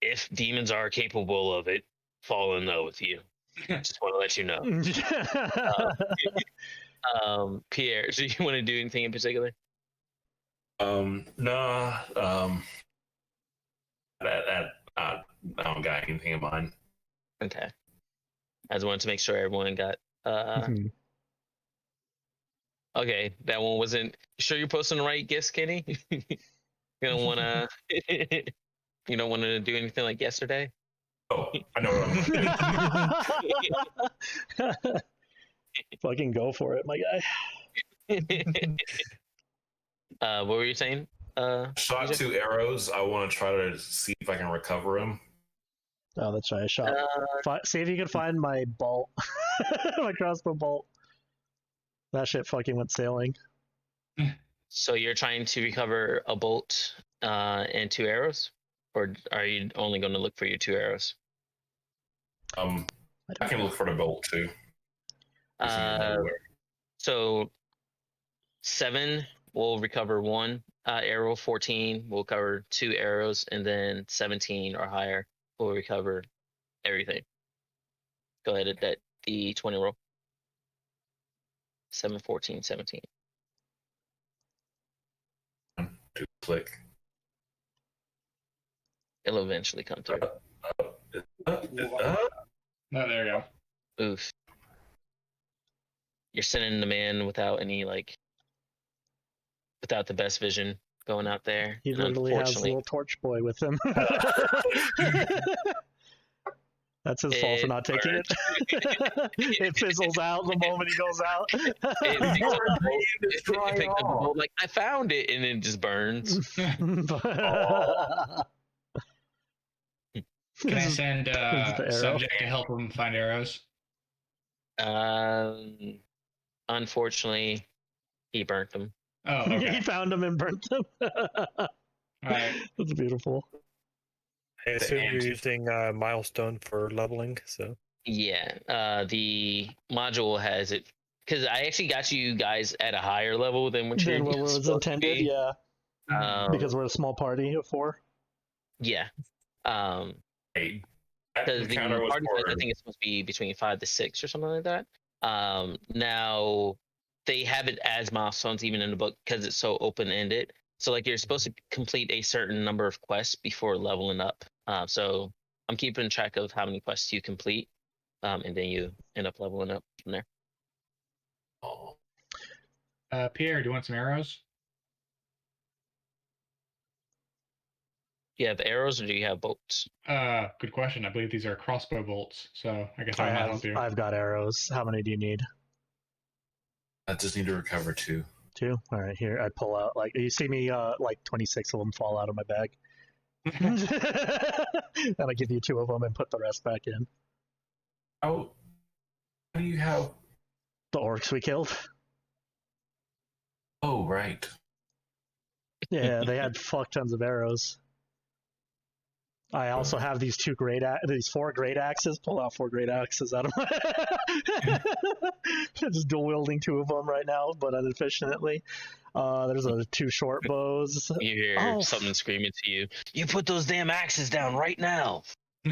if demons are capable of it, fall in love with you. Just want to let you know. Pierre, do you want to do anything in particular? Nah. I don't got anything in mind. Okay. I just wanted to make sure everyone got. Okay, that one wasn't. Sure, you're posting the right gifts, Kenny. You don't want to. You don't want to do anything like yesterday. Oh, I know what I'm doing. Fucking go for it, my guy. What were you saying, Shot DJ? 2 arrows. I want to try to see if I can recover them. Oh, that's right. I shot. See if you can find my bolt, my crossbow bolt. That shit fucking went sailing. So you're trying to recover a bolt and 2 arrows, or are you only going to look for your 2 arrows? I can look for the bolt too. So 7 will recover 1 arrow, 14 will cover 2 arrows, and then 17 or higher will recover everything. Go ahead at that D20 roll. 7, 14, 17. 2 click. It'll eventually come through. No, there you go. Oof. You're sending the man without any without the best vision going out there. He literally has a little torch boy with him. That's his fault for not taking it. It fizzles out the moment he goes out. It picks up the bolt, like, I found it, and it just burns. Can I send subject to help him find arrows? Unfortunately, he burnt them. Oh, okay. He found them and burnt them. Right. That's beautiful. I assume you're using milestone for leveling, so. Yeah, the module has it, because I actually got you guys at a higher level than what Than what was intended, yeah. Because we're a small party of 4. Yeah. Because the party size, I think it's supposed to be between 5 to 6 or something like that. Now they have it as milestones even in the book because it's so open-ended. So like you're supposed to complete a certain number of quests before leveling up. So I'm keeping track of how many quests you complete, and then you end up leveling up from there. Pierre, do you want some arrows? Do you have arrows or do you have bolts? Good question. I believe these are crossbow bolts, so I guess I might help you. I've got arrows. How many do you need? I just need to recover 2. 2? All right, here I pull out. Like you see me, like 26 of them fall out of my bag. And I give you 2 of them and put the rest back in. How do you have the orcs we killed? Oh, right. Yeah, they had fuck tons of arrows. I also have these 4 great axes. Pull out 4 great axes out of my. Just dual wielding 2 of them right now, but inefficiently. There's 2 short bows. You hear something screaming to you. You put those damn axes down right now.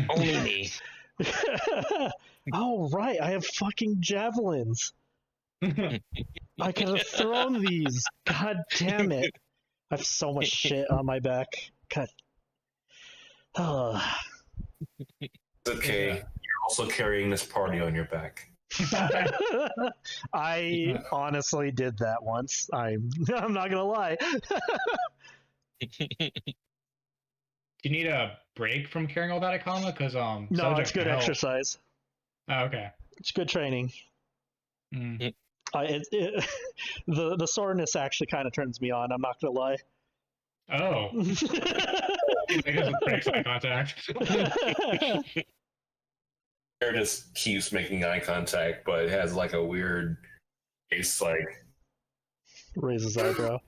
Only me. Oh right, I have fucking javelins. I could have thrown these. God damn it! I have so much shit on my back. God. It's okay. You're also carrying this party on your back. I honestly did that once. I'm not gonna lie. Do you need a break from carrying all that, Akama? Because no, it's good exercise. Oh, okay. It's good training. Mm. The soreness actually kind of turns me on. I'm not gonna lie. Oh. It doesn't break eye contact. Air just keeps making eye contact, but it has like a weird face, like raises eyebrow.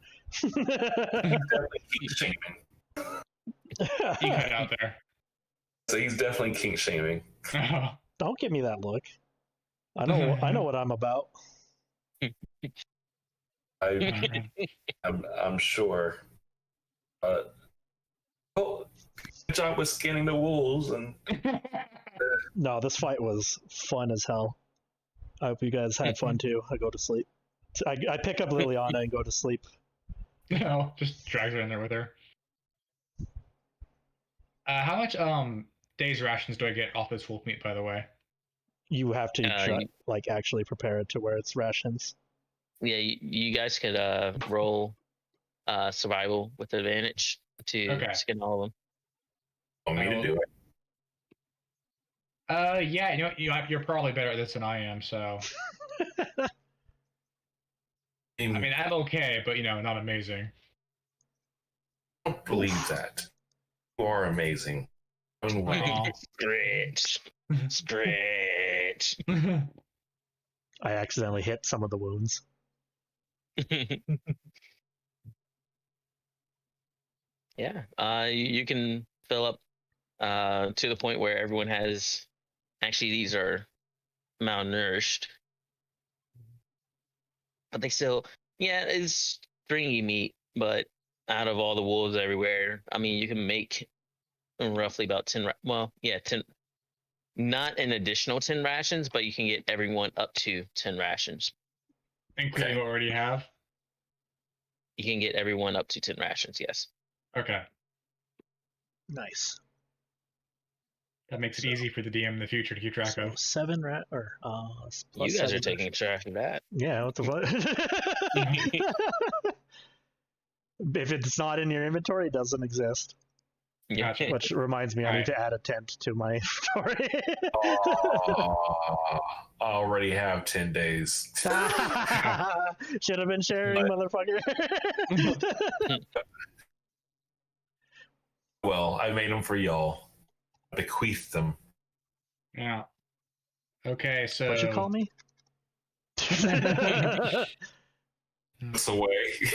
Definitely kink shaming. You cut out there. So he's definitely kink shaming. Don't give me that look. I know what I'm about. I'm sure. Good job with scanning the wolves and. No, this fight was fun as hell. I hope you guys had fun too. I go to sleep. I pick up Ilyana and go to sleep. No, just drags her in there with her. How much days rations do I get off this wolf meat, by the way? You have to actually prepare it to where it's rations. Yeah, you guys could roll survival with advantage to skin all of them. Want me to do it? Yeah, you're probably better at this than I am, so. I mean, I'm okay, but not amazing. I don't believe that. You are amazing. One way. Aw. Stretch. Stretch. I accidentally hit some of the wounds. Yeah. You can fill up to the point where everyone has. Actually, these are malnourished, but they still. Yeah, it's stringy meat, but out of all the wolves everywhere, I mean, you can make roughly about 10. Well, yeah, 10. Not an additional 10 rations, but you can get everyone up to 10 rations. Including what we already have. You can get everyone up to 10 rations, yes. Okay. Nice. That makes it So- easy for the DM in the future to keep track So of. 7 rat or plus You guys 7 are taking track of that. Yeah, what the fuck? If it's not in your inventory, it doesn't exist. Yeah. Gotcha. Which reminds me, I need to add a tent to my inventory. I already have 10 days. Should have been sharing, motherfucker. Well, I made them for y'all. I bequeathed them. Yeah. Okay, so. What'd you call me? That's the way.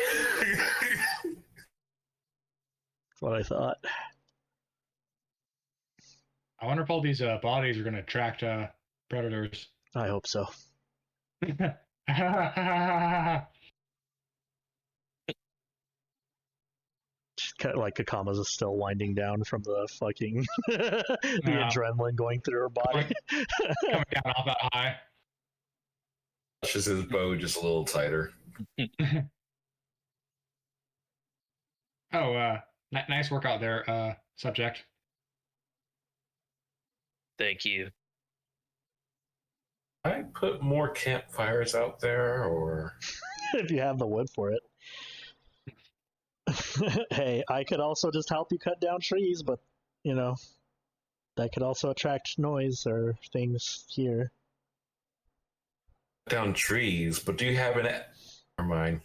That's what I thought. I wonder if all these bodies are going to attract predators. I hope so. Just kind of like Akama's is still winding down from the fucking the Yeah. adrenaline going through her body. Coming down off that high. Just his bow just a little tighter. Oh, nice workout there, subject. Thank you. I put more campfires out there, or If you have the wood for it. Hey, I could also just help you cut down trees, but you know, that could also attract noise or things here. down trees. But do you have an? Never mind.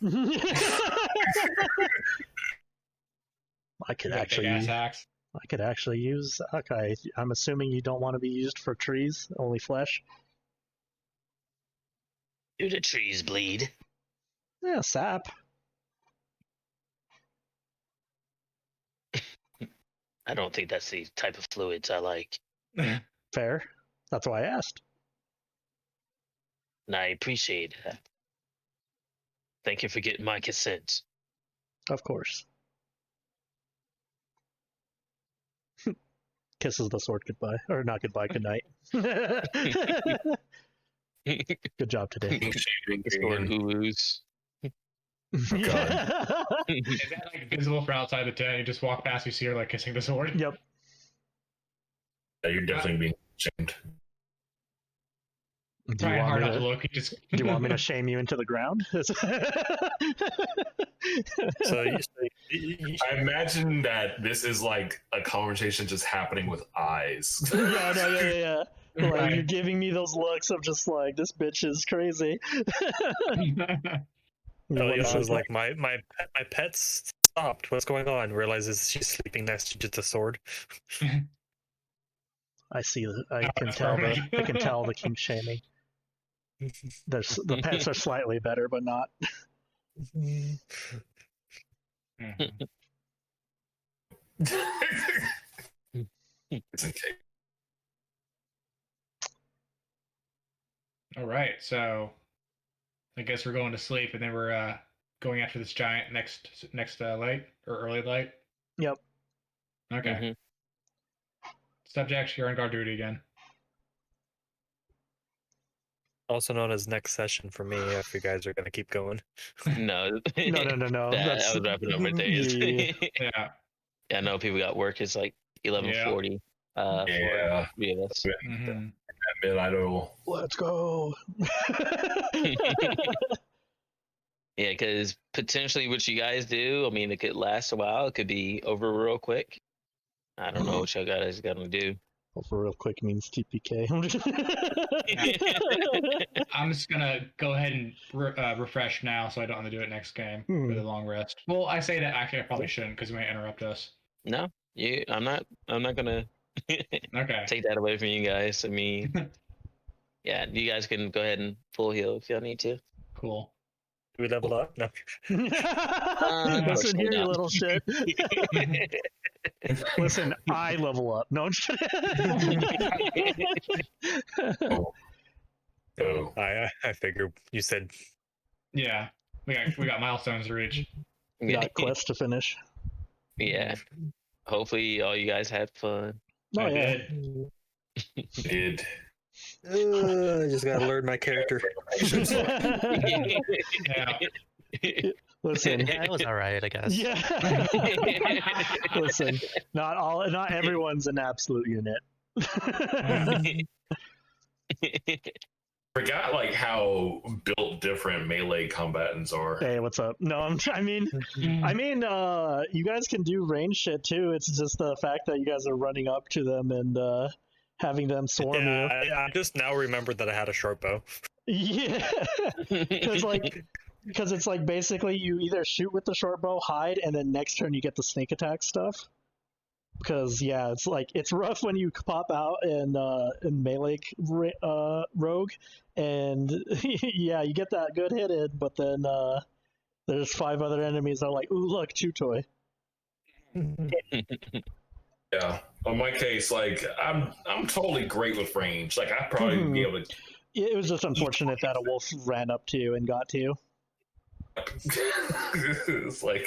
I could That actually, big-ass axe. I could actually use. Okay, I'm assuming you don't want to be used for trees, only flesh. Do the trees bleed? Yeah, sap. I don't think that's the type of fluids I like. Fair. That's why I asked. And I appreciate that. Thank you for getting my consent. Of course. Kisses the sword goodbye, or not goodbye, good night. Good job today. Oohs. Is that like visible from outside the tent? You just walk past, you see her like kissing the sword. Yep. Yeah, you're definitely being shamed. Do you, Trying want hard me not to to, look. You just. do you want me to shame you into the ground? So I imagine that this is like a conversation just happening with eyes. yeah. Like, Right. you're giving me those looks of just like, this bitch is crazy. Ilyana's like, my pet's stopped. What's going on? Realizes she's sleeping next to the sword. I see. I can that's tell. perfect. I can tell the kink shaming. The pets are slightly better, but not. Mhm. It's okay. All right, so I guess we're going to sleep, and then we're going after this giant next light or early light. Yep. Okay. Mhm. Subject, you're on guard duty again. Also known as next session for me. If you guys are gonna keep going. No. No. That, I was wrapping up my days. Yeah. Yeah. Yeah, I know people got work. It's like 11:40. Yeah. For three of us. Mhm. Mid-idle. Let's go. Yeah, because potentially what you guys do, I mean, it could last a while. It could be over real quick. I don't know what y'all guys gonna do. For real quick means TPK. I'm just gonna go ahead and refresh now, so I don't have to do it next game for the long rest. Well, I say that actually I probably shouldn't because it might interrupt us. No, I'm not gonna Okay. take that away from you guys. I mean, yeah, you guys can go ahead and full heal if y'all need to. Cool. Do we level up? No. Listen here, you not. little shit. Listen, I level up. No, I'm just Oh. I figured you said Yeah, we got milestones to reach. we got quest to finish. Yeah. Hopefully, all you guys had fun. Oh I yeah. did. Did. I just gotta learn my character. Yeah. Listen. Yeah, it was all right, I guess. Yeah. Listen, not everyone's an absolute unit. Forgot like how built different melee combatants are. Hey, what's up? No, I mean, you guys can do range shit too. It's just the fact that you guys are running up to them and having them swarm you. I just now remembered that I had a short bow. Yeah, because it's like basically you either shoot with the short bow, hide, and then next turn you get the sneak attack stuff. Because yeah, it's like it's rough when you pop out in melee rogue, and yeah, you get that good hit in, but then there's 5 other enemies that are like, ooh, look, chew toy. Yeah. On my case, like I'm totally great with range. Like I'd probably be able to. It was just unfortunate that a wolf ran up to you and got to you. It's like,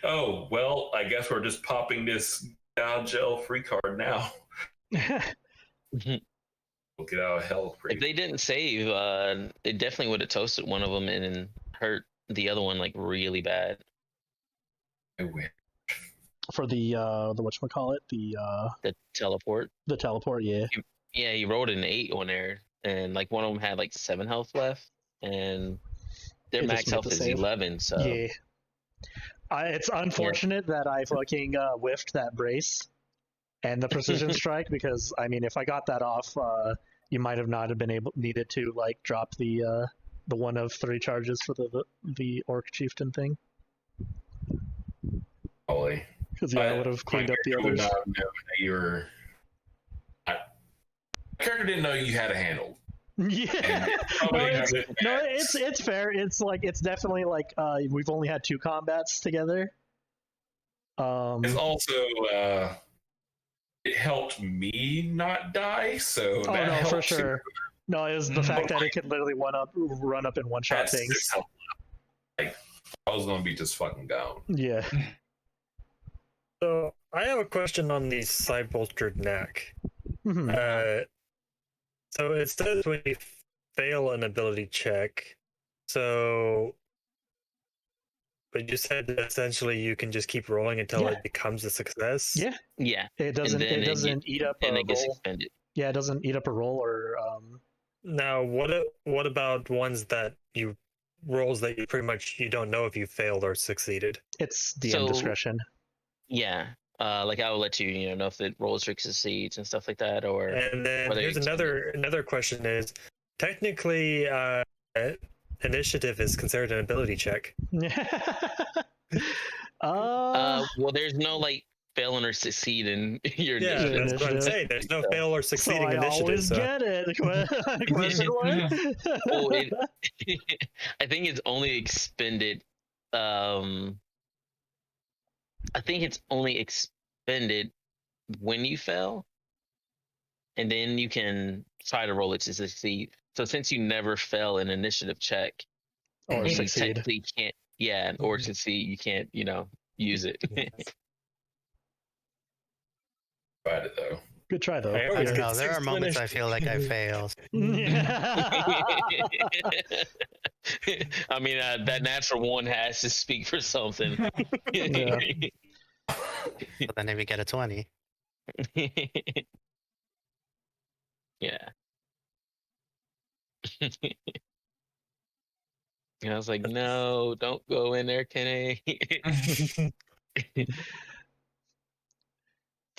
oh well, I guess we're just popping this gel free card now. We'll get out of hell free. If they didn't save, they definitely would have toasted one of them and hurt the other one like really bad. I win. For the whatchamacallit, The teleport. the teleport, yeah. Yeah, he rolled an 8 on there, and like one of them had like 7 health left, and their It just max made health the is save. 11. So Yeah. It's unfortunate that I fucking whiffed that brace and the precision strike because I mean if I got that off, you might have not have been needed to like drop the 1 of 3 charges for the orc chieftain thing. Probably. Because yeah, I would have cleaned up the My character would others. not know that you were. My character didn't know you had a handle. Yeah. Oh, No, yeah. it's fair. It's like it's definitely like we've only had 2 combats together. It's also it helped me not die, so Oh that no, helped for too. sure. No, it was the fact that it could literally run up and one shot That's things. just helped. Like I was gonna be just fucking gone. Yeah. So I have a question on the side bolstered knack. Mhm. So it says when you fail an ability check, so but you said that essentially you can just keep rolling until Yeah. it becomes a success. Yeah. yeah, It doesn't. then It doesn't eat up a and it gets roll. expended. Yeah, it doesn't eat up a roll or. Now, what about ones that you rolls that you pretty much you don't know if you failed or succeeded? It's DM So- discretion. Yeah, like I will let you know if it rolls or succeeds and stuff like that, or And then whether here's you another question is technically initiative is considered an ability check. well, there's no like failing or succeeding your Yeah, initiative. that's what I'm initiative. saying. There's no fail or So succeeding I initiative. always So. get it. Question mark? Well, I think it's only expended. I think it's only expended when you fail, and then you can try to roll it to succeed. So since you never fail an initiative check, Or you succeed. technically can't. Yeah, or succeed, you can't. Use it. Tried it though. Good try though. I I always don't get know. There are 6 moments I finished. feel like I fail. I mean, that natural 1 has to speak for something. Yeah. But then if you get a 20, Yeah. And I was like, no, don't go in there, Kenny.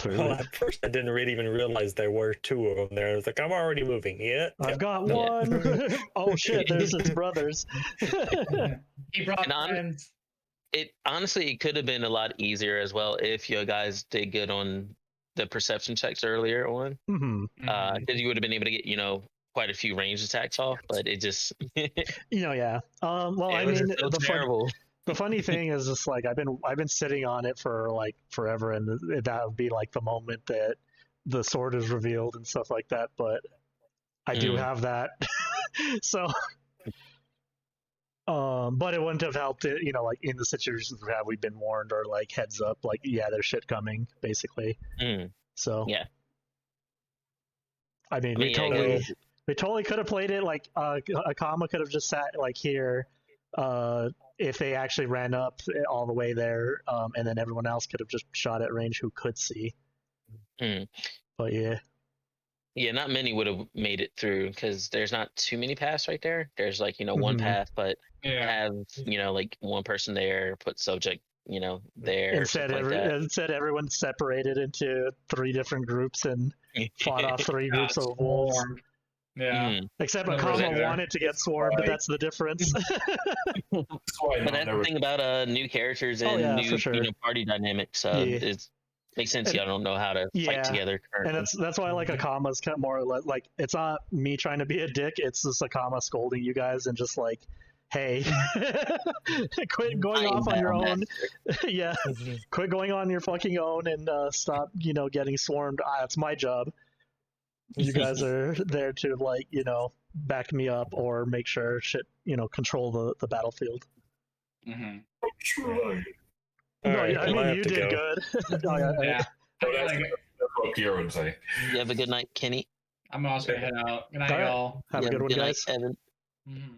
Clearly. Well, at first I didn't really even realize there were two of them there. I was like, I'm already moving. Yeah. I've got Yeah. one. Oh shit, there's his brothers. He brought And friends. It honestly, it could have been a lot easier as well if you guys did good on the perception checks earlier on. hmm Because you would have been able to get, quite a few ranged attacks off, but it just Yeah. Well, it I was mean, just so terrible. the funny thing is just like I've been sitting on it for like forever, and that would be like the moment that the sword is revealed and stuff like that. But I do have that, so. But it wouldn't have helped it, like in the situations we've been warned or like heads up, like yeah, there's shit coming, basically. So Yeah. I mean, we totally could have played it like Akama could have just sat like here, if they actually ran up all the way there, and then everyone else could have just shot at range who could see. But yeah. Yeah, not many would have made it through because there's not too many paths right there. There's like, one path, but have, like one person there, put subject, there. Instead, instead everyone's separated into 3 different groups and fought off 3 groups of wolves. Yeah. Except Never Akama there. wanted to get swarmed, but that's the difference. But that's the thing about new characters and new party dynamics. It makes sense. Y'all don't know how to fight together currently. And that's why I like Akama's kind of more like it's not me trying to be a dick. It's just Akama scolding you guys and just like, hey, quit going off on your own. Yeah, quit going on your fucking own and stop, getting swarmed. It's my job. You guys are there to like, back me up or make sure shit, control the battlefield. No, right, I mean you did good. Yeah. That's what Pierre would say. You have a good night, Kenny. I'm also gonna head out. Good night, y'all. Have a good one, Good night, guys. Evan. Mhm.